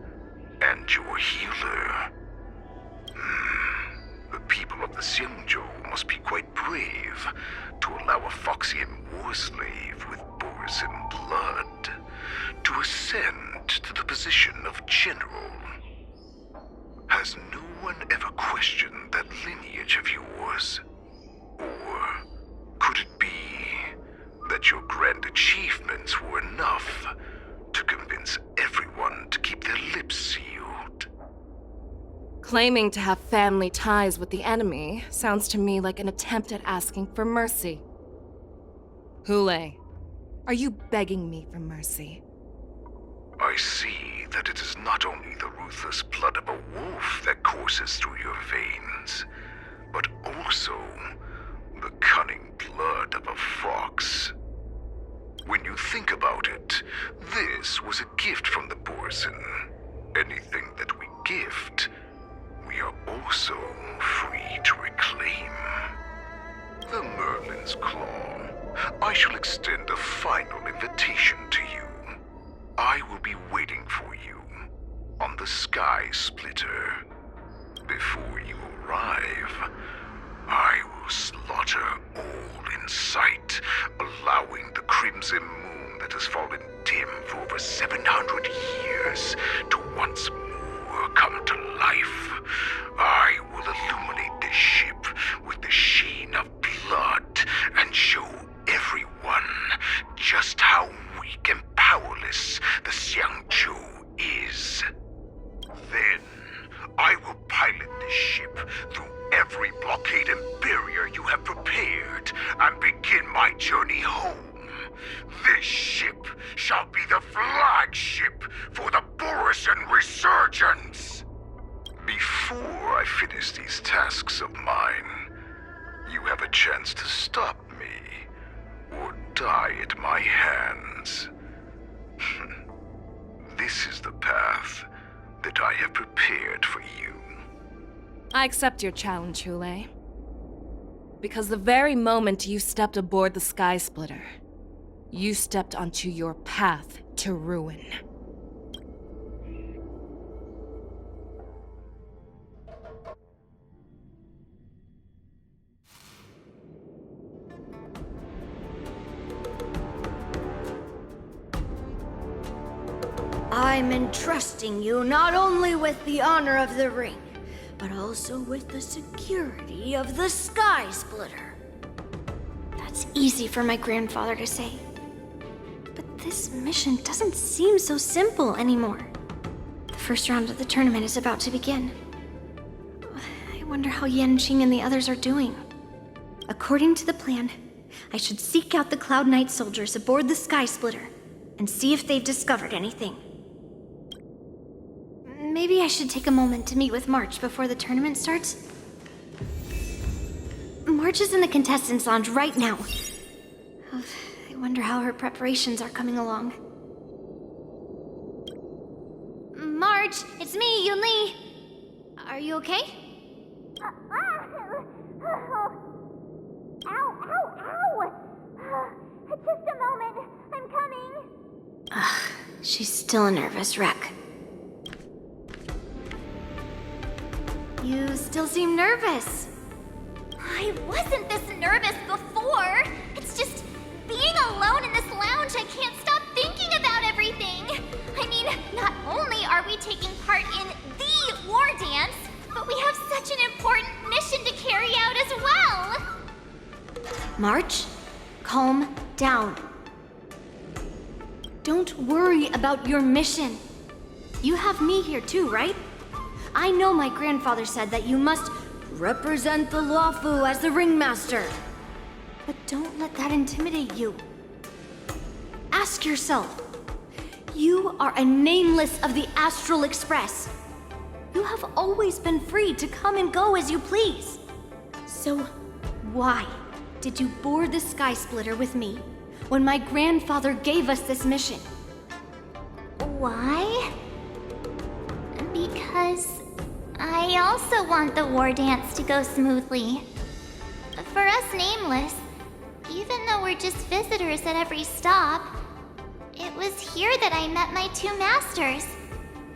and your healer. The people of the Xianzhou must be quite brave to allow a Foxian war slave with Borison blood to ascend to the position of general. Has no one ever questioned that lineage of yours? Or could it be that your grand achievements were enough to convince everyone to keep their lips sealed? Claiming to have family ties with the enemy sounds to me like an attempt at asking for mercy. Hule, are you begging me for mercy? I see that it is not only the ruthless blood of a wolf that courses through your veins, but also the cunning blood of a fox. When you think about it, this was a gift from the Borison. Anything that we gift, we are also free to reclaim. The Merlin's Claw. I shall extend a final invitation to you. I will be waiting for you on the Sky Splitter. Before you arrive, slaughter all in sight, allowing the crimson moon that has fallen dim for over 700 years to once more come to life. I will illuminate this ship with the sheen of blood and show everyone just how weak and powerless the Xiangzhou is. Then, I will pilot this ship through every blockade and barrier you have prepared and begin my journey home. This ship shall be the flagship for the Borisan Resurgence. Before I finish these tasks of mine, you have a chance to stop me or die at my hands. This is the path that I have prepared for you. I accept your challenge, Hule. Because the very moment you stepped aboard the Sky Splitter, you stepped onto your path to ruin. I'm entrusting you not only with the honor of the ring, but also with the security of the Sky Splitter. That's easy for my grandfather to say. But this mission doesn't seem so simple anymore. The first round of the tournament is about to begin. I wonder how Yanqing and the others are doing. According to the plan, I should seek out the Cloud Knight soldiers aboard the Sky Splitter and see if they've discovered anything. Maybe I should take a moment to meet with March before the tournament starts. March is in the contestants' lounge right now. I wonder how her preparations are coming along. March, it's me, Yunli. Are you okay? Ow, ow, ow! Just a moment, I'm coming. She's still a nervous wreck. You still seem nervous. I wasn't this nervous before. It's just being alone in this lounge, I can't stop thinking about everything. I mean, not only are we taking part in the war dance, but we have such an important mission to carry out as well. March, calm down. Don't worry about your mission. You have me here too, right? I know my grandfather said that you must represent the Luofu as the ringmaster. But don't let that intimidate you. Ask yourself, you are a nameless of the Astral Express. You have always been free to come and go as you please. So why did you board the Sky Splitter with me when my grandfather gave us this mission? Why? Because I also want the war dance to go smoothly. For us Nameless, even though we're just visitors at every stop, it was here that I met my two masters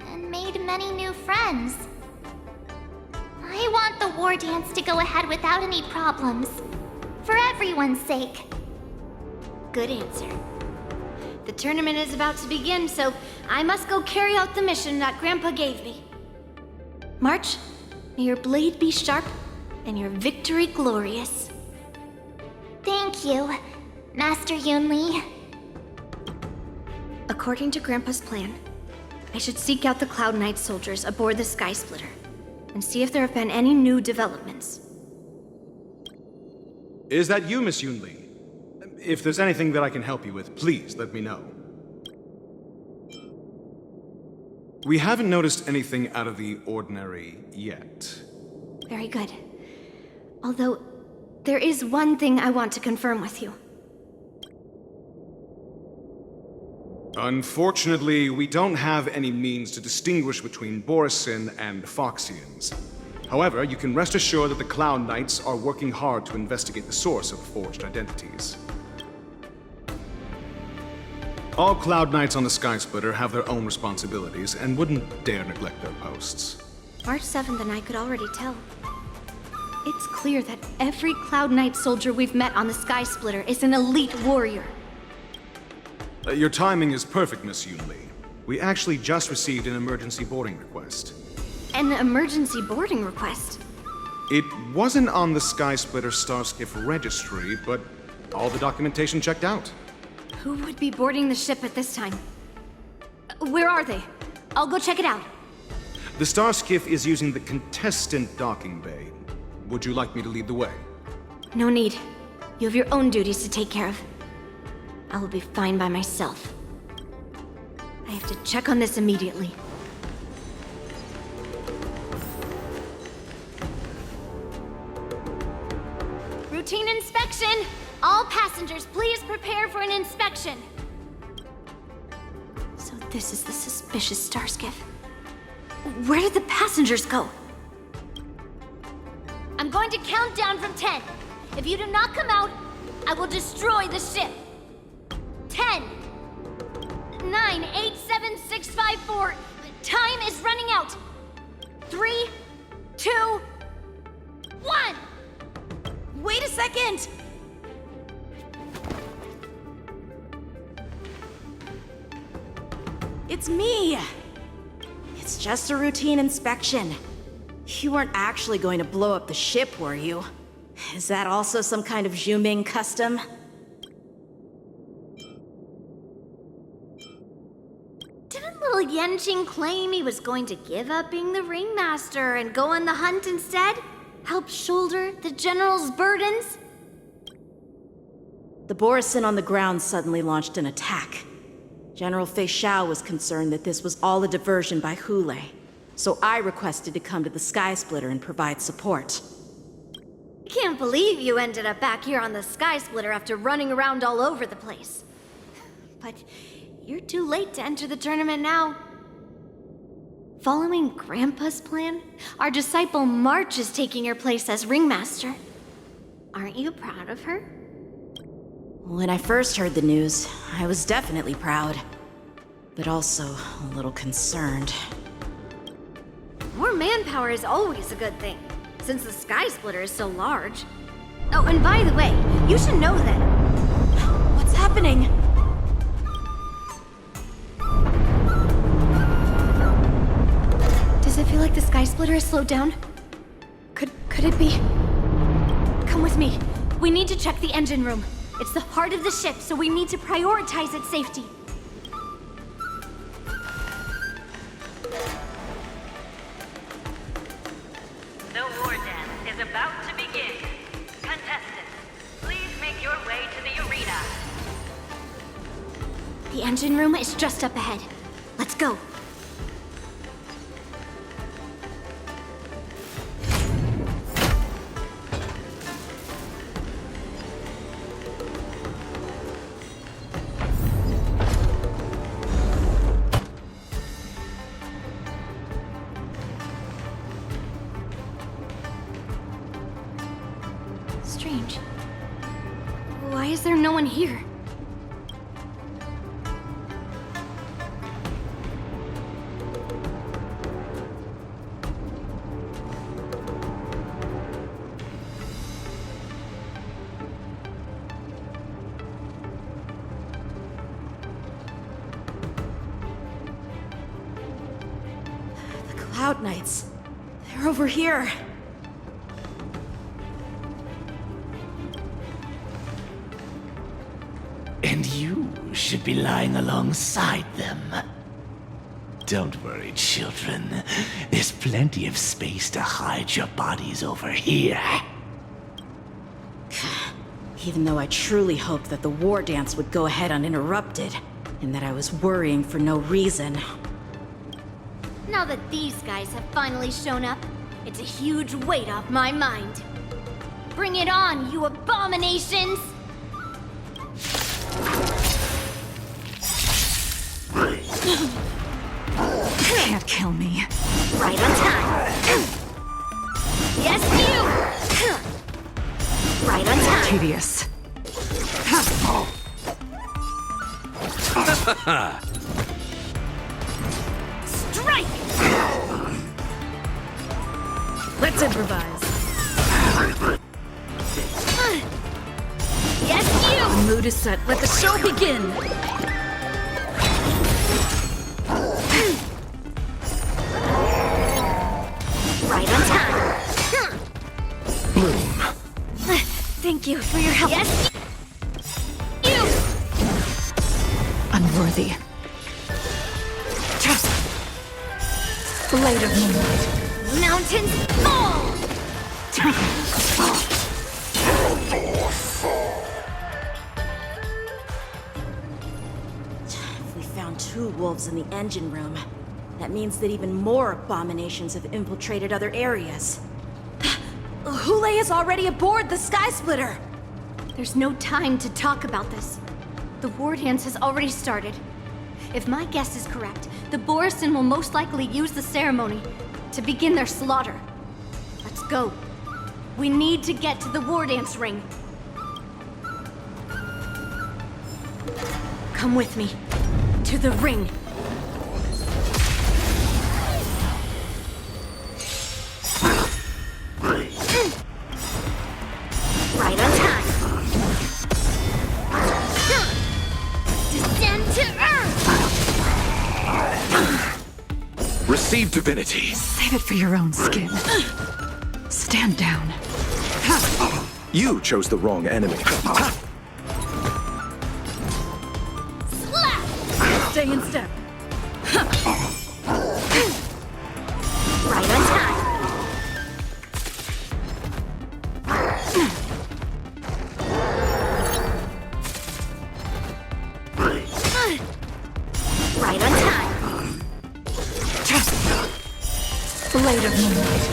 and made many new friends. I want the war dance to go ahead without any problems, for everyone's sake. Good answer. The tournament is about to begin, so I must go carry out the mission that Grandpa gave me. March, may your blade be sharp and your victory glorious. Thank you, Master Yunli. According to Grandpa's plan, I should seek out the Cloud Knight soldiers aboard the Sky Splitter and see if there have been any new developments. Is that you, Miss Yunli? If there's anything that I can help you with, please let me know. We haven't noticed anything out of the ordinary yet. Very good. Although, there is one thing I want to confirm with you. Unfortunately, we don't have any means to distinguish between Borisin and Foxians. However, you can rest assured that the Cloud Knights are working hard to investigate the source of forged identities. All Cloud Knights on the Sky Splitter have their own responsibilities and wouldn't dare neglect their posts. March 7th and I could already tell. It's clear that every Cloud Knight soldier we've met on the Sky Splitter is an elite warrior. Your timing is perfect, Miss Yunli. We actually just received an emergency boarding request. An emergency boarding request? It wasn't on the Sky Splitter Starskiff registry, but all the documentation checked out. Who would be boarding the ship at this time? Where are they? I'll go check it out. The Starskiff is using the contestant docking bay. Would you like me to lead the way? No need. You have your own duties to take care of. I will be fine by myself. I have to check on this immediately. Routine inspection! All passengers, please prepare for an inspection. So this is the suspicious Starskiff. Where did the passengers go? I'm going to count down from 10. If you do not come out, I will destroy the ship. 10, 9, 8, 7, 6, 5, 4. Time is running out. 3, 2, 1. Wait a second! It's me! It's just a routine inspection. You weren't actually going to blow up the ship, were you? Is that also some kind of Zhuming custom? Didn't little Yanqing claim he was going to give up being the ringmaster and go on the hunt instead? Help shoulder the general's burdens? The Borisin on the ground suddenly launched an attack. General Fei Xiao was concerned that this was all a diversion by Hule, so I requested to come to the Sky Splitter and provide support. I can't believe you ended up back here on the Sky Splitter after running around all over the place. But you're too late to enter the tournament now. Following Grandpa's plan, our disciple March is taking your place as ringmaster. Aren't you proud of her? When I first heard the news, I was definitely proud, but also a little concerned. More manpower is always a good thing, since the Sky Splitter is so large. Oh, and by the way, you should know that... What's happening? Does it feel like the Sky Splitter has slowed down? Could it be? Come with me. We need to check the engine room. It's the heart of the ship, so we need to prioritize its safety. The war dance is about to begin. Contestants, please make your way to the arena. The engine room is just up ahead. Let's go. Strange. Why is there no one here? The Cloud Knights. They're over here. And you should be lying alongside them. Don't worry, children. There's plenty of space to hide your bodies over here. Even though I truly hoped that the war dance would go ahead uninterrupted, and that I was worrying for no reason. Now that these guys have finally shown up, it's a huge weight off my mind. Bring it on, you abominations! Can't kill me. Right on time. Yes, you! Right on time. Tedious. Strike! Let's improvise. mood is set. Let the show begin! Right on time. Bloom. Thank you for your help. Yes, you! Unworthy. Blade of moonlight. Mountains fall! We found 2 wolves in the engine room. That means that even more abominations have infiltrated other areas. Hule is already aboard the Sky Splitter! There's no time to talk about this. The war dance has already started. If my guess is correct, the Borison will most likely use the ceremony to begin their slaughter. Let's go. We need to get to the war dance ring. Come with me. To the ring. Right on time. Descend to Earth! Receive divinity. Save it for your own skin. Stand down. You chose the wrong enemy. Stay in step. Right on time. Right on time. Blade of moonlight.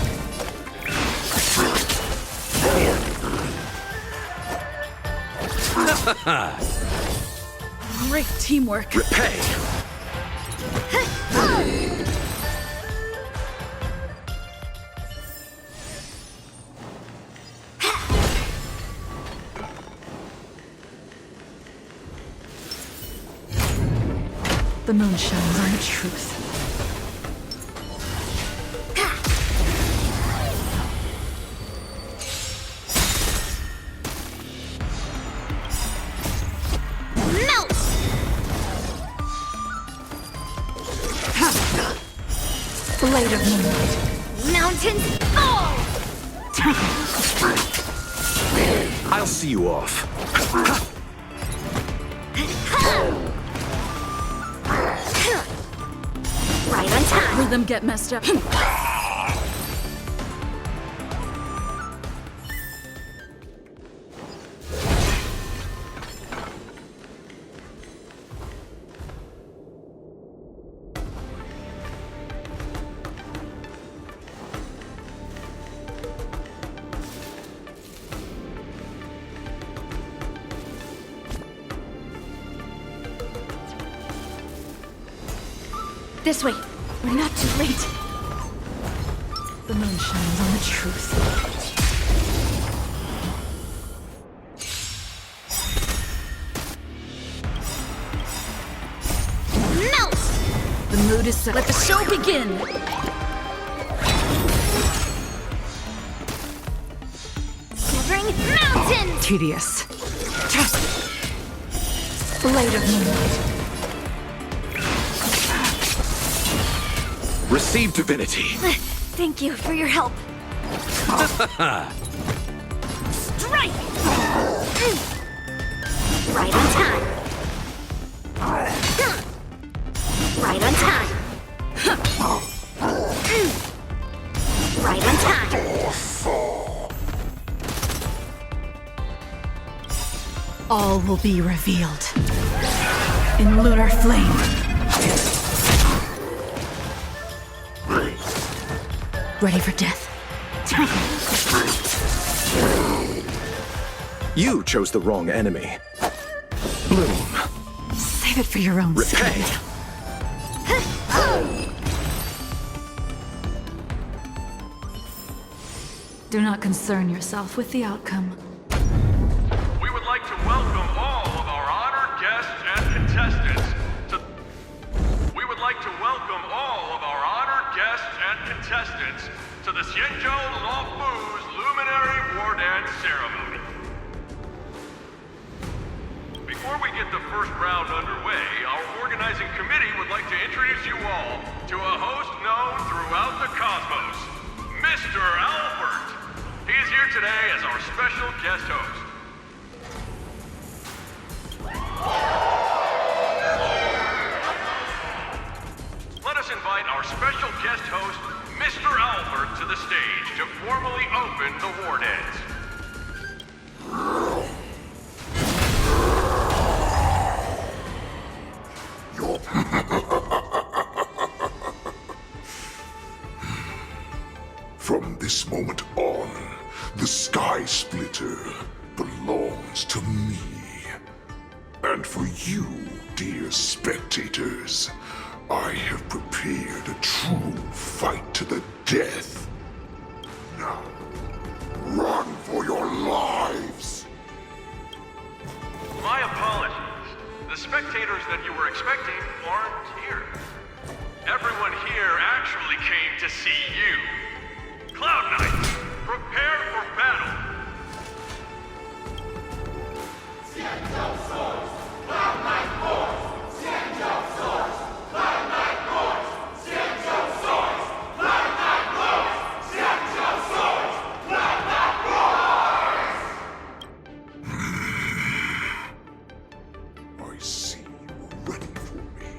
Great teamwork. Repay. The moon shines on the truth. Melt! Blade of moonlight. Mountains fall! I'll see you off. Right on time. Rhythm get messed up. This way. We're not too late. The moon shines on the truth. Melt! The mood is set. Let the show begin! Shivering mountains! Tedious. Blade of moonlight. Receive divinity. Thank you for your help. Strike! Right on time. Right on time. Right on time. All will be revealed. In lunar flame. Ready for death. You chose the wrong enemy. Bloom. Save it for your own Repay. skin. Do not concern yourself with the outcome. We would like to welcome all of our honored guests and contestants to... We would like to welcome all of our honored guests and contestants to the Xianzhou Luofu's Luminary War Dance Ceremony. get the first round underway, our organizing committee would like to introduce you all to a host known throughout the cosmos, Mr. Albert. He is here today as our special guest host. Let us invite our special guest host, Mr. Albert, to the stage to formally open the war dance. From this moment on, the Sky Splitter belongs to me. And for you, dear spectators, I have prepared a true fight to the death. Now, run for your lives! My apologies. The spectators that you were expecting aren't here. Everyone here actually came to see you. Cloud Knights, prepare for battle! Cloud Knight Force! Swords! Cloud Knight Force! Swords! Cloud Knight Force! Swords! Cloud Knight I see you are ready for me.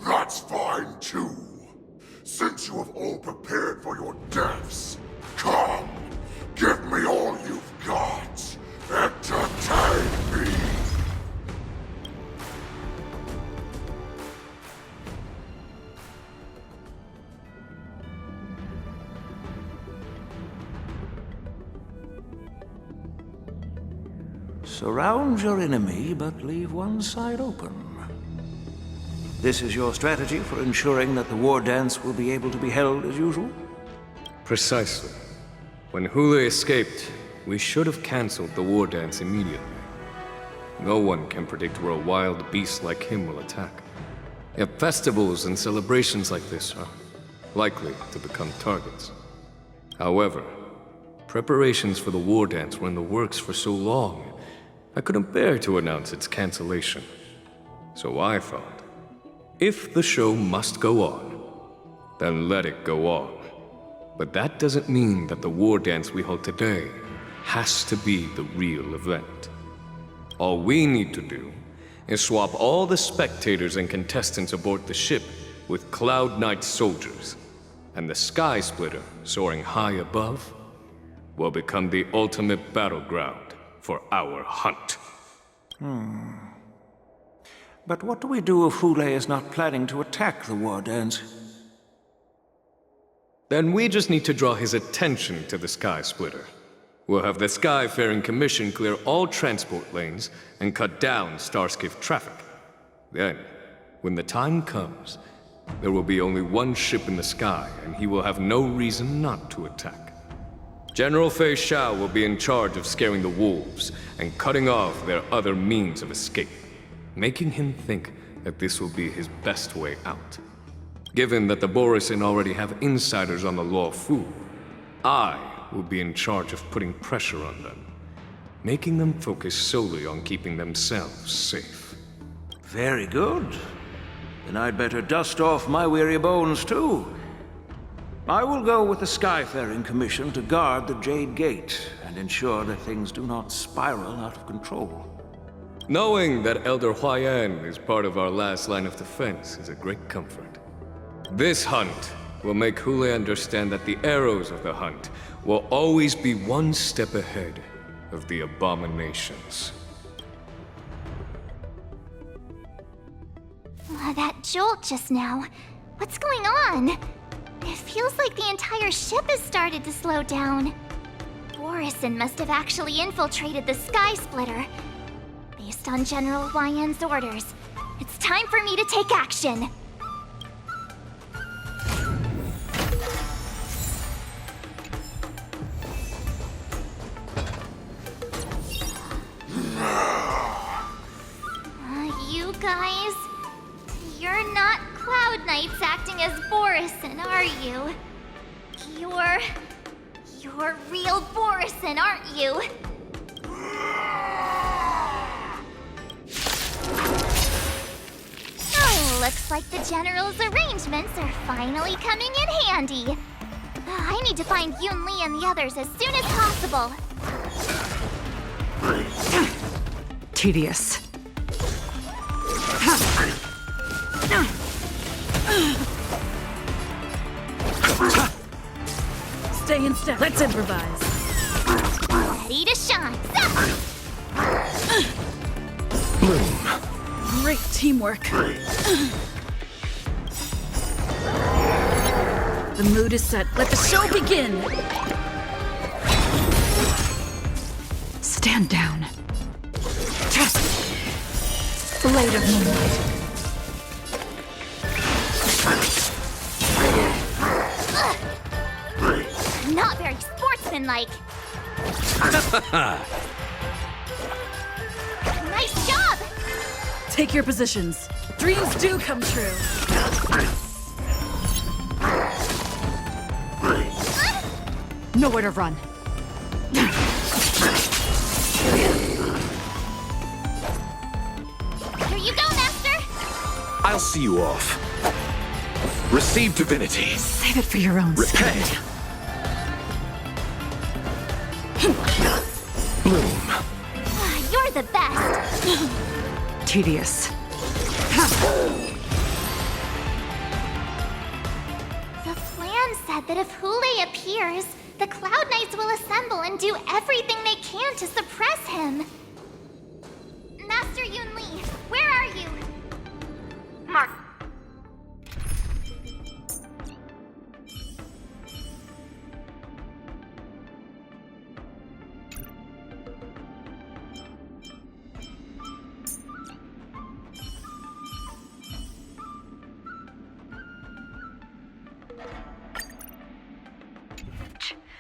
That's fine too. Since you have all prepared for your deaths, come, give me all you've got. Entertain me. Surround your enemy, but leave one side open. This is your strategy for ensuring that the war dance will be able to be held as usual? Precisely. When Hule escaped, we should have cancelled the war dance immediately. No one can predict where a wild beast like him will attack. Yet festivals and celebrations like this are likely to become targets. However, preparations for the war dance were in the works for so long, I couldn't bear to announce its cancellation. So I thought, if the show must go on, then let it go on. But that doesn't mean that the war dance we hold today has to be the real event. All we need to do is swap all the spectators and contestants aboard the ship with Cloud Knight soldiers, and the Sky Splitter, soaring high above, will become the ultimate battleground for our hunt. But what do we do if Hule is not planning to attack the war dance? Then we just need to draw his attention to the Sky Splitter. We'll have the Skyfaring Commission clear all transport lanes and cut down Starskiff traffic. Then, when the time comes, there will be only one ship in the sky, and he will have no reason not to attack. General Fei Shao will be in charge of scaring the wolves and cutting off their other means of escape, making him think that this will be his best way out. Given that the Borisin already have insiders on the Law Fu, I will be in charge of putting pressure on them, making them focus solely on keeping themselves safe. Very good. Then I'd better dust off my weary bones too. I will go with the Skyfaring Commission to guard the Jade Gate and ensure that things do not spiral out of control. Knowing that Elder Huayan is part of our last line of defense is a great comfort. This hunt will make Hule understand that the arrows of the hunt will always be one step ahead of the abominations. That jolt just now. What's going on? It feels like the entire ship has started to slow down. Borisin must have actually infiltrated the Sky Splitter. Based on General Huayan's orders, it's time for me to take action. You guys, you're Cloud Knights acting as Borison, are you? You're real Borison, aren't you? Oh, looks like the General's arrangements are finally coming in handy. I need to find Yoon Lee and the others as soon as possible. Tedious. Stay in step. Let's improvise. Ready to shine. Bloom. Great teamwork. The mood is set. Let the show begin. Stand down. Blade of moonlight. Not very sportsmanlike. Nice job! Take your positions. Dreams do come true. Nowhere to run. Here you go, Master! I'll see you off. Receive divinity. Save it for your own Repay. sake. Bloom. You're the best! Tedious. The plan said that if Hule appears, the Cloud Knights will assemble and do everything they can to suppress him. Master Yoon Lee, where are you? Mark.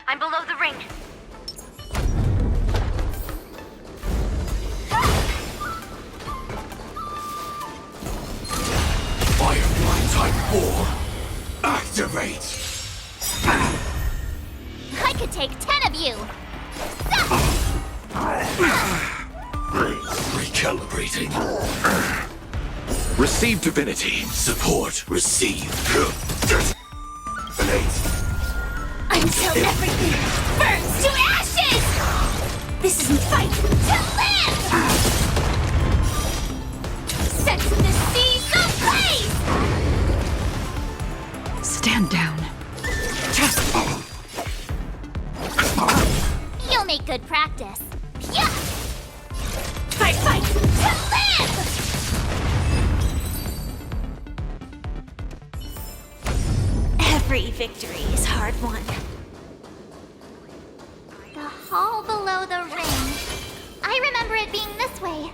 I'm below the ring. Firefly Type 4, activate! I could take 10 of you! Recalibrating. Receive divinity. Support received. Until everything burns to ashes! This isn't fight to live! Set the seas ablaze! Stand down. You'll make good practice. Yeah! Fight to live! Every victory is hard won. The hall below the ring. I remember it being this way.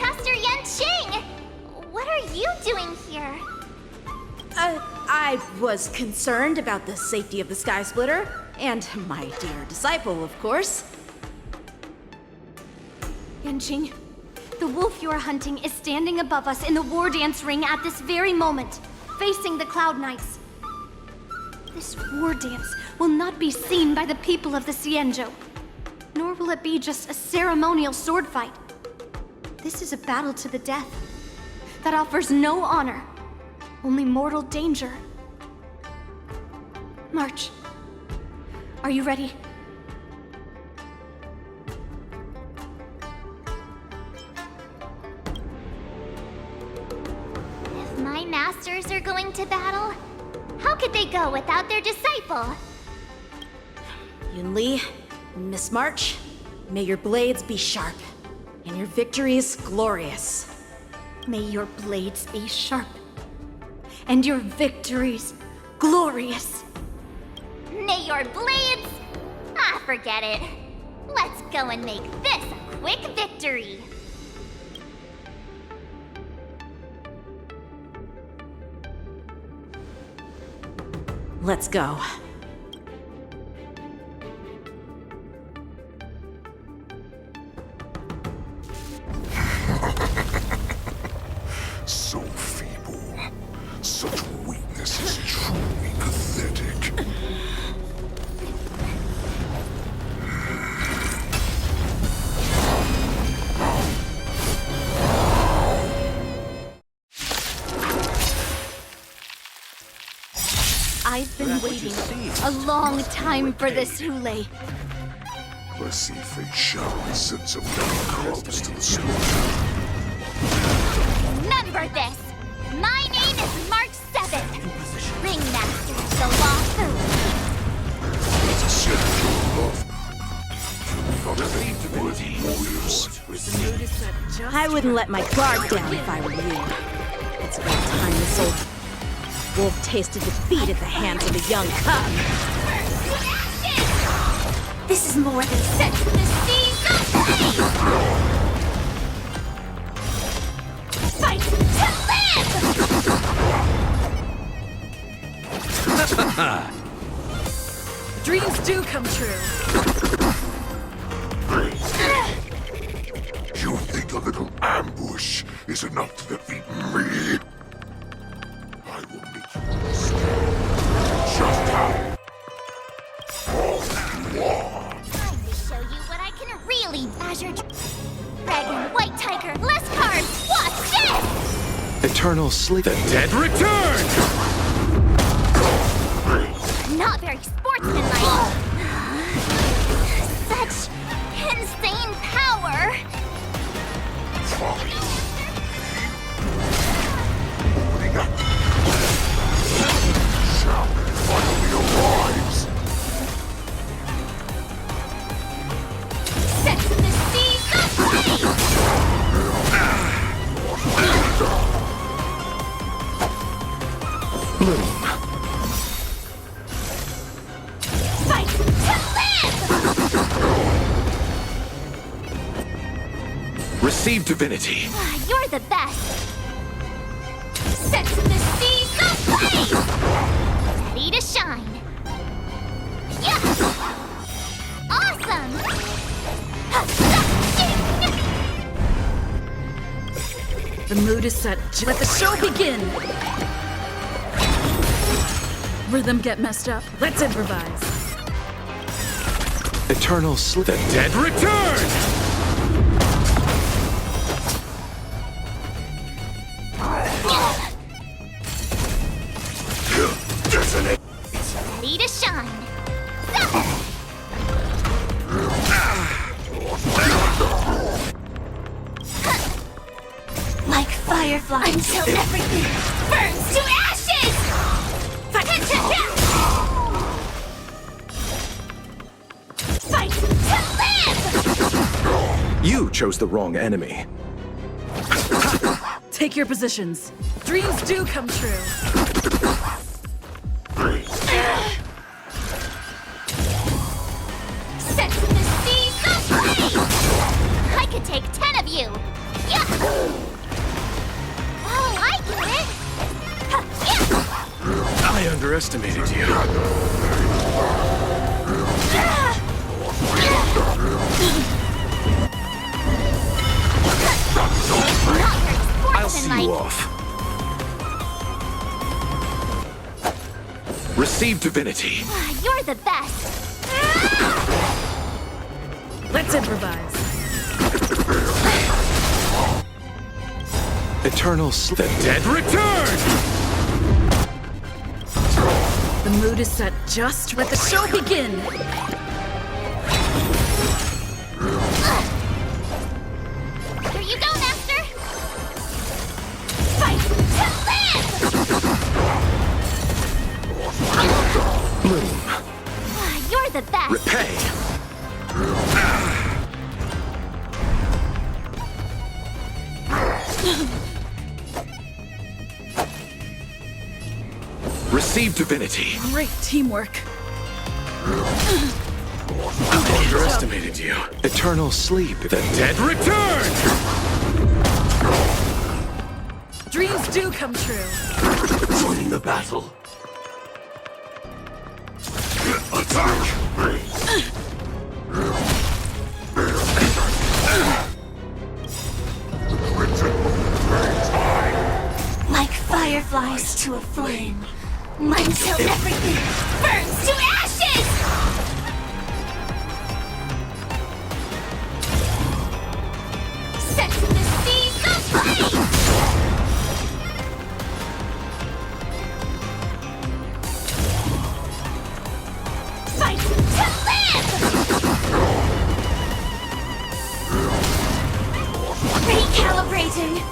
Master Yanqing! What are you doing here? I was concerned about the safety of the Sky Splitter, and my dear disciple, of course. Yanqing, the wolf you are hunting is standing above us in the war dance ring at this very moment, facing the Cloud Knights. This war dance will not be seen by the people of the Xianzhou, nor will it be just a ceremonial sword fight. This is a battle to the death that offers no honor, only mortal danger. March. Are you ready? If my masters are going to battle, how could they go without their disciple? Yoon Lee, Miss March, may your blades be sharp, and your victories glorious. May your blades be sharp, and your victories glorious. May your blades... Ah, forget it. Let's go and make this a quick victory. Let's go. waiting a long time for this, Hule. Mercy fate shall send some dark corpse to the slaughter. Remember this! My name is March 7th, Ringmaster of the Lost Earth. It's a sin to love. Not any worthy warriors. I wouldn't let my guard down if I were you. It's about time this old wolf tasted defeat at the hands of a young cub. This is more than set to the seas of flame! Fight to live! Dreams do come true. You think a little ambush is enough to defeat me? I will make you understand just how strong you are. Time to show you what I can really Azure Dragon, White Tiger, less cards, watch this! Eternal sleep. The dead return! Not very sportsmanlike. Such insane power! Shall finally arrives. Set to the seas of flame! Bloom. Fight to live! Receive divinity. You're the best! Set to the seas of flame! Ready to shine! Yeah! Awesome! The mood is set. Let the show begin! Rhythm get messed up. Let's improvise. Eternal sleep. The dead return! Ready to shine! Like fireflies until everything burns to ashes! Fight to live! You chose the wrong enemy. Take your positions. Dreams do come true. Set to the seas of flame! I could take 10 of you! Yeah! Oh, I get it! Yeah! I underestimated you. I'll see you off. Receive divinity. You're the best! Let's improvise. Eternal sleep. The dead return! The mood is set. Just let the show begin. Here you go, Master! Fight to live! Bloom. You're the best! Repay. Receive divinity. Great teamwork. I underestimated you. Eternal sleep. The dead return! Dreams do come true. Joining the battle. Attack! Like fireflies to a flame, until everything burns to ashes! Set to the seas of flame! Waiting!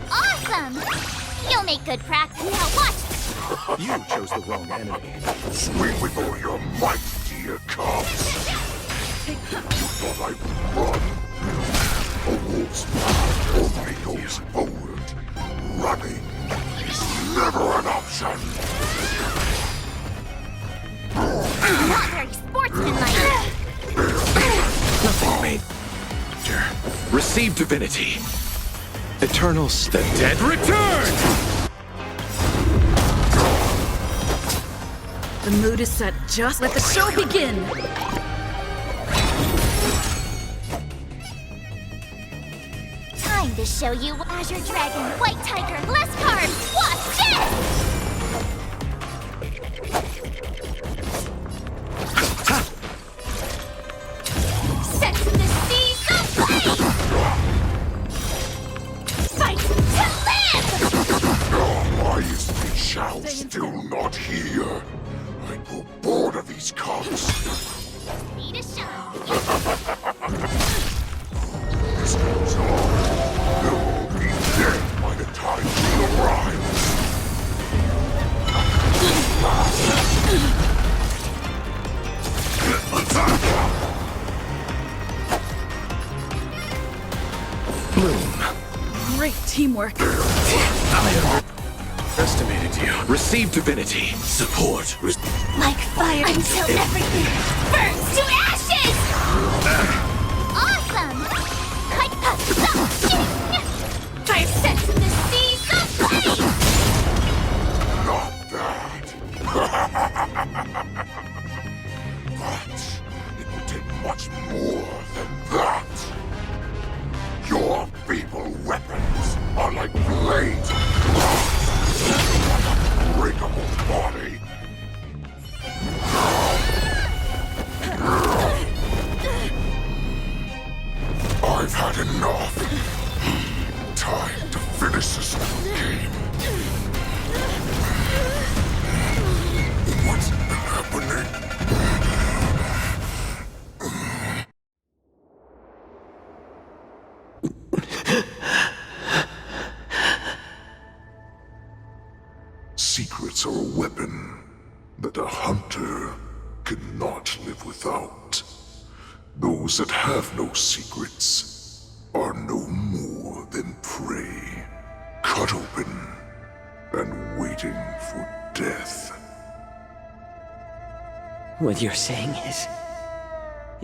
Awesome! You'll make good practice. Now watch! You chose the wrong enemy. Swing with all your might, dear cubs. You thought I would run? A wolf's path only goes forward. Running is never an option. Not very sportsmanlike. Nothing made. Receive divinity. Eternals, the dead return! The mood is set just. Let the show begin! Time to show you Azure Dragon, White Tiger, less cards! Watch this! Set the seas aflame! Fight to live! Why is the shout still not here? I grow bored of these cubs. Need a shot. This goes on. They'll all be dead by the time we arrive. Attack! Bloom. Great teamwork. I underestimated you. Receive divinity. Support. Like fire until everything burns to ashes! Awesome! Fire set to the seas aflame! Not bad. But it will take much more than that. Your feeble weapons are like blades of glass. Unbreakable body. I've had enough. Time to finish this game. What's happening? Secrets are a weapon that a hunter cannot live without. Those that have no secrets are no more than prey, cut open and waiting for death. What you're saying is,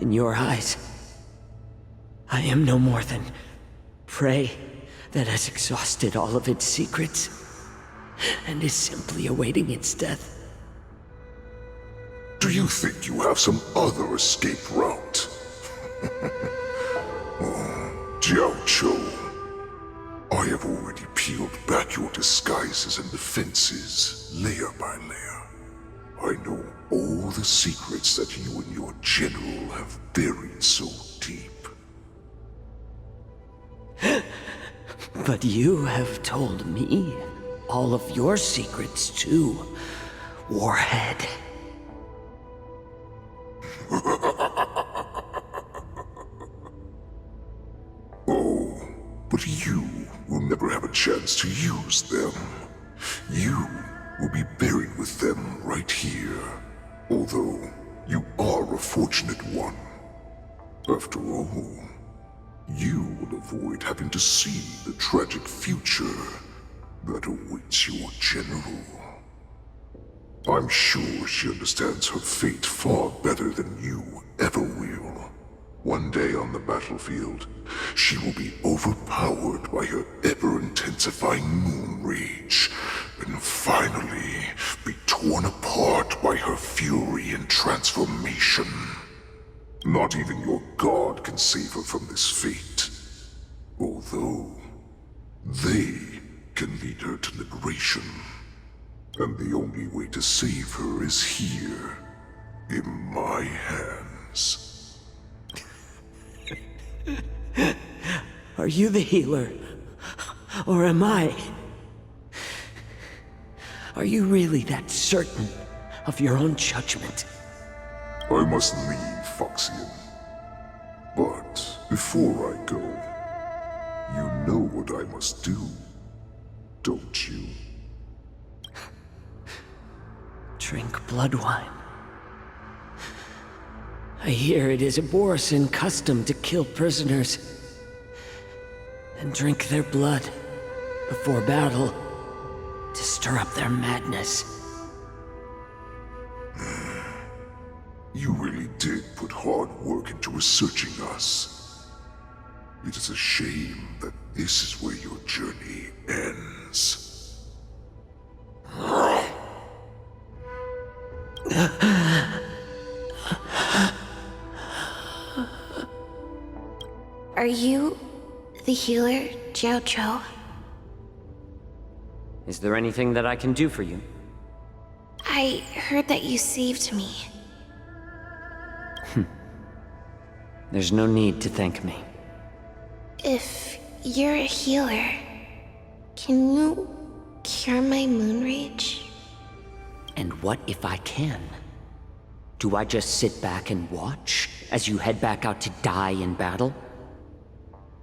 in your eyes, I am no more than prey that has exhausted all of its secrets and is simply awaiting its death. Do you think you have some other escape route? Oh, Jiao Cho, I have already peeled back your disguises and defenses, layer by layer. I know all the secrets that you and your general have buried so deep. But you have told me all of your secrets too, Warhead. Oh, but you will never have a chance to use them. You will be buried with them right here. Although, you are a fortunate one. After all, you will avoid having to see the tragic future that awaits your general. I'm sure she understands her fate far better than you ever will. One day on the battlefield, she will be overpowered by her ever-intensifying moon rage, and finally be torn apart by her fury and transformation. Not even your god can save her from this fate. Although, they can lead her to liberation. And the only way to save her is here, in my hands. Are you the healer? Or am I? Are you really that certain of your own judgment? I must leave, Foxian. But Before I go, you know what I must do, don't you? Drink blood wine. I hear it is a Borisin custom to kill prisoners and drink their blood before battle to stir up their madness. You really did put hard work into researching us. It is a shame that this is where your journey ends. Are you the healer, Jiao Cho? Is there anything that I can do for you? I heard that you saved me. There's no need to thank me. If you're a healer, can you cure my moon rage? And what if I can? Do I just sit back and watch as you head back out to die in battle?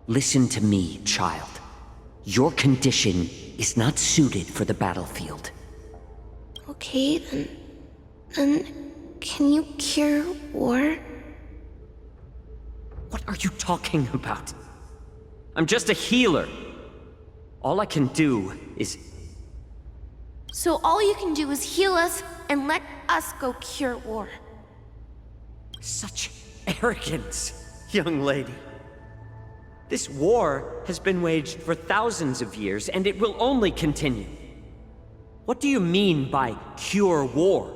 Listen to me, child. Your condition is not suited for the battlefield. Okay, then can you cure war? What are you talking about? I'm just a healer. All I can do is... So all you can do is heal us and let us go cure war. Such arrogance, young lady. This war has been waged for thousands of years, and it will only continue. What do you mean by cure war?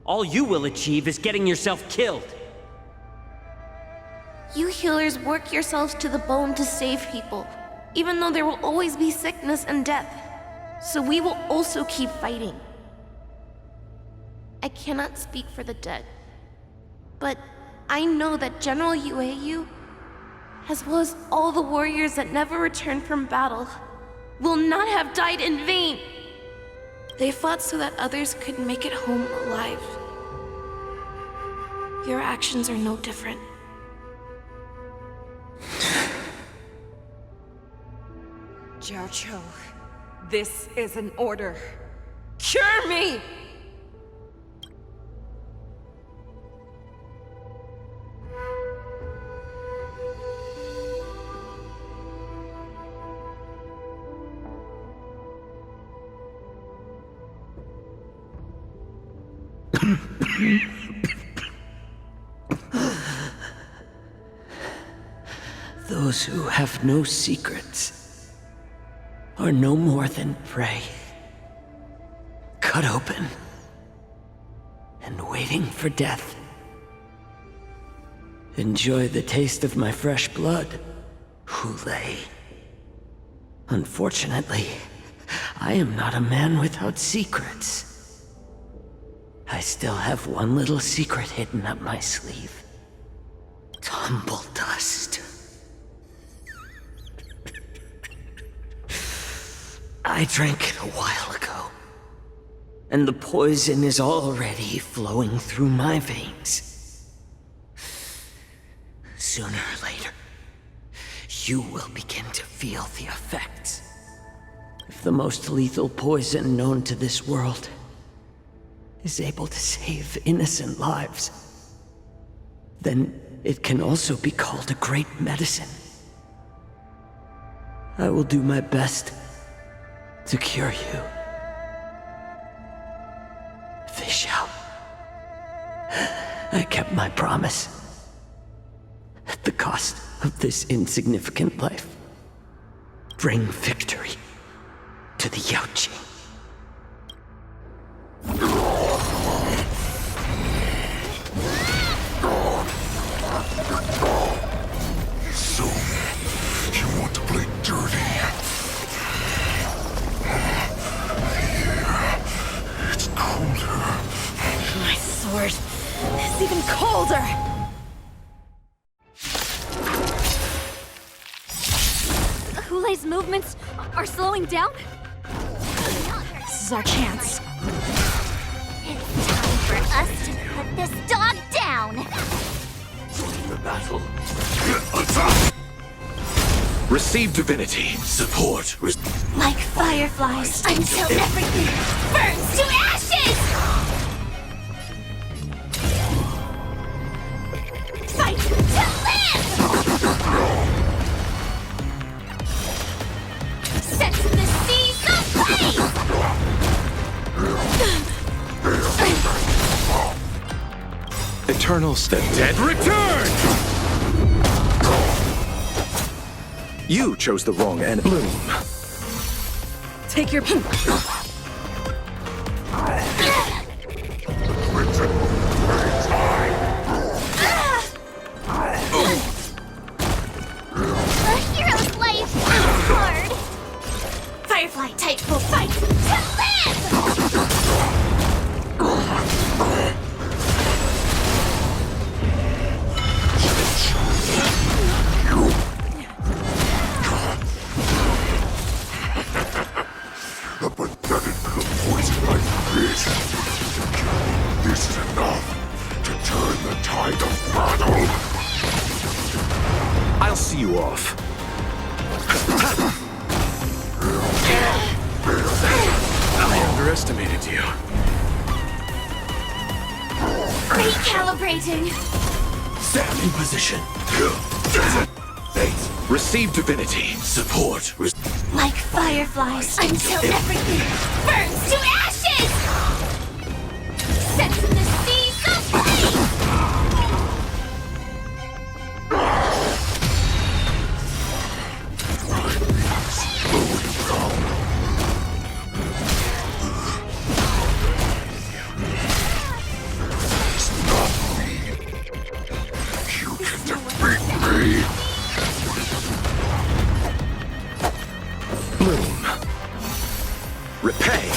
All you will achieve is getting yourself killed. You healers work yourselves to the bone to save people, even though there will always be sickness and death. So we will also keep fighting. I cannot speak for the dead, but I know that General Yueyu, as well as all the warriors that never returned from battle, will not have died in vain. They fought so that others could make it home alive. Your actions are no different. Jiao Cho, this is an order. Cure me! Those who have no secrets are no more than prey, cut open and waiting for death. Enjoy the taste of my fresh blood, Hule. Unfortunately, I am not a man without secrets. I still have one little secret hidden up my sleeve. Tumble dust. I drank it a while ago, and the poison is already flowing through my veins. Sooner or later, you will begin to feel the effects. If the most lethal poison known to this world is able to save innocent lives, then it can also be called a great medicine. I will do my best to cure you. Fish out. I kept my promise. At the cost of this insignificant life. Bring victory to the Yaoqing. So, you want to play dirty? Yeah, it's colder. My sword is even colder! Hule's movements are slowing down? This is our chance. It's time for us to put this dog down! The battle Receive divinity. Support. Like fireflies, until everything burns to ashes! Fight to live! Set the seas ablaze! Eternals, the dead return! You chose the wrong end. Bloom. Take your... A hero's life is hard! Firefly type will fight to live! A pathetic little poison like this. This is enough to turn the tide of battle. I'll see you off. I underestimated you. Recalibrating! Stand in position. Fate. Receive divinity. Support. Like fireflies, until everything burns to ashes! Set the seas ablaze! Bloom. Repay.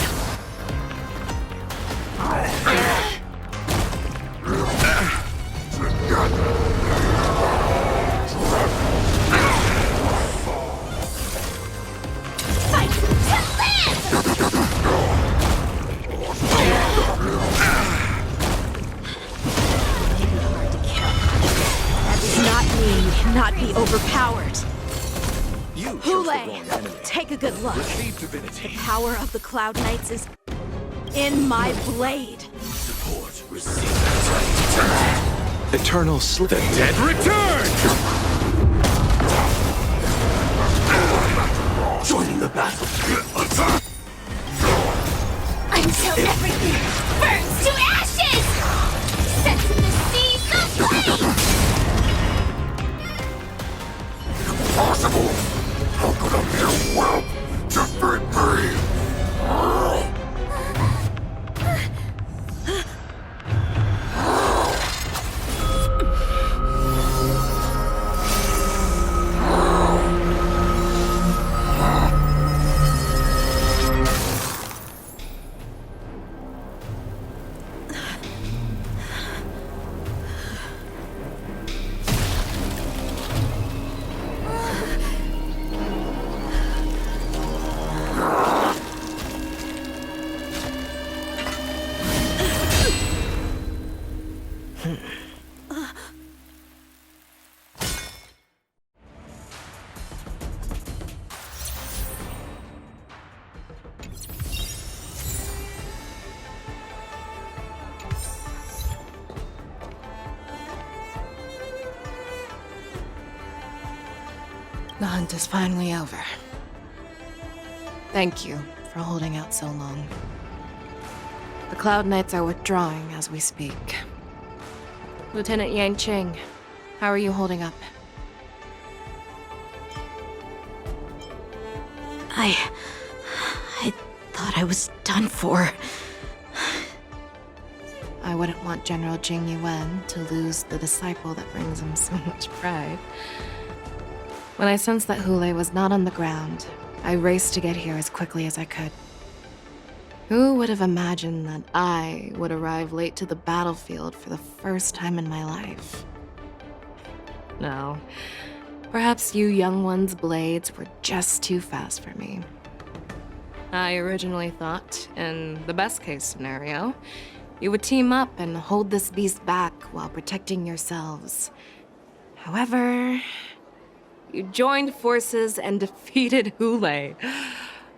Fight to live! That does not mean you cannot be overpowered. You chose the Hule, wrong enemy. take a good look. Receive divinity. The power of the Cloud Knights is in my blade. Support. Receive Eternal slip. The dead return! Joining the battle. Attack! Until everything burns to ashes! Set the seas ablaze! Impossible! How could a mere whelp defeat me? The hunt is finally over. Thank you for holding out so long. The Cloud Knights are withdrawing as we speak. Lieutenant Yanqing, how are you holding up? I thought I was done for. I wouldn't want General Jing Yuan to lose the disciple that brings him so much pride. When I sensed that Hule was not on the ground, I raced to get here as quickly as I could. Who would have imagined that I would arrive late to the battlefield for the first time in my life? No. Perhaps you young ones' blades were just too fast for me. I originally thought, in the best-case scenario, you would team up and hold this beast back while protecting yourselves. However, You joined forces and defeated Hule.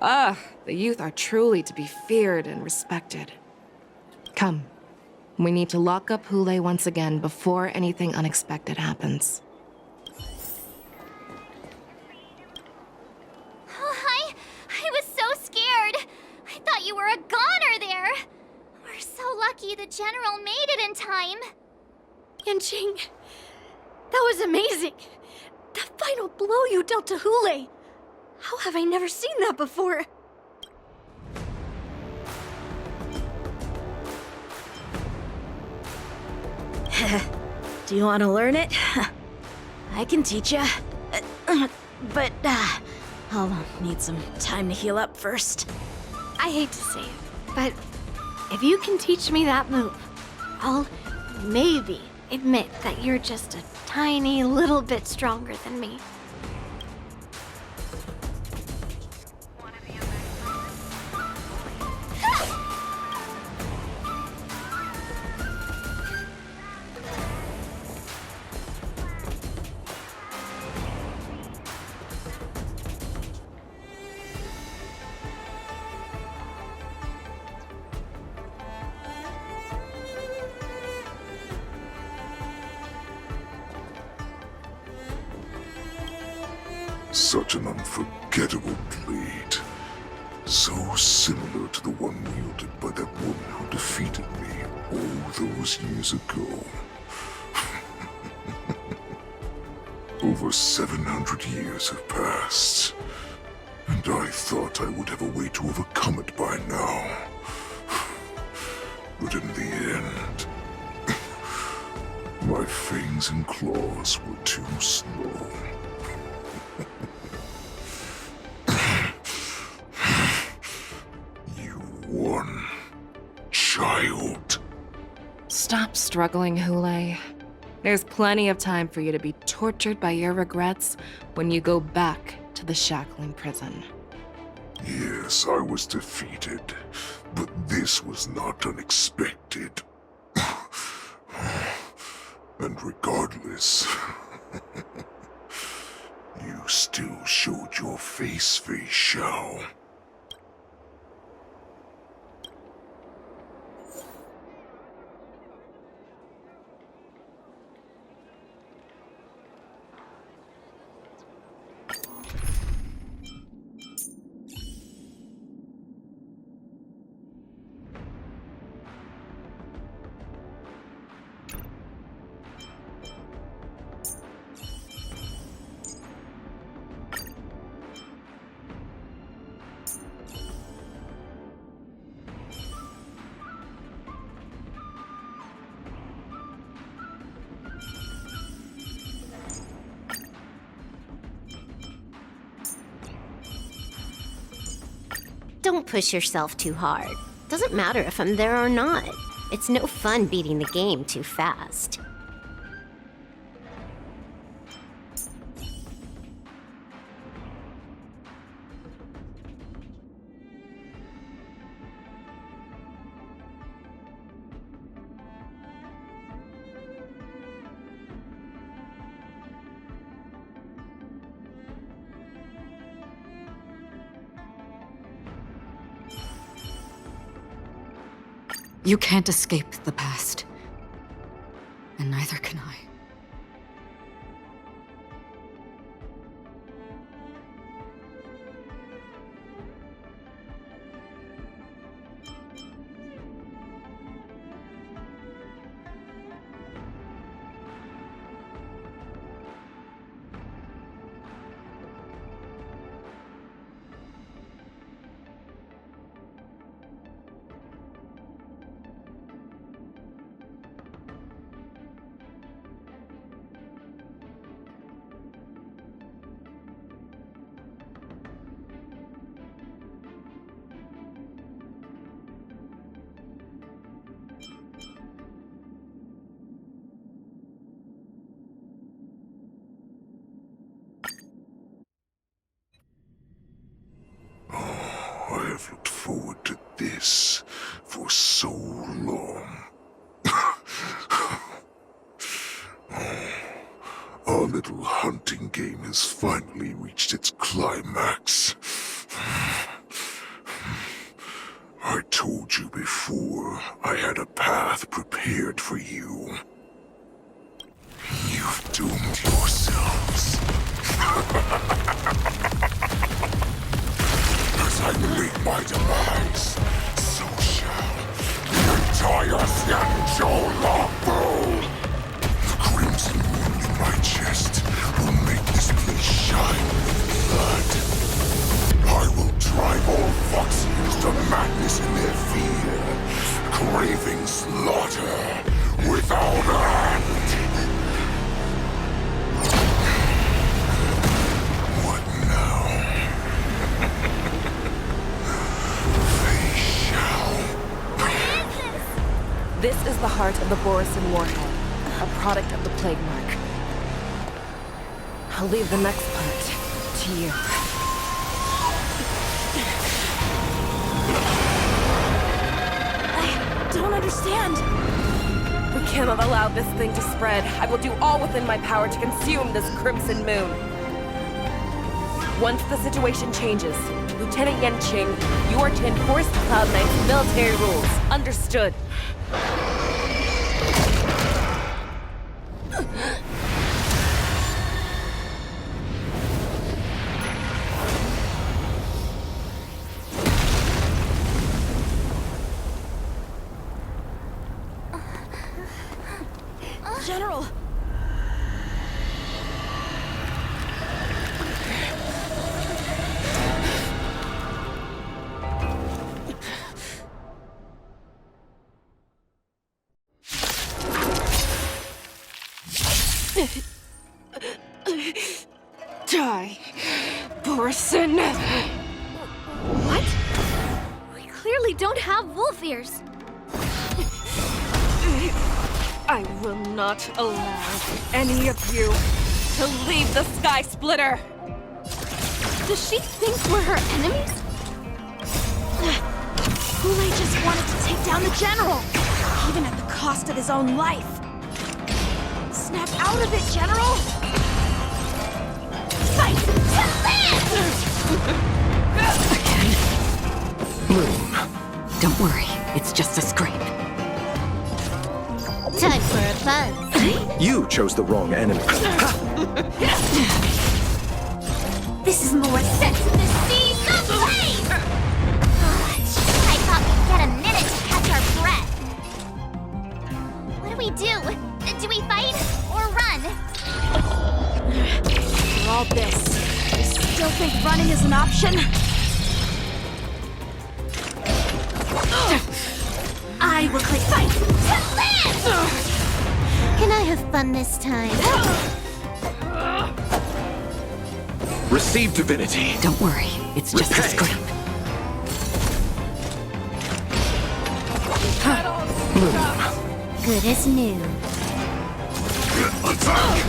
Ah, the youth are truly to be feared and respected. Come. We need to lock up Hule once again before anything unexpected happens. Oh, I was so scared. I thought you were a goner there. We're so lucky the general made it in time. Yanqing, that was amazing. The final blow you dealt to Hule. How have I never seen that before? Do you want to learn it? I can teach you. But I'll need some time to heal up first. I hate to say it, but if you can teach me that move, I'll maybe admit that you're just a tiny little bit stronger than me. Such an unforgettable blade. So similar to the one wielded by that woman who defeated me all those years ago. Over 700 years have passed, and I thought I would have a way to overcome it by now. But in the end, my fangs and claws were too slow. You won, child. Stop struggling, Hule. There's plenty of time for you to be tortured by your regrets when you go back to the shackling prison. Yes, I was defeated, but this was not unexpected. And regardless, you still showed your face, Fei Xiao. Don't push yourself too hard. Doesn't matter if I'm there or not. It's no fun beating the game too fast. You can't escape the past. And neither can I. little hunting game has finally reached its climax. I told you before, I had a path prepared for you. You've doomed yourselves. As I meet my demise, so shall the entire Xianzhou Longbow. The crimson wound in my chest will make this place shine with blood. I will drive all Foxians to madness in their fear, craving slaughter without end. What now? They shall. This is the heart of the Borisin warhead, a product of the Plague Mark. I'll leave the next part to you. I don't understand. We cannot allow this thing to spread. I will do all within my power to consume this Crimson Moon. Once the situation changes, Lieutenant Yanqing, you are to enforce the Cloud Knight's military rules. Understood. General! Die, Borisin! What? We clearly don't have wolf ears. I will not allow any of you to leave the Sky Splitter! Does she think we're her enemies? Hule just wanted to take down the General, even at the cost of his own life. Snap out of it, General! Fight to live! Moon, don't worry. It's just a scrape. Time for a buzz. You chose the wrong enemy. This is more sense in the sea, so brave! I thought we'd get a minute to catch our breath. What do we do? Do we fight or run? For all this, you still think running is an option? I will click fight to live! Can I have fun this time? Receive divinity. Don't worry. It's just a scrape. Good as new. Attack!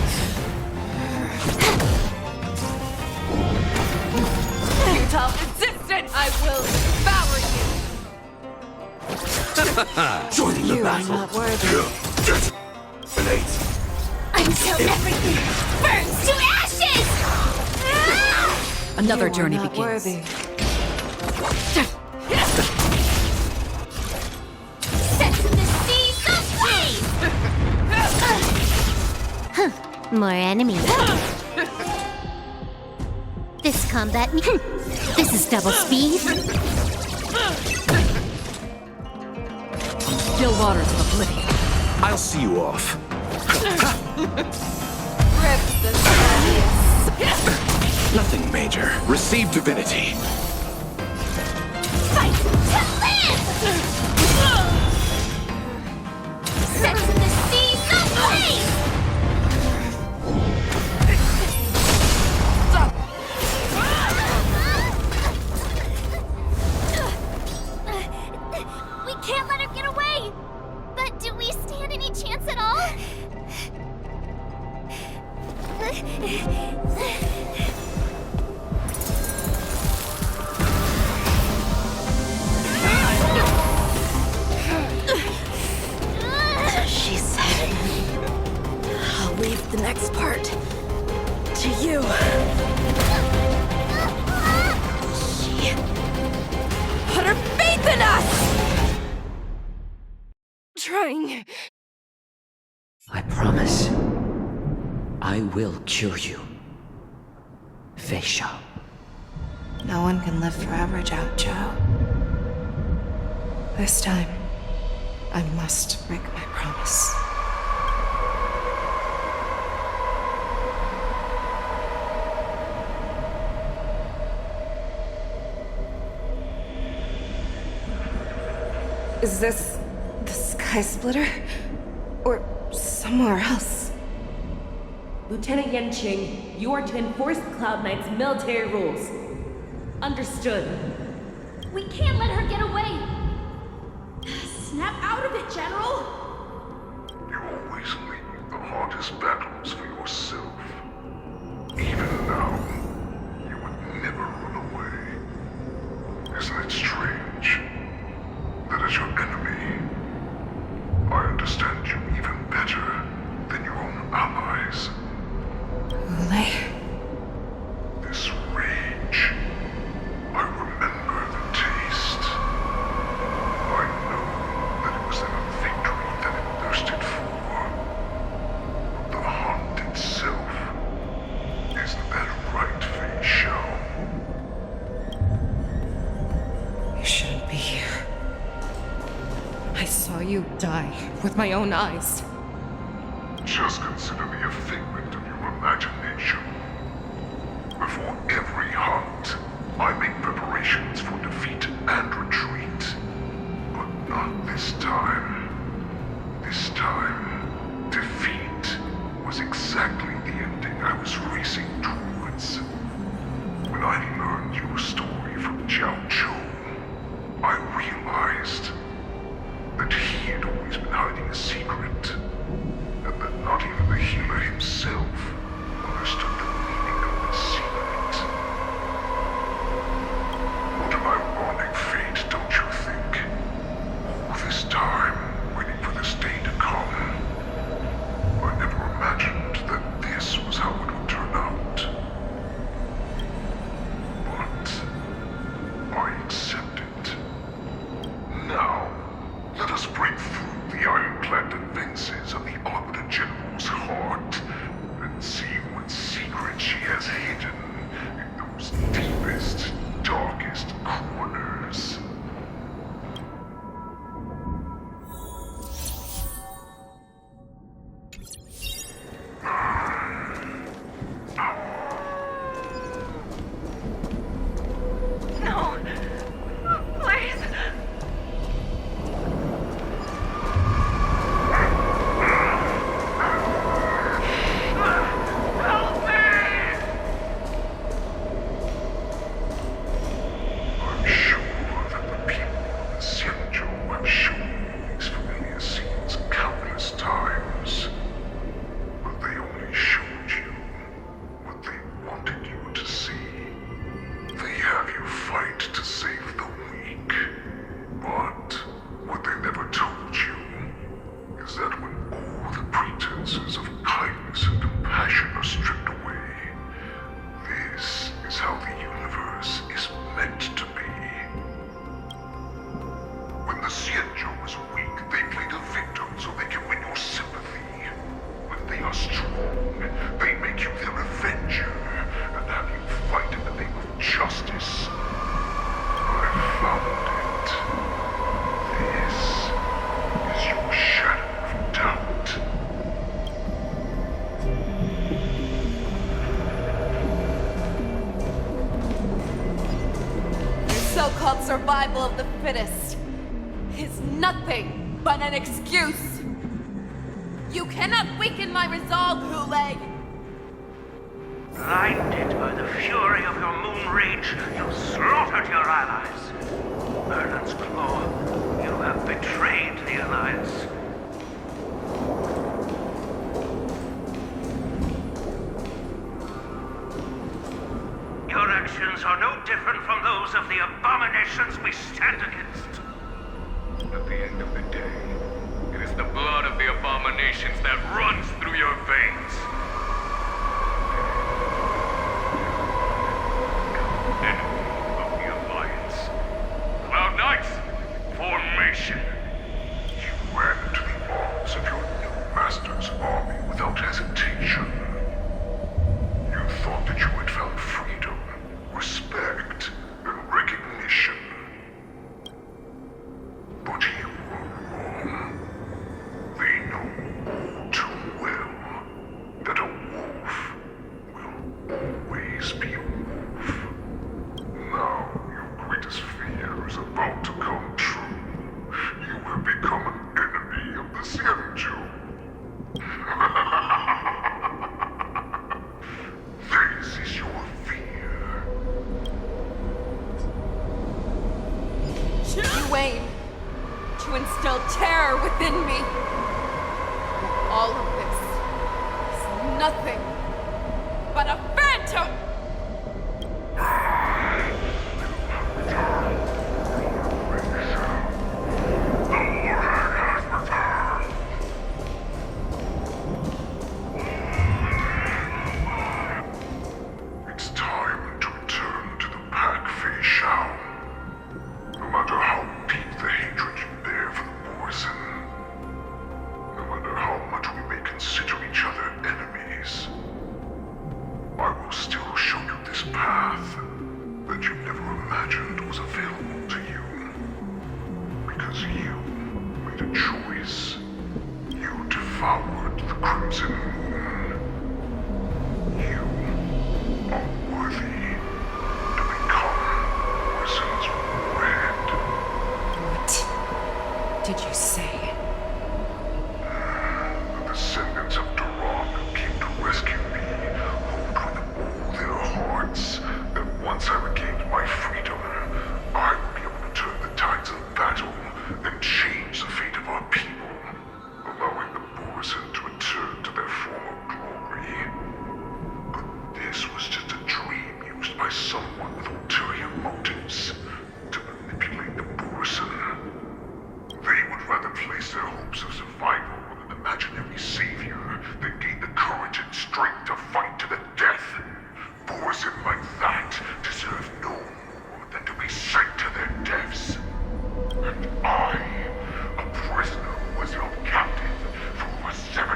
Futile resistance! I will devour you! Joining the You are battle. not worthy. Until everything burns to ashes! Another You are journey not begins. worthy. Set in the seas of flame! More enemies. This combat. This is double speed. Still waters of oblivion. I'll see you off. Rip the Savius. Nothing major. Receive divinity. Fight to live! Set in the seas of flame! We can't let her get away! But do we stand any chance at all? She said, I'll leave the next part you. She put her faith in us! Trying. I promise. I will cure you. Feisha. No one can live forever, Zhao Zhao. This time, I must break my promise. Is this the Sky Splitter? Or somewhere else? Lieutenant Yanqing, you are to enforce the Cloud Knight's military rules. Understood. We can't let her get away! Snap out of it, General! You always leave the hardest battles for yourself. Even now, you would never run away. Isn't it strange that as your enemy, I understand you even better than your own allies? This rage, I remember the taste. I know that it was the victory that it thirsted for. But the hunt itself, isn't that right, Fei Shao? You shouldn't be here. I saw you die with my own eyes. Just consider me a figment of your imagination. Before every hunt, I make preparations for defeat and retreat. But not this time. This time, defeat was exactly the ending I was racing towards. When I learned your story from Zhao Zhou, I realized that he had always been hiding a secret, and that not even the healer himself understood the meaning of the secret. What an ironic fate, don't you think? All this time, waiting for this day to come. I never imagined that this was how it would turn out. But I accept it. Now, let us break through the ironclad defenses of the Arbiter General's heart and see what secret she has hidden in those deepest, darkest corners. No! Please! I'm sure that the people of Xianzhou have shown these familiar scenes countless times. But they only showed you what they wanted you to see. They have you fight to save the weak. But what they never told you is that when all the pretenses of kindness and compassion are stripped away, this is how the universe is meant to be. When the Xianzhou is weak, they play the victim so they can win your sympathy. When they are strong, they make you their avenger and have you fight in the name of justice. I found it. This is your shadow of doubt. Your so-called survival of the fittest is nothing but an excuse. You cannot weaken my resolve, Hule. Blinded by the fury of your moon rage, you slaughtered your allies. Merlin's Claw, you have betrayed the Alliance. Your actions are no different from those of the abominations we stand against. At the end of the day, it is the blood of the abominations that runs through your veins. the Xianzhou. This is your fear. You aim to instill terror within me. All of this is nothing but a phantom! It's time to return to the Pack Fei Shao. No matter how deep the hatred you bear for the Borson, no matter how much we may consider each other enemies, I will still show you this path that you never imagined was available to you. Because you made a choice. You devoured the Crimson Moon. You are worthy to become Borson's warhead. What did you say? The descendants of Duran came to rescue me, hoped with all their hearts that once I regained my freedom, I would be able to turn the tides of battle and change the fate of our people, allowing the Borson to return to their former glory. But this was just a dream used by someone with ulterior motives to manipulate the Borson. They would rather place their hopes of survival on an imaginary savior than gain the courage and strength to fight to the death. Borson like that deserve no more than to be sent to their deaths. And I, a prisoner who was held captive for over 700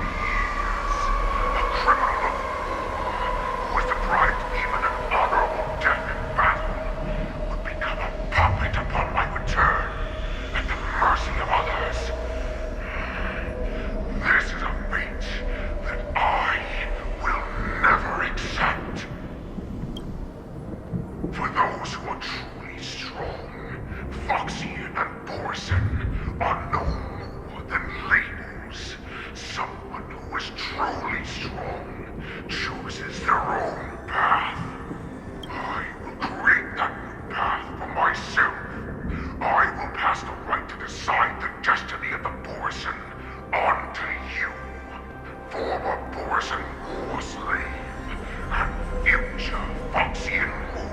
years, a criminal of war who was deprived even an honorable death in battle, would become a puppet upon my return at the mercy of others. This is a fate that I will never accept. For those who are truly strong, Foxy and Borson are no more than labels. Someone who is truly strong chooses their own path. I will create that new path for myself. I will pass the right to decide the destiny of the Borson on to you, former Borson war slave and future Foxian ruler.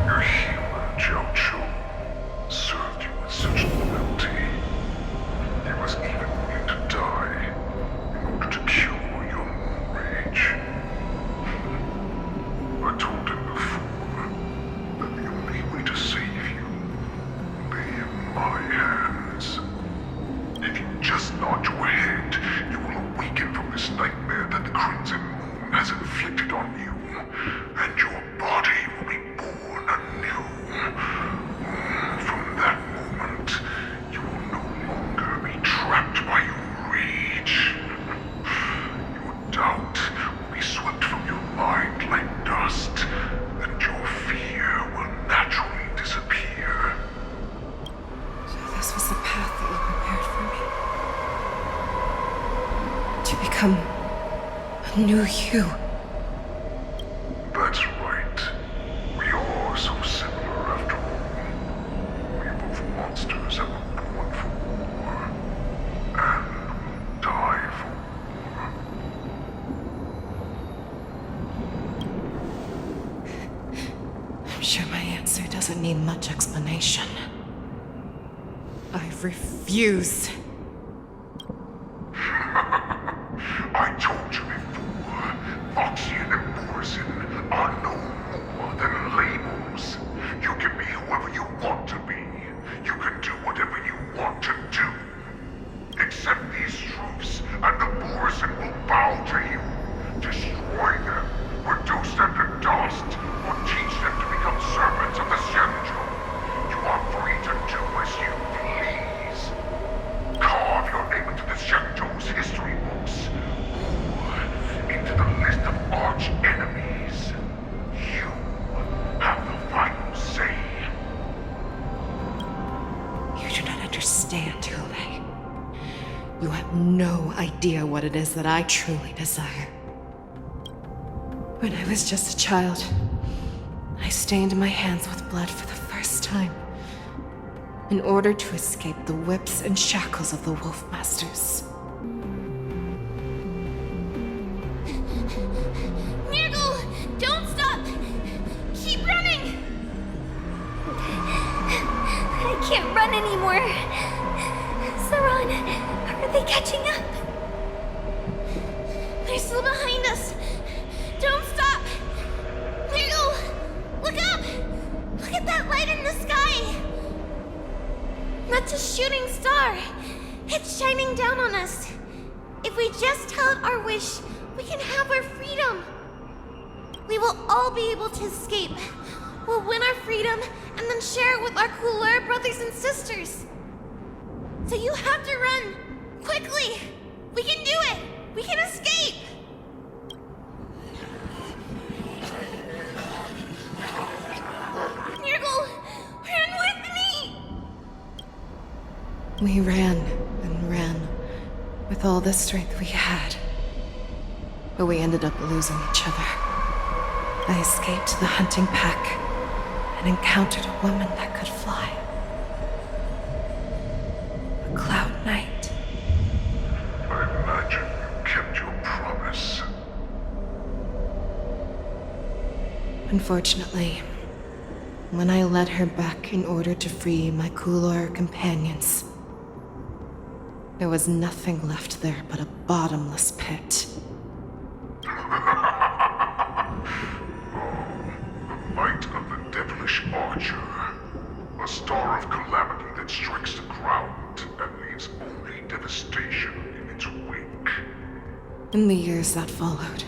Your healer, Jiao Chu, served you with such loyalty. He was even willing to die in order to cure your moon rage. I told him before that the only way to save you lay in my hands. If you just nod your head, you will awaken from this nightmare that the Crimson Moon has inflicted on you, and your body will be born anew. From that moment, you will no longer be trapped by your rage. Your doubt will be swept from your mind like dust, and your fear will naturally disappear. So this was the path that you prepared for me. To become a new you. That's right. We are so similar after all. We are both monsters that were born for war, and will die for war. I'm sure my answer doesn't need much explanation. I refuse. I told you before, Foxian and Borson are no more than labels. You can be whoever you want to be. You can do whatever you want to do. Accept these truths, and the Borson will bow to you. Destroy them, reduce them to dust, or teach them to become servants of the Xianzhou. You are free to do as you please. Carve your name into the Xianzhou's history books, or into the list of arch enemies. no idea what it is that I truly desire. When I was just a child, I stained my hands with blood for the first time, in order to escape the whips and shackles of the Wolf Masters. Nirgal, don't stop! Keep running! I can't run anymore. Saran, are they catching up? They're still behind us. Don't stop! Nirgal, look up! Look at that light in the sky! That's a shooting star. It's shining down on us. If we just tell it our wish, we can have our freedom. We will all be able to escape. We'll win our freedom and then share it with our cooler brothers and sisters. So you have to run. Quickly. We can do it. We can escape. Nirgal, run with me. We ran and ran with all the strength we had. But we ended up losing each other. I escaped the hunting pack and encountered a woman that could fly. A Cloud Knight. I imagine you kept your promise. Unfortunately, when I led her back in order to free my Kulor companions, there was nothing left there but a bottomless pit. Light of the devilish archer. A star of calamity that strikes the ground and leaves only devastation in its wake. In the years that followed,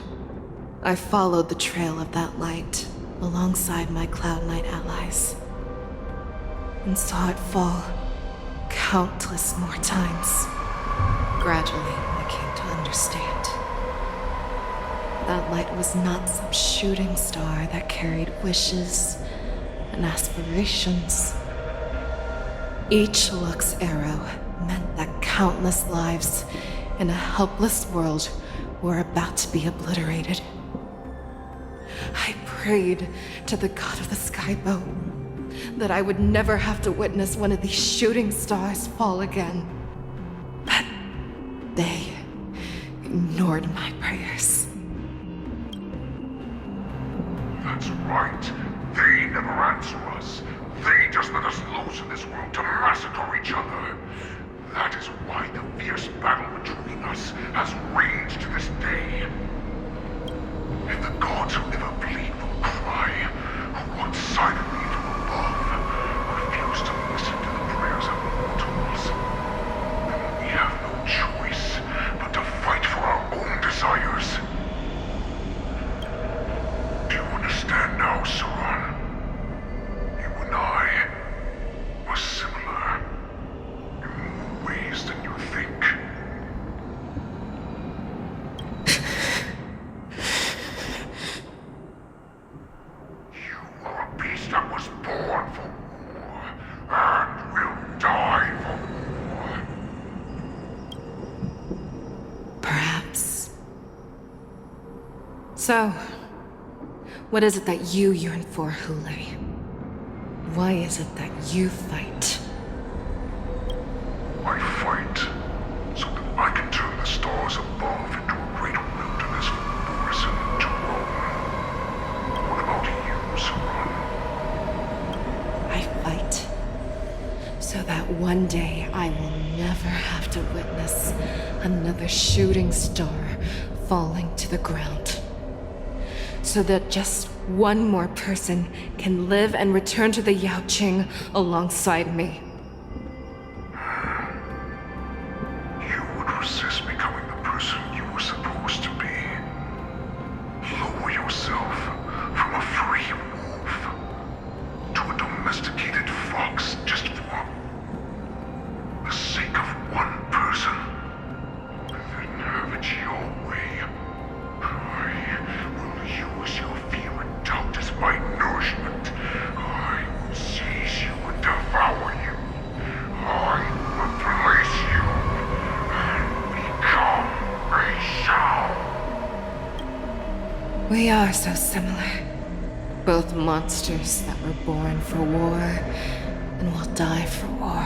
I followed the trail of that light alongside my Cloud Knight allies, and saw it fall countless more times. Gradually, I came to understand. That light was not some shooting star that carried wishes and aspirations. Each Luck's arrow meant that countless lives in a helpless world were about to be obliterated. I prayed to the god of the skybow that I would never have to witness one of these shooting stars fall again. But they ignored my prayers. That's right. They never answer us. They just let us loose in this world to massacre each other. That is why the fierce battle between us has raged to this day. And the gods who never bleed will cry, who watch silently from above, refuse to listen to the prayers of mortals. We have no choice but to fight for our own desires. Do you understand now, Saran? You and I are similar in more ways than you think. You are a beast that was born for war and will die for war. Perhaps. So, what is it that you yearn for, Hule? Why is it that you fight? I fight so that I can turn the stars above into a great wilderness for Borison to roam. What about you, Saran? I fight so that one day I will never have to witness another shooting star falling to the ground. So that just one more person can live and return to the Yaoqing alongside me. You would resist becoming the person you were supposed to be. Lower yourself from a free wolf to a domesticated fox just for the sake of one person. Then have it your way. I will use your fear and doubt as my nourishment. I will seize you and devour you. are so similar. Both monsters that were born for war and will die for war.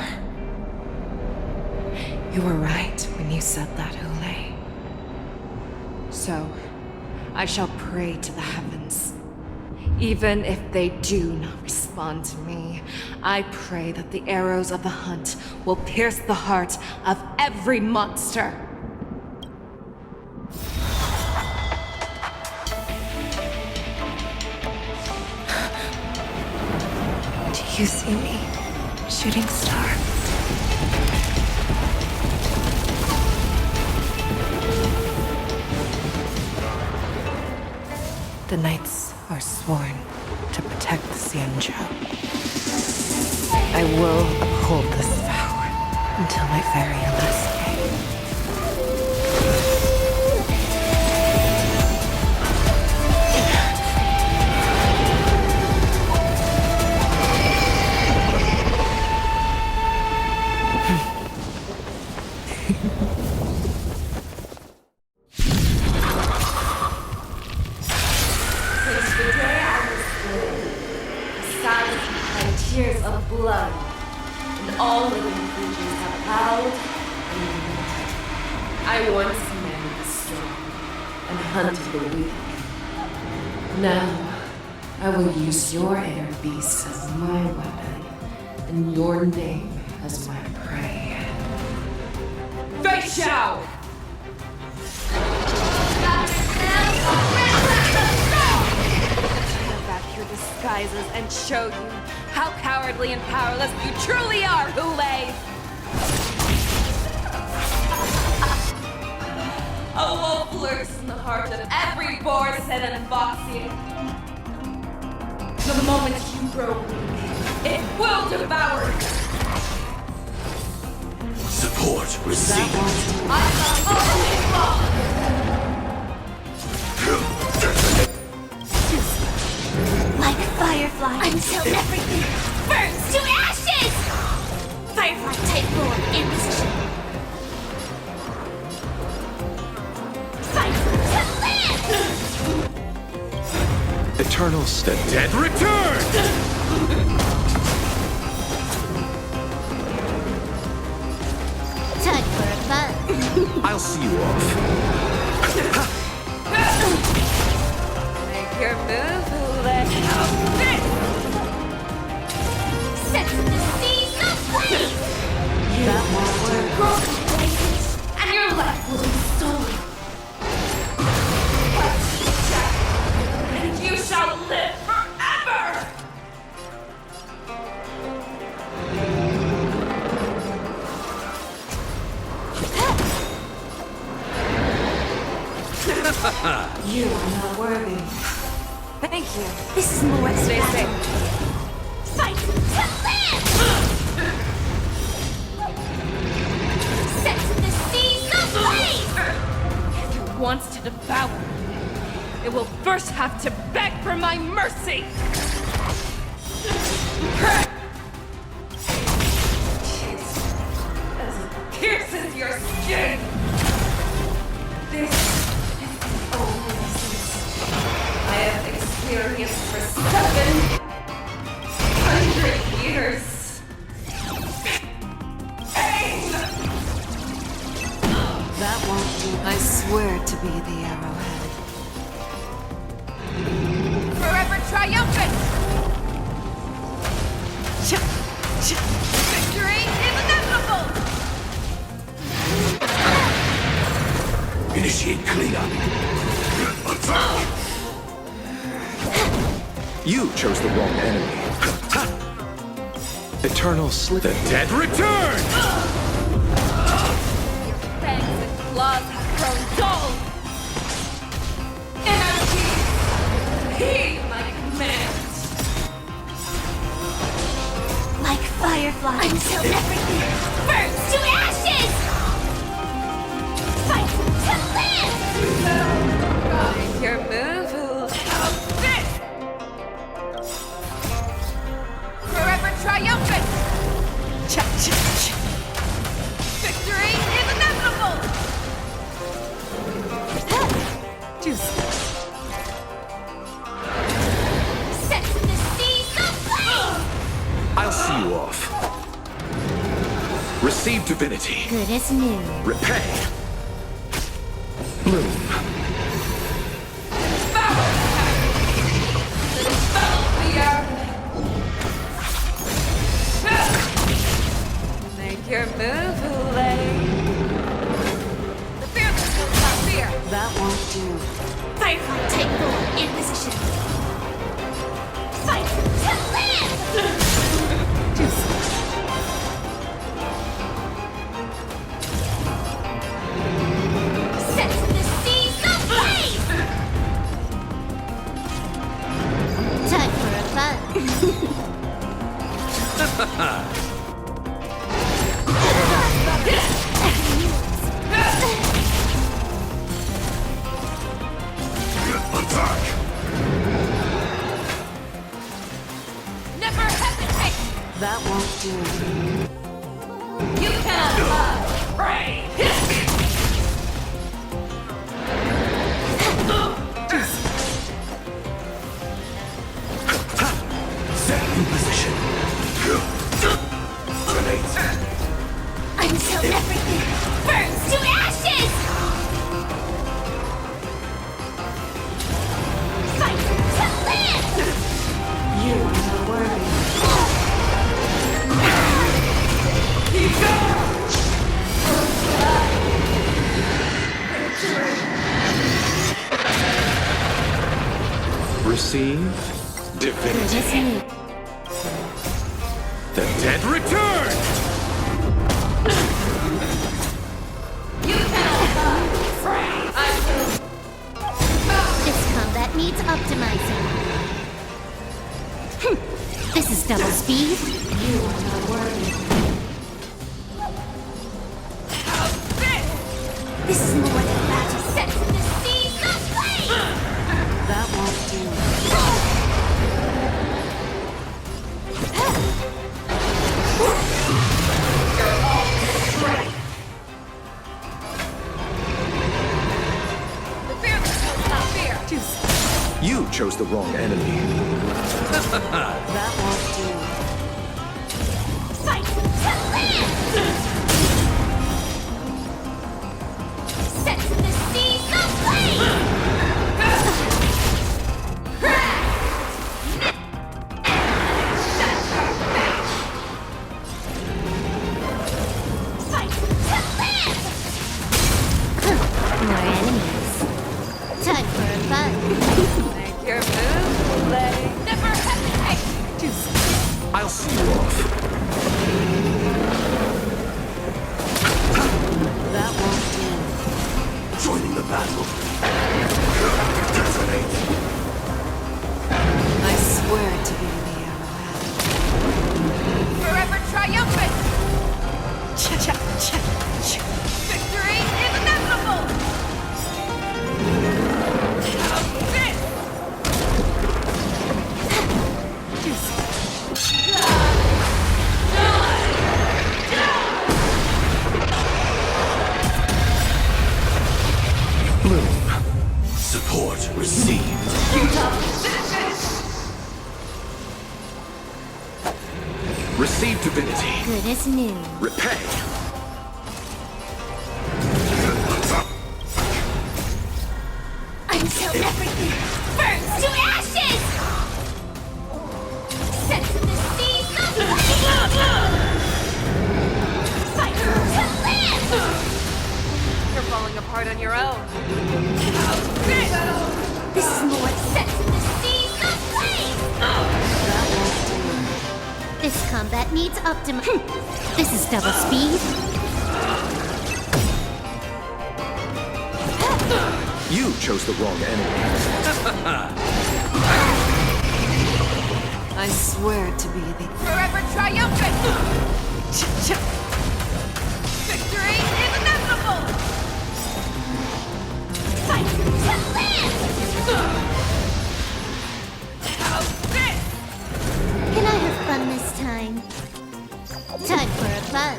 You were right when you said that, Hule. So, I shall pray to the heavens. Even if they do not respond to me, I pray that the arrows of the hunt will pierce the heart of every monster. Do you see me, shooting star? The knights are sworn to protect the Xianzhou. I will uphold this vow until my very last day. Tears of blood, and all living creatures have bowed and lamented. I once manned the strong and hunted the weak. Now, I will use your air beast as my weapon, and your name as my prey. Fei Xiao! Turn back your disguises and show you how cowardly and powerless you truly are, Hule! A wolf lurks in the heart of every Borsen and Foxian. The moment you grow weak, it will devour you. Support received. I shall always fall! Like Firefly, until everything burns to ashes! Firefly type 4 in position. Fight to land! Eternal step. Dead return! Time for a fun. I'll see you off. Make your move, Hule. How's this? Set the seas ablaze! That won't work. Go to blazes, And your life will be stolen. And you shall live forever! You are not worthy. Thank you. This is more Stay exciting. safe. Fight to land! Set the seas ablaze! If it wants to devour, it will first have to beg for my mercy! As it pierces your skin! This is the only sense I have experienced for 700 years. Pain! That won't do. I swear to be the arrowhead. Forever triumphant! Victory is inevitable! Initiate cleanup. Attack! You chose the wrong enemy. Eternal slip. The dead return! Fangs and claws have grown dull! Energy! Heed my commands! Like Firefly, until everything burns to ashes! Fight to land! Make your move, Hule. How's this? Forever triumphant! Victory is inevitable! Juicy. Receive divinity. Good as new. Repay. Bloom. Make your move, Hule. The fearless will not fear. That won't do. Firefly type 4 in position. Fight to live! Set the seas ablaze! Time for a fun. Attack! Never hesitate! That won't do. You cannot love, pray! Set in position. Grenades. Until everything burns to ashes! Fight to live! You are not worthy. Receive divinity. The dead return! You cannot love, pray! This combat needs optimizing. This is double speed. You are not worthy. This is more than battle. Set the seas ablaze! That won't do. The fearless will not fear. You chose the wrong enemy. That won't do. Fight to live! Set the seas ablaze! Fight to live! More enemies. Time for a fun. Make your move, Hule. Never hesitate! I'll see you off. That won't do. Joining the battle. Detonate. I swear to be the arrowhead. Forever triumphant! Victory is inevitable! This! Bloom. Support received. Receive divinity. Good as new. Repay. Until everything burns to ashes! Set the seas ablaze! Fight to live! You're falling apart on your own. This is more set the seas ablaze! This combat needs This is double speed. You chose the wrong enemy. I swear to be the Forever triumphant! Victory is inevitable! Fight to live! Can I have fun this time? Time for a fun.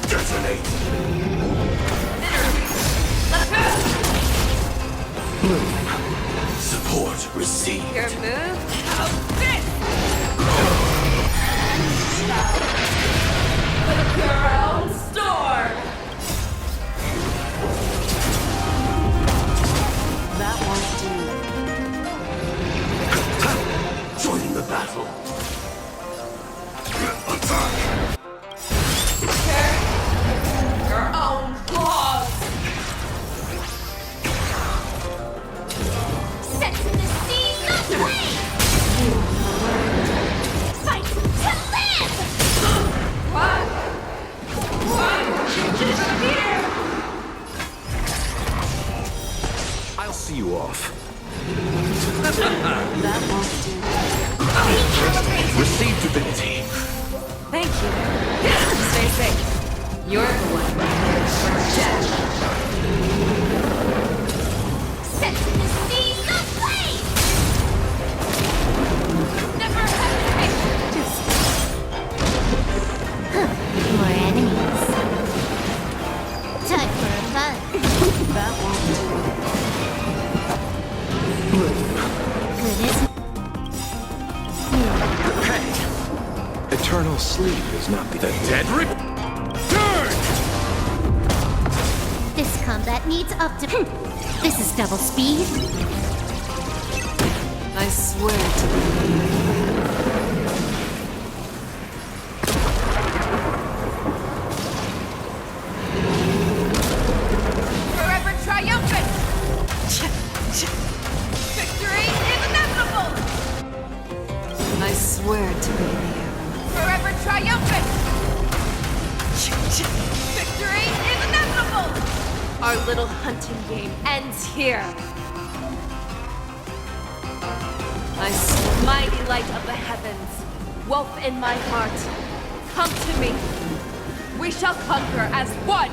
Detonate! Bloom. Support Support received. Your move? How's this? With your own storm! That won't do. Join the battle. Your own claws! Set to the seas of flame! Fight to live! What? Disappear! I'll see you off. That won't do. Receive divinity. Thank you. Stay safe. You're the one headed for death. Set to the seas of flame! Never hesitate! More enemies. Time for a fun. That won't do. Good, isn't Eternal sleep is not the dead return! This combat needs This is double speed. I swear to be Forever triumphant! Victory is inevitable! I swear to be the arrow. Forever triumphant! Victory is inevitable! Our little hunting game ends here. Mighty light of the heavens, wolf in my heart, come to me. We shall conquer as one.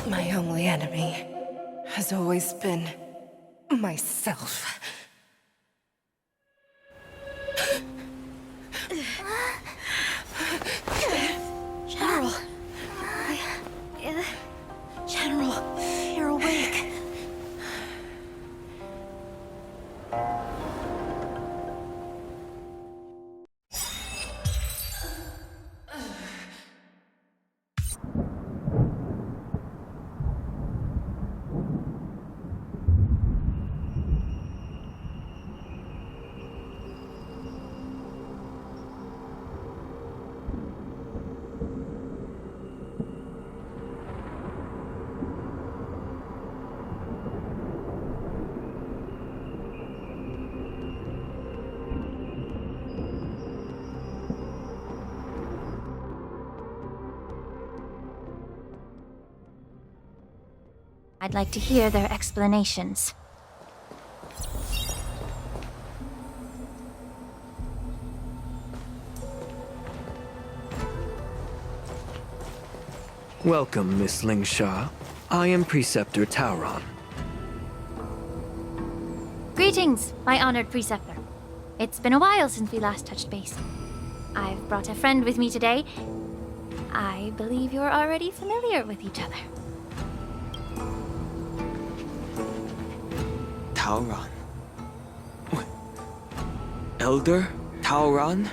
My only enemy has always been myself. General. General, you're awake. I'd like to hear their explanations. Welcome, Miss Lingsha. I am Preceptor Tauron. Greetings, my honored preceptor. It's been a while since we last touched base. I've brought a friend with me today. I believe you're already familiar with each other. Tauron? Elder Tauron?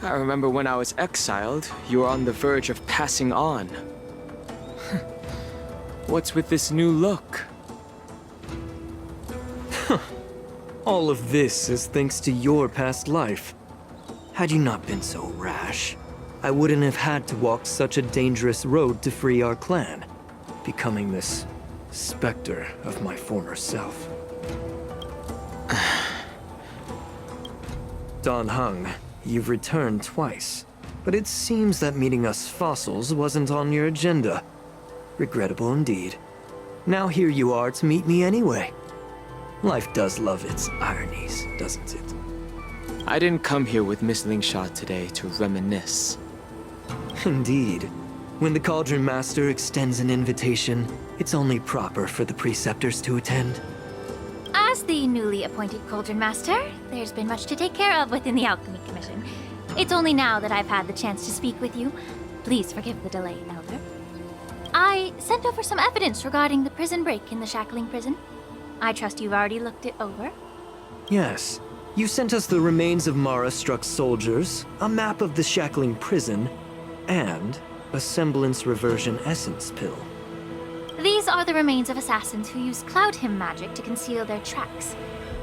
I remember when I was exiled, you were on the verge of passing on. What's with this new look? All of this is thanks to your past life. Had you not been so rash, I wouldn't have had to walk such a dangerous road to free our clan, becoming this specter of my former self. Don Hung, you've returned twice, but it seems that meeting us fossils wasn't on your agenda. Regrettable indeed. Now here you are to meet me anyway. Life does love its ironies, doesn't it? I didn't come here with Miss Lingsha today to reminisce. Indeed. When the Cauldron Master extends an invitation, it's only proper for the preceptors to attend. As the newly appointed Cauldron Master, there's been much to take care of within the Alchemy Commission. It's only now that I've had the chance to speak with you. Please forgive the delay, Elder. I sent over some evidence regarding the prison break in the Shackling Prison. I trust you've already looked it over. Yes. You sent us the remains of Mara-struck soldiers, a map of the Shackling Prison, and a semblance reversion essence pill. These are the remains of assassins who used Cloud Hymn magic to conceal their tracks.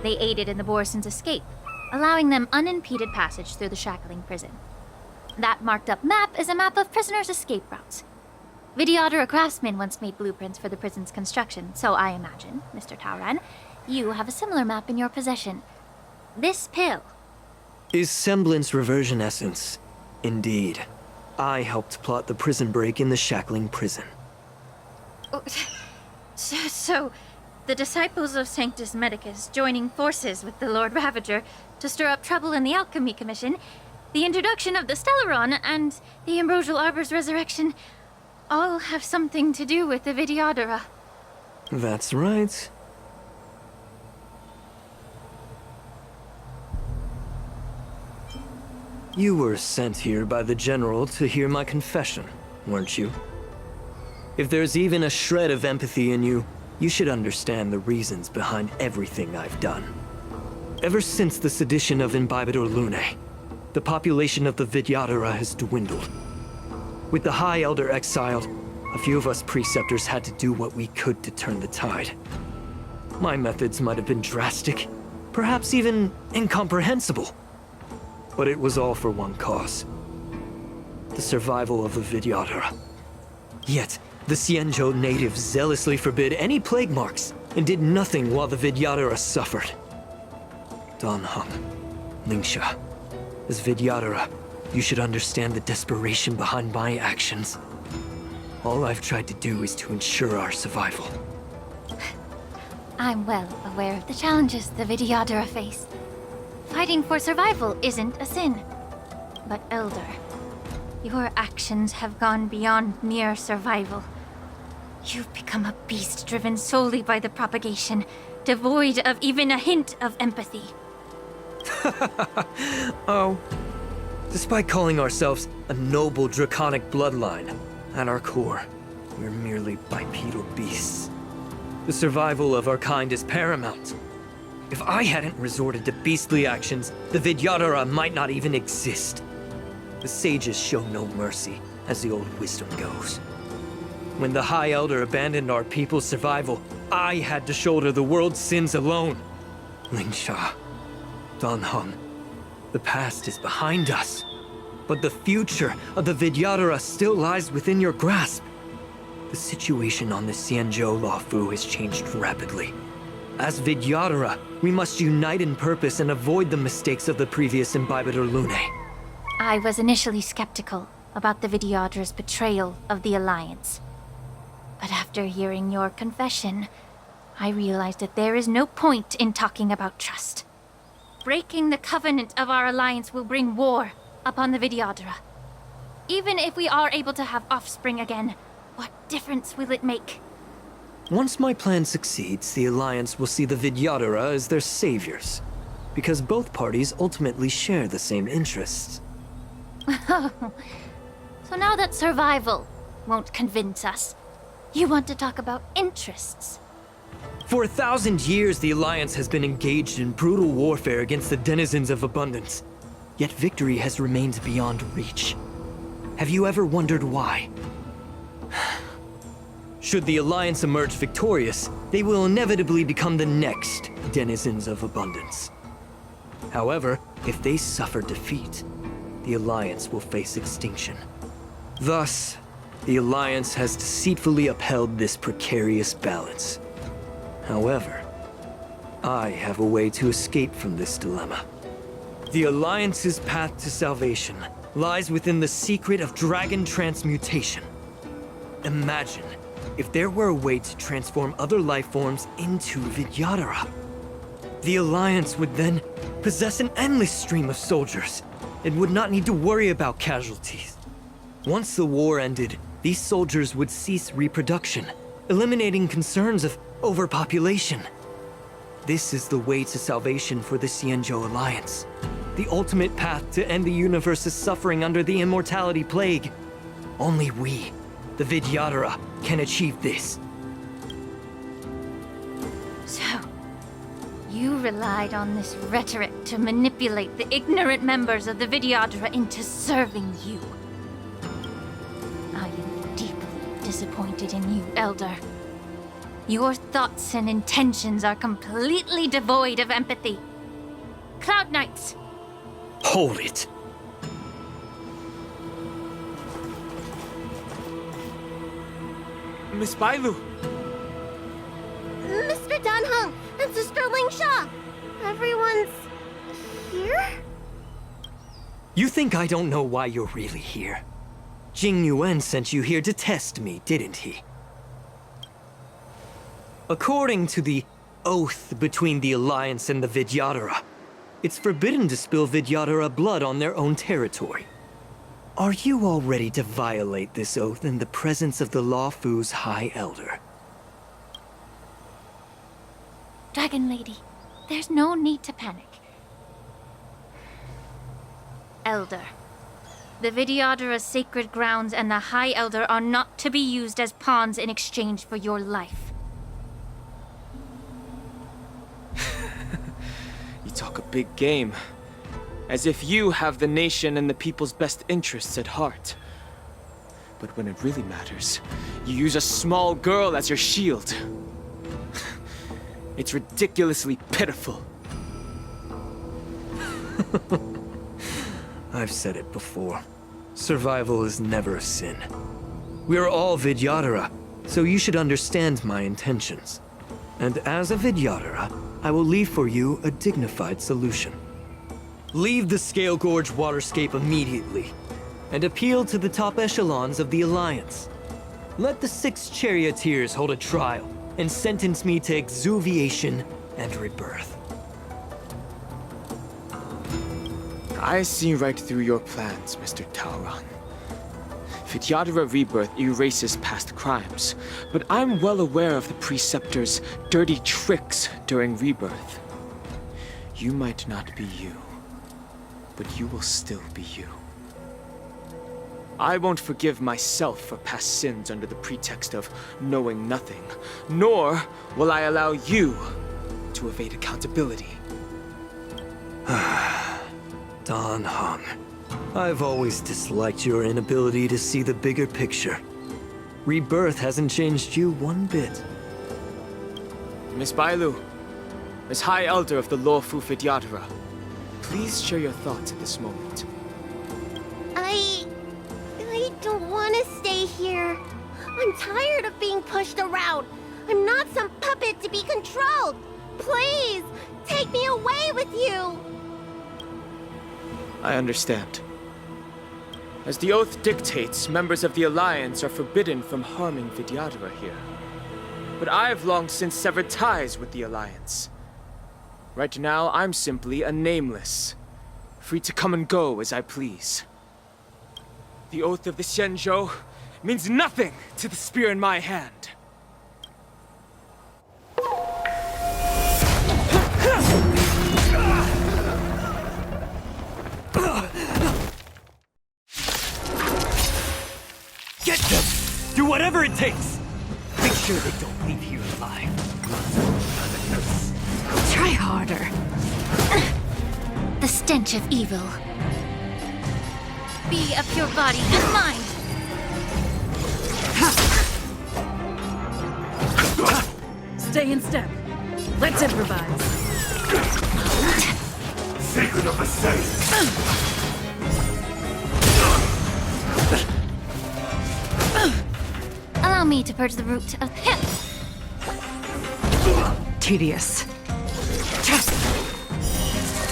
They aided in the Borison's escape, allowing them unimpeded passage through the Shackling Prison. That marked-up map is a map of prisoners' escape routes. Vidyadhara craftsmen once made blueprints for the prison's construction, so I imagine, Mr. Tauran, you have a similar map in your possession. This pill is semblance reversion essence. Indeed. I helped plot the prison break in the Shackling Prison. So, the disciples of Sanctus Medicus joining forces with the Lord Ravager to stir up trouble in the Alchemy Commission, the introduction of the Stellaron, and the Ambrosial Arbor's resurrection all have something to do with the Vidyadhara. That's right. You were sent here by the General to hear my confession, weren't you? If there's even a shred of empathy in you, you should understand the reasons behind everything I've done. Ever since the sedition of Imbibidor Lunae, the population of the Vidyadhara has dwindled. With the High Elder exiled, a few of us preceptors had to do what we could to turn the tide. My methods might have been drastic, perhaps even incomprehensible. But it was all for one cause. The survival of the Vidyadhara. Yet, the Xianzhou natives zealously forbid any plague marks and did nothing while the Vidyadhara suffered. Dan Heng, Lingsha, as Vidyadhara, you should understand the desperation behind my actions. All I've tried to do is to ensure our survival. I'm well aware of the challenges the Vidyadhara face. Fighting for survival isn't a sin. But Elder, your actions have gone beyond mere survival. You've become a beast driven solely by the propagation, devoid of even a hint of empathy. Oh. Despite calling ourselves a noble draconic bloodline, at our core, we're merely bipedal beasts. The survival of our kind is paramount. If I hadn't resorted to beastly actions, the Vidyadhara might not even exist. The sages show no mercy, as the old wisdom goes. When the High Elder abandoned our people's survival, I had to shoulder the world's sins alone. Lingsha, Dan Heng, the past is behind us. But the future of the Vidyadhara still lies within your grasp. The situation on the Xianzhou Luofu has changed rapidly. As Vidyadhara, we must unite in purpose and avoid the mistakes of the previous Imbibidor Lunae. I was initially skeptical about the Vidyadhara's betrayal of the Alliance. But after hearing your confession, I realized that there is no point in talking about trust. Breaking the covenant of our alliance will bring war upon the Vidyadhara. Even if we are able to have offspring again, what difference will it make? Once my plan succeeds, the Alliance will see the Vidyadhara as their saviors, because both parties ultimately share the same interests. So now that survival won't convince us, you want to talk about interests? For 1,000 years, the Alliance has been engaged in brutal warfare against the denizens of abundance. Yet victory has remained beyond reach. Have you ever wondered why? Should the Alliance emerge victorious, they will inevitably become the next denizens of abundance. However, if they suffer defeat, the Alliance will face extinction. Thus, the Alliance has deceitfully upheld this precarious balance. However, I have a way to escape from this dilemma. The Alliance's path to salvation lies within the secret of dragon transmutation. Imagine if there were a way to transform other life forms into Vidyadhara. The Alliance would then possess an endless stream of soldiers and would not need to worry about casualties. Once the war ended, these soldiers would cease reproduction, eliminating concerns of overpopulation. This is the way to salvation for the Xianzhou Alliance. The ultimate path to end the universe's suffering under the immortality plague. Only we, the Vidyadhara, can achieve this. So, you relied on this rhetoric to manipulate the ignorant members of the Vidyadhara into serving you. I am deeply disappointed in you, Elder. Your thoughts and intentions are completely devoid of empathy. Cloud Knights! Hold it! Miss Bailu! Mr. Danheng and Sister Lingsha! Everyone's here? You think I don't know why you're really here? Jing Yuan sent you here to test me, didn't he? According to the oath between the Alliance and the Vidyadhara, it's forbidden to spill Vidyadhara blood on their own territory. Are you all ready to violate this oath in the presence of the Luofu's High Elder? Dragon Lady, there's no need to panic. Elder, the Vidyadhara's sacred grounds and the High Elder are not to be used as pawns in exchange for your life. You talk a big game. As if you have the nation and the people's best interests at heart. But when it really matters, you use a small girl as your shield. It's ridiculously pitiful. I've said it before. Survival is never a sin. We are all Vidyadhara, so you should understand my intentions. And as a Vidyadhara, I will leave for you a dignified solution. Leave the Scale Gorge waterscape immediately, and appeal to the top echelons of the Alliance. Let the 6 charioteers hold a trial, and sentence me to exuviation and rebirth. I see right through your plans, Mr. Tauron. Vidyadhara Rebirth erases past crimes, but I'm well aware of the Preceptor's dirty tricks during Rebirth. You might not be you, but you will still be you. I won't forgive myself for past sins under the pretext of knowing nothing, nor will I allow you to evade accountability. Danheng, I've always disliked your inability to see the bigger picture. Rebirth hasn't changed you one bit. Miss Bailu, as High Elder of the Luofu Vidyadhara, please share your thoughts at this moment. I don't want to stay here. I'm tired of being pushed around. I'm not some puppet to be controlled. Please, take me away with you. I understand. As the oath dictates, members of the Alliance are forbidden from harming Vidyadhara here. But I've long since severed ties with the Alliance. Right now, I'm simply a nameless, free to come and go as I please. The oath of the Xianzhou means nothing to the spear in my hand. Get them! Do whatever it takes! Make sure they don't leave here alive. Try harder. The stench of evil. Be of your body and mind. Stay in step. Let's improvise. Secret of the safe. Allow me to purge the root of him. Tedious.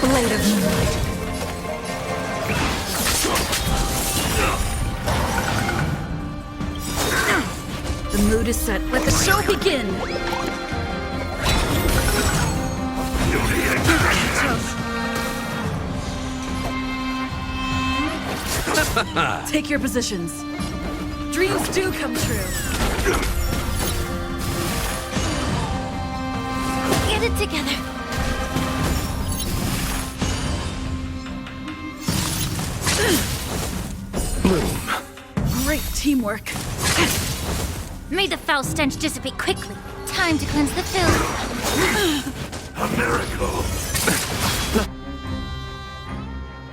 Blade of moonlight. The The mood is set. Let the show begin! Take your positions. Dreams do come true. Get it together. Bloom. Great teamwork. May the foul stench dissipate quickly. Time to cleanse the filth. A miracle!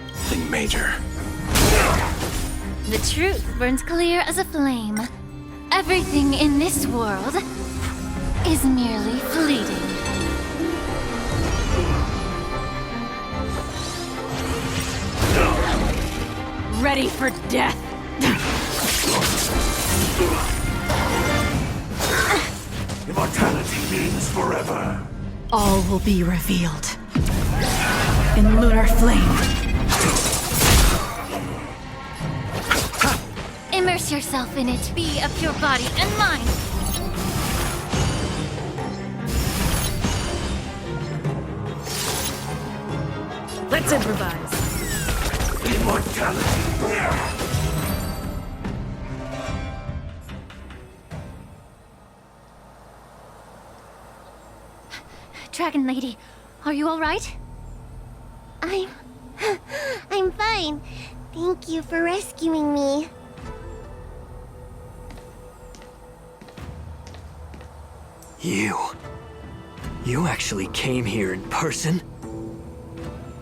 Nothing major. The truth burns clear as a flame. Everything in this world is merely fleeting. Ready for death. Immortality means forever. All will be revealed. In lunar flame. Immerse yourself in it. Be of your body and mind. Let's improvise. Immortality. Dragon Lady, are you all right? I'm fine. Thank you for rescuing me. You actually came here in person?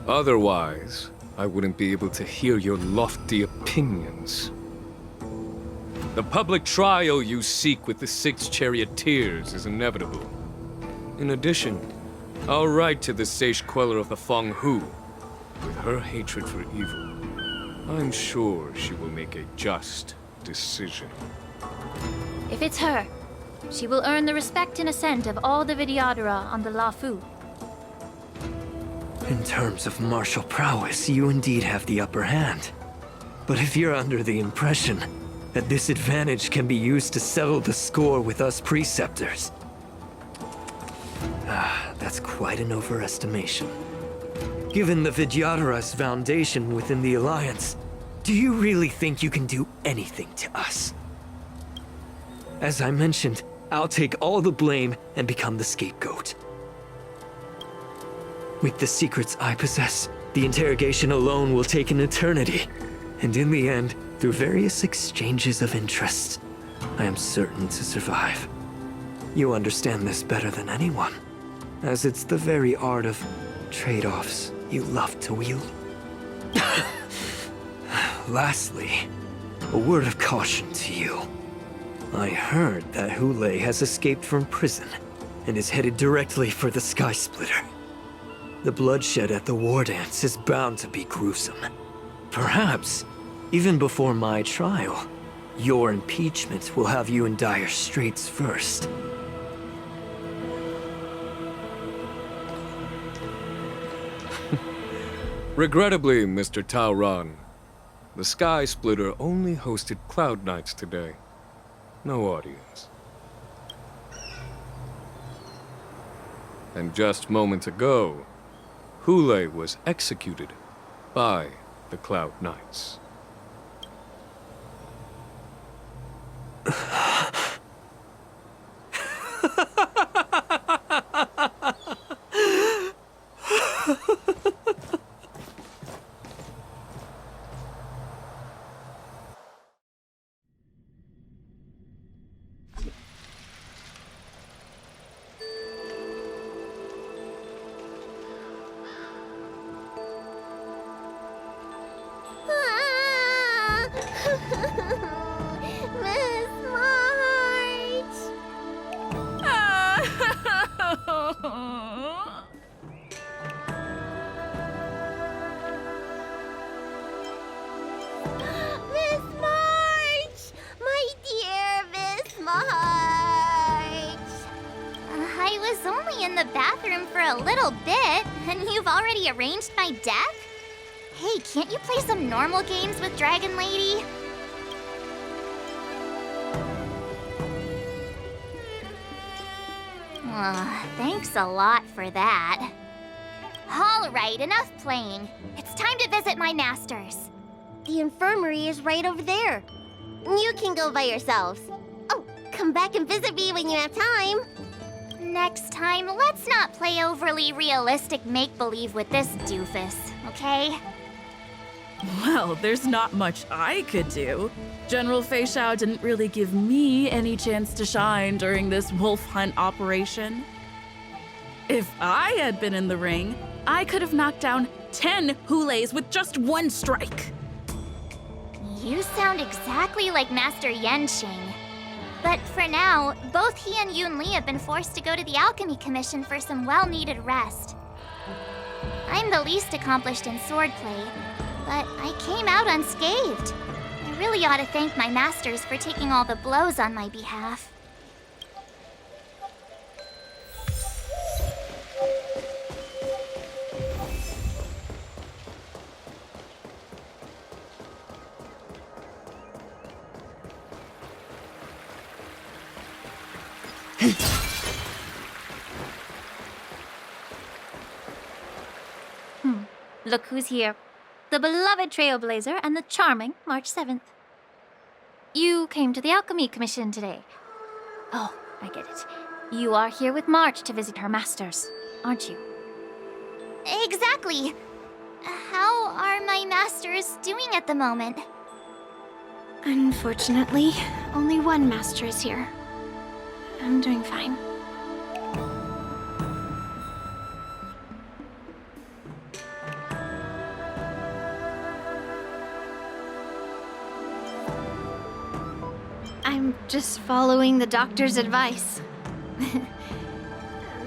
Otherwise, I wouldn't be able to hear your lofty opinions. The public trial you seek with the 6 charioteers is inevitable. In addition, I'll write to the Sage Queller of the Feng Hu. With her hatred for evil, I'm sure she will make a just decision. If it's her, she will earn the respect and assent of all the Vidyadhara on the Lafu. In terms of martial prowess, you indeed have the upper hand. But if you're under the impression that this advantage can be used to settle the score with us preceptors, that's quite an overestimation. Given the Vidyadhara's foundation within the Alliance, do you really think you can do anything to us? As I mentioned, I'll take all the blame and become the scapegoat. With the secrets I possess, the interrogation alone will take an eternity. And in the end, through various exchanges of interest, I am certain to survive. You understand this better than anyone, as it's the very art of trade-offs you love to wield. Lastly, a word of caution to you. I heard that Hule has escaped from prison and is headed directly for the Sky Splitter. The bloodshed at the war dance is bound to be gruesome. Perhaps, even before my trial, your impeachment will have you in dire straits first. Regrettably, Mr. Taoran, the Sky Splitter only hosted Cloud Knights today. No audience. And just moments ago, Hule was executed by the Cloud Knights. Miss March! Miss March! My dear Miss March! I was only in the bathroom for a little bit, and you've already arranged my death? Hey, can't you play some normal games with Dragon Lady? Thanks a lot for that. All right, enough playing. It's time to visit my masters. The infirmary is right over there. You can go by yourselves. Oh, come back and visit me when you have time. Next time, let's not play overly realistic make-believe with this doofus, okay? Well, there's not much I could do. General Fei Xiao didn't really give me any chance to shine during this wolf hunt operation. If I had been in the ring, I could have knocked down 10 Hulays with just one strike. You sound exactly like Master Yenqing. But for now, both he and Yun Li have been forced to go to the Alchemy Commission for some well-needed rest. I'm the least accomplished in swordplay, but I came out unscathed. I really ought to thank my masters for taking all the blows on my behalf. Look who's here. The beloved Trailblazer and the charming March 7th. You came to the Alchemy Commission today. Oh, I get it. You are here with March to visit her masters, aren't you? Exactly. How are my masters doing at the moment? Unfortunately, only one master is here. I'm doing fine. I'm just following the doctor's advice.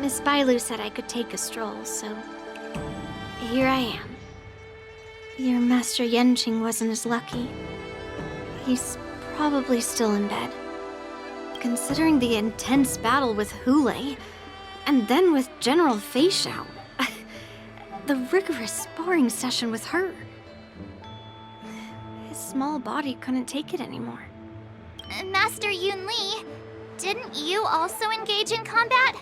Miss Bailu said I could take a stroll, so here I am. Your Master Yenqing wasn't as lucky. He's probably still in bed. Considering the intense battle with Hulei, and then with General Fei Xiao, the rigorous sparring session with her. His small body couldn't take it anymore. Master Yun Li, didn't you also engage in combat?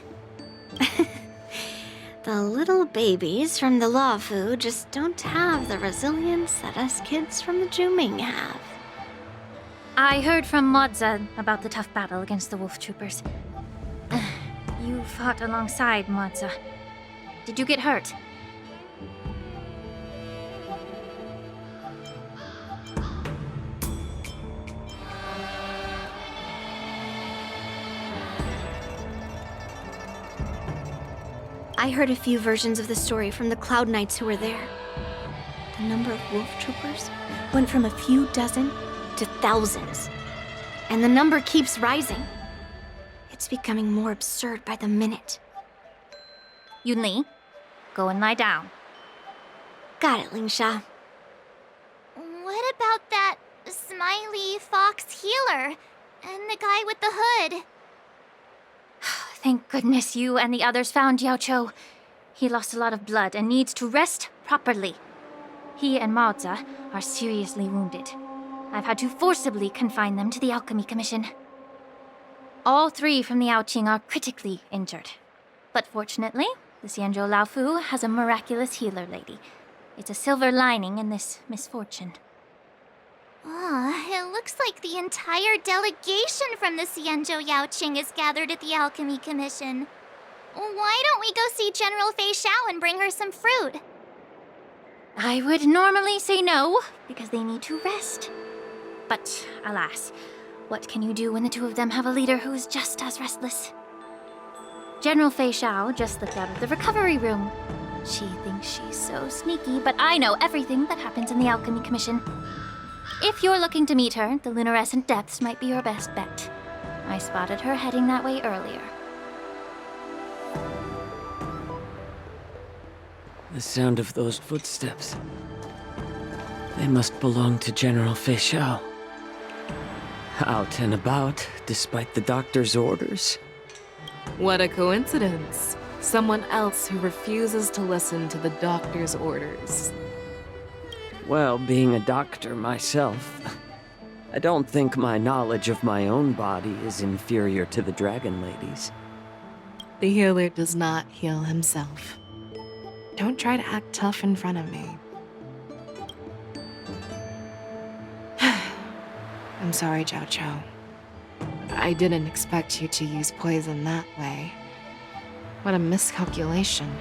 The little babies from the Luofu just don't have the resilience that us kids from the Zhuming have. I heard from Moza about the tough battle against the wolf troopers. You fought alongside Moza. Did you get hurt? I heard a few versions of the story from the Cloud Knights who were there. The number of wolf troopers went from a few dozen to thousands. And the number keeps rising. It's becoming more absurd by the minute. Yun Li, go and lie down. Got it, Lingsha. What about that smiley fox healer and the guy with the hood? Thank goodness you and the others found Yao Cho. He lost a lot of blood and needs to rest properly. He and Maoza are seriously wounded. I've had to forcibly confine them to the Alchemy Commission. All three from the Yaoqing are critically injured. But fortunately, the Xianzhou Laofu has a miraculous healer lady. It's a silver lining in this misfortune. It looks like the entire delegation from the Xianzhou Yaoqing is gathered at the Alchemy Commission. Why don't we go see General Fei Xiao and bring her some fruit? I would normally say no, because they need to rest. But alas, what can you do when the two of them have a leader who's just as restless? General Fei Xiao just slipped out of the recovery room. She thinks she's so sneaky, but I know everything that happens in the Alchemy Commission. If you're looking to meet her, the luminescent depths might be your best bet. I spotted her heading that way earlier. The sound of those footsteps. They must belong to General Fei Xiao. Out and about, despite the doctor's orders. What a coincidence. Someone else who refuses to listen to the doctor's orders. Well, being a doctor myself, I don't think my knowledge of my own body is inferior to the Dragon Lady's. The healer does not heal himself. Don't try to act tough in front of me. I'm sorry, Zhao Cho. I didn't expect you to use poison that way. What a miscalculation.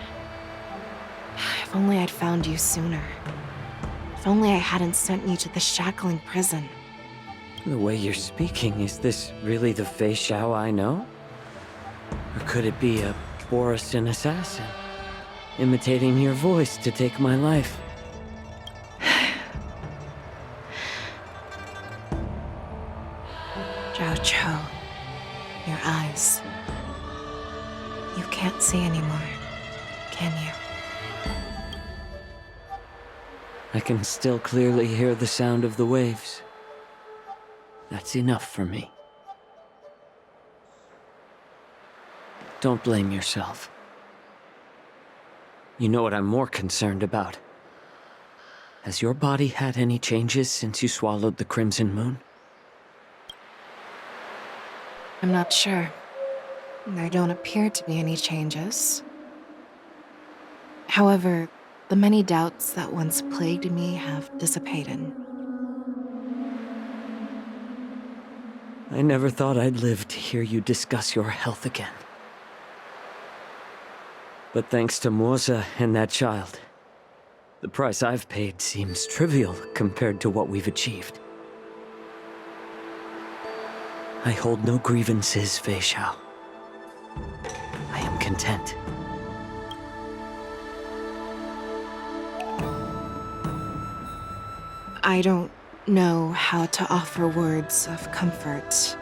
If only I'd found you sooner. If only I hadn't sent you to the shackling prison. The way you're speaking, is this really the Fei Xiao I know? Or could it be a Boriston assassin, imitating your voice to take my life? Zhao Cho, your eyes. You can't see anymore, can you? I can still clearly hear the sound of the waves. That's enough for me. Don't blame yourself. You know what I'm more concerned about? Has your body had any changes since you swallowed the Crimson Moon? I'm not sure. There don't appear to be any changes. However, the many doubts that once plagued me have dissipated. I never thought I'd live to hear you discuss your health again. But thanks to Morza and that child, the price I've paid seems trivial compared to what we've achieved. I hold no grievances, Fei Xiao. I am content. I don't know how to offer words of comfort,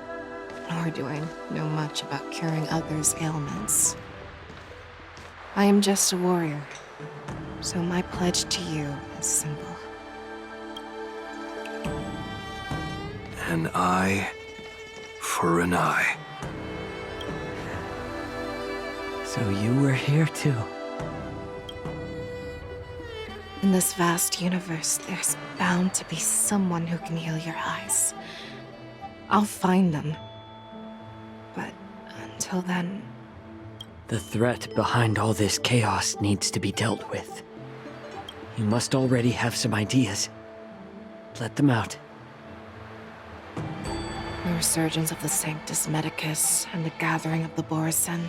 nor do I know much about curing others' ailments. I am just a warrior, so my pledge to you is simple. An eye for an eye. So you were here too. In this vast universe, there's bound to be someone who can heal your eyes. I'll find them. But until then... The threat behind all this chaos needs to be dealt with. You must already have some ideas. Let them out. The resurgence of the Sanctus Medicus and the gathering of the Borisin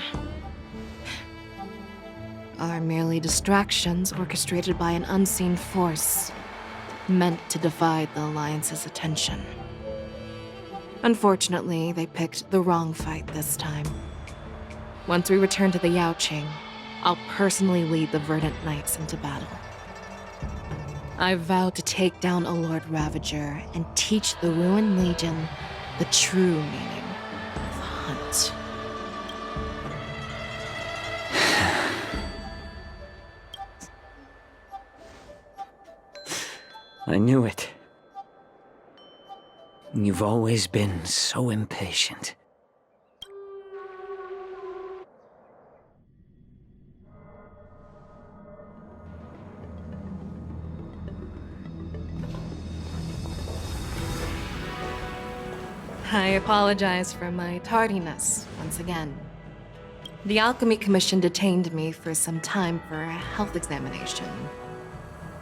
are merely distractions orchestrated by an unseen force, meant to divide the Alliance's attention. Unfortunately, they picked the wrong fight this time. Once we return to the Yaoqing, I'll personally lead the Verdant Knights into battle. I vow to take down a Lord Ravager and teach the Ruined Legion the true meaning of hunt. I knew it. You've always been so impatient. I apologize for my tardiness once again. The Alchemy Commission detained me for some time for a health examination.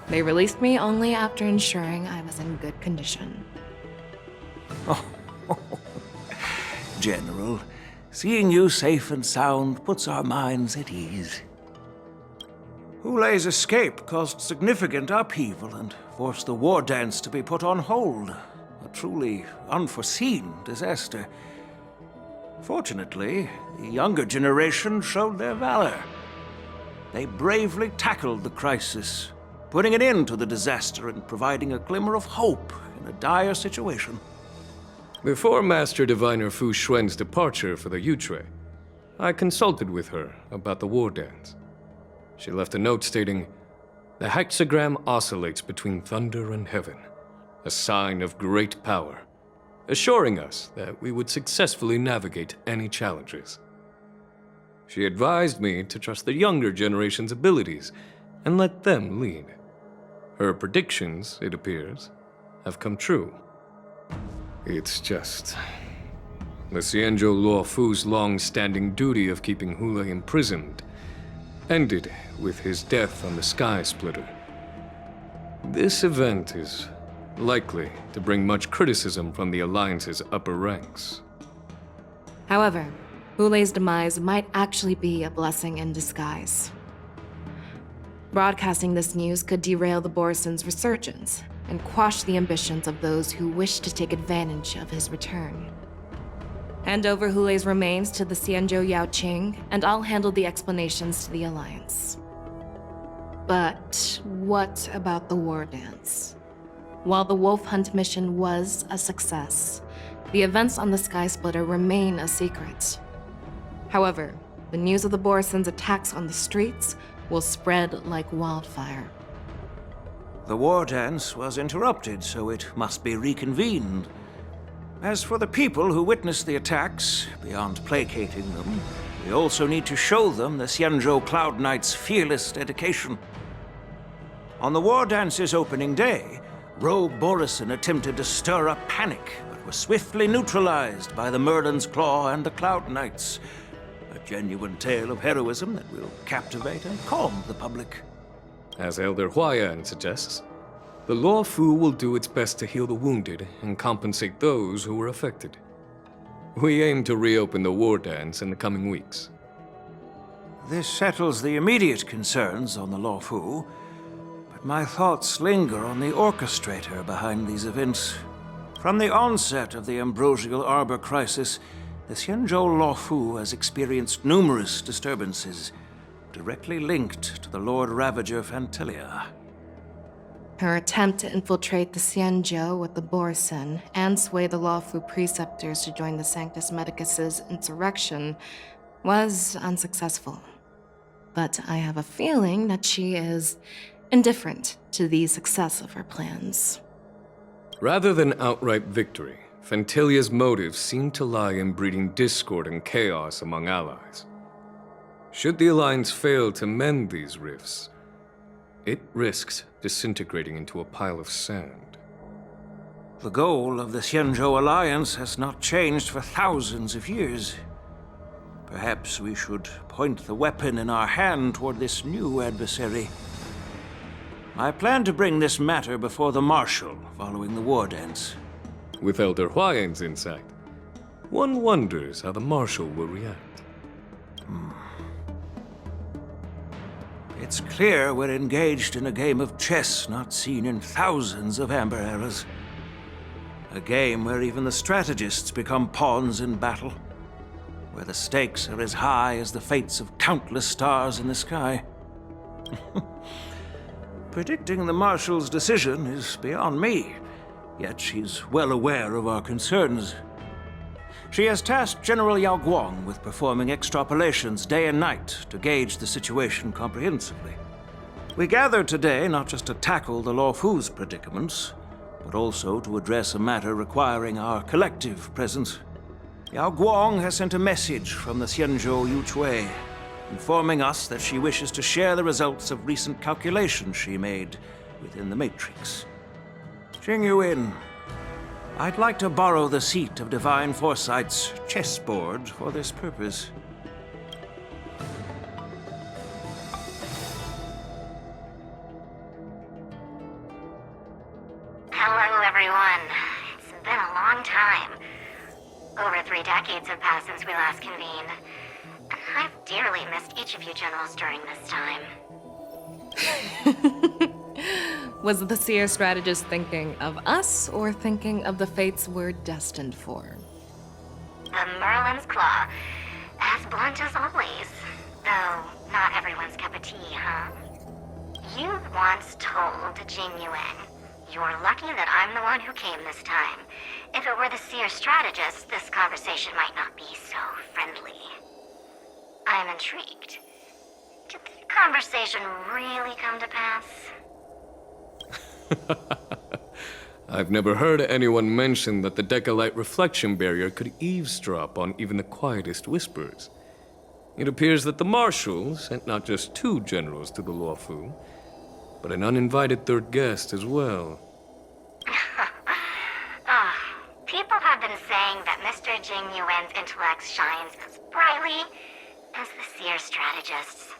They released me only after ensuring I was in good condition. General, seeing you safe and sound puts our minds at ease. Hulei's escape caused significant upheaval and forced the war dance to be put on hold. A truly unforeseen disaster. Fortunately, the younger generation showed their valor. They bravely tackled the crisis, putting an end to the disaster and providing a glimmer of hope in a dire situation. Before Master Diviner Fu Xuan's departure for the Yutre, I consulted with her about the war dance. She left a note stating, "The hexagram oscillates between thunder and heaven, a sign of great power, assuring us that we would successfully navigate any challenges." She advised me to trust the younger generation's abilities and let them lead. Her predictions, it appears, have come true. It's just... the Xianzhou Luo Fu's long-standing duty of keeping Hule imprisoned ended with his death on the Sky Splitter. This event is likely to bring much criticism from the Alliance's upper ranks. However, Hule's demise might actually be a blessing in disguise. Broadcasting this news could derail the Borison's resurgence and quash the ambitions of those who wish to take advantage of his return. Hand over Hule's remains to the Xianzhou Yaoqing, and I'll handle the explanations to the Alliance. But what about the war dance? While the Wolf Hunt mission was a success, the events on the Sky Splitter remain a secret. However, the news of the Borison's attacks on the streets will spread like wildfire. The war dance was interrupted, so it must be reconvened. As for the people who witnessed the attacks, beyond placating them, we also need to show them the Xianzhou Cloud Knight's fearless dedication. On the war dance's opening day, Rogue Borison attempted to stir up panic, but was swiftly neutralized by the Merlin's Claw and the Cloud Knights. A genuine tale of heroism that will captivate and calm the public. As Elder Huayan suggests, the Luo Fu will do its best to heal the wounded and compensate those who were affected. We aim to reopen the war dance in the coming weeks. This settles the immediate concerns on the Luo Fu, but my thoughts linger on the orchestrator behind these events. From the onset of the Ambrosial Arbor crisis, the Xianzhou Luo Fu has experienced numerous disturbances, directly linked to the Lord Ravager Fantilia. Her attempt to infiltrate the Xianzhou with the Borison and sway the Luo Fu preceptors to join the Sanctus Medicus's insurrection was unsuccessful. But I have a feeling that she is indifferent to the success of her plans. Rather than outright victory, Fantilia's motives seem to lie in breeding discord and chaos among allies. Should the Alliance fail to mend these rifts, it risks disintegrating into a pile of sand. The goal of the Xianzhou Alliance has not changed for thousands of years. Perhaps we should point the weapon in our hand toward this new adversary. I plan to bring this matter before the Marshal following the war dance. With Elder Huayan's insight, one wonders how the Marshal will react. It's clear we're engaged in a game of chess not seen in thousands of Amber eras. A game where even the strategists become pawns in battle, where the stakes are as high as the fates of countless stars in the sky. Predicting the Marshal's decision is beyond me, yet she's well aware of our concerns. She has tasked General Yao Guang with performing extrapolations day and night to gauge the situation comprehensively. We gathered today not just to tackle the Luo Fu's predicaments, but also to address a matter requiring our collective presence. Yao Guang has sent a message from the Xianzhou Yuchui, informing us that she wishes to share the results of recent calculations she made within the Matrix. Jing Yuin, I'd like to borrow the seat of Divine Foresight's chessboard for this purpose. Hello, everyone. It's been a long time. Over 3 decades have passed since we last convened. I've dearly missed each of you generals during this time. Was the Seer strategist thinking of us or thinking of the fates we're destined for? The Merlin's Claw. As blunt as always. Though, not everyone's cup of tea, huh? You once told Jing Yuan, "You're lucky that I'm the one who came this time. If it were the Seer strategist, this conversation might not be so friendly." I'm intrigued. Did the conversation really come to pass? I've never heard anyone mention that the Decalite reflection barrier could eavesdrop on even the quietest whispers. It appears that the Marshal sent not just 2 generals to the Luo Fu, but an uninvited 3rd guest as well. People have been saying that Mr. Jing Yuan's intellect shines as brightly as the seer strategist's.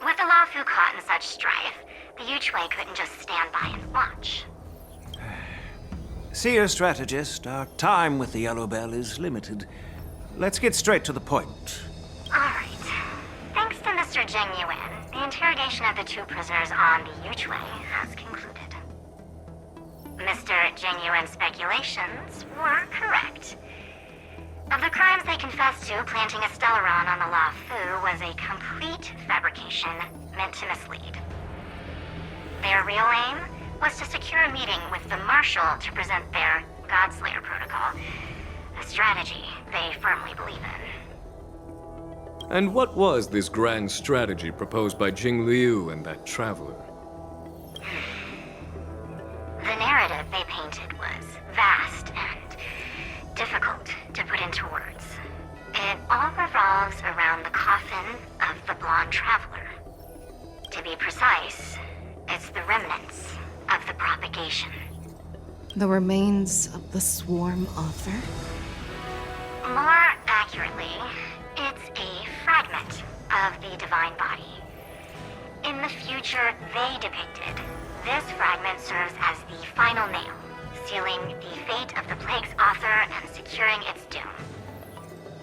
With the Laofu caught in such strife, the Yuchui couldn't just stand by and watch. Seer strategist, our time with the Yellow Bell is limited. Let's get straight to the point. Alright. Thanks to Mr. Jing Yuan, the interrogation of the two prisoners on the Yuchui has concluded. Mr. Jing Yuan's speculations were correct. Of the crimes they confessed to, planting a Stellaron on the Laofu was a complete fabrication meant to mislead. Their real aim was to secure a meeting with the Marshal to present their Godslayer protocol, a strategy they firmly believe in. And what was this grand strategy proposed by Jing Liu and that traveler? The narrative they painted was vast and difficult to put into words. It all revolves around the coffin of the blonde traveler. To be precise, it's the remnants of the propagation. The remains of the swarm author? More accurately, it's a fragment of the divine body. In the future they depicted, this fragment serves as the final nail, sealing the fate of the plague's author and securing its doom.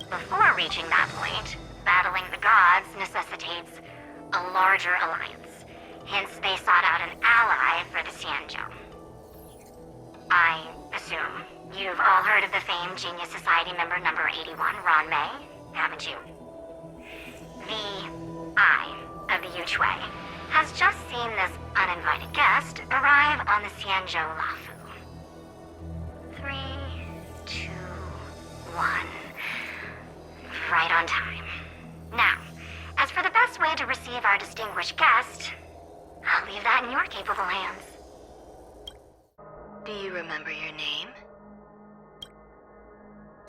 Before reaching that point, battling the gods necessitates a larger alliance. Hence, they sought out an ally for the Xianzhou. I assume you've all heard of the famed Genius Society member number 81, Ron Mei, haven't you? The Eye of the Yuchui has just seen this uninvited guest arrive on the Xianzhou Laofu. 3, 2, 1. Right on time. Now, as for the best way to receive our distinguished guest, I'll leave that in your capable hands. Do you remember your name?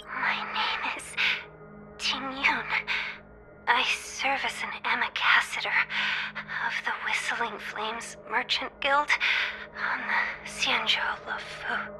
My name is Ting Yun. I serve as an ambassador of the Whistling Flames Merchant Guild on the Xianzhou Laofu.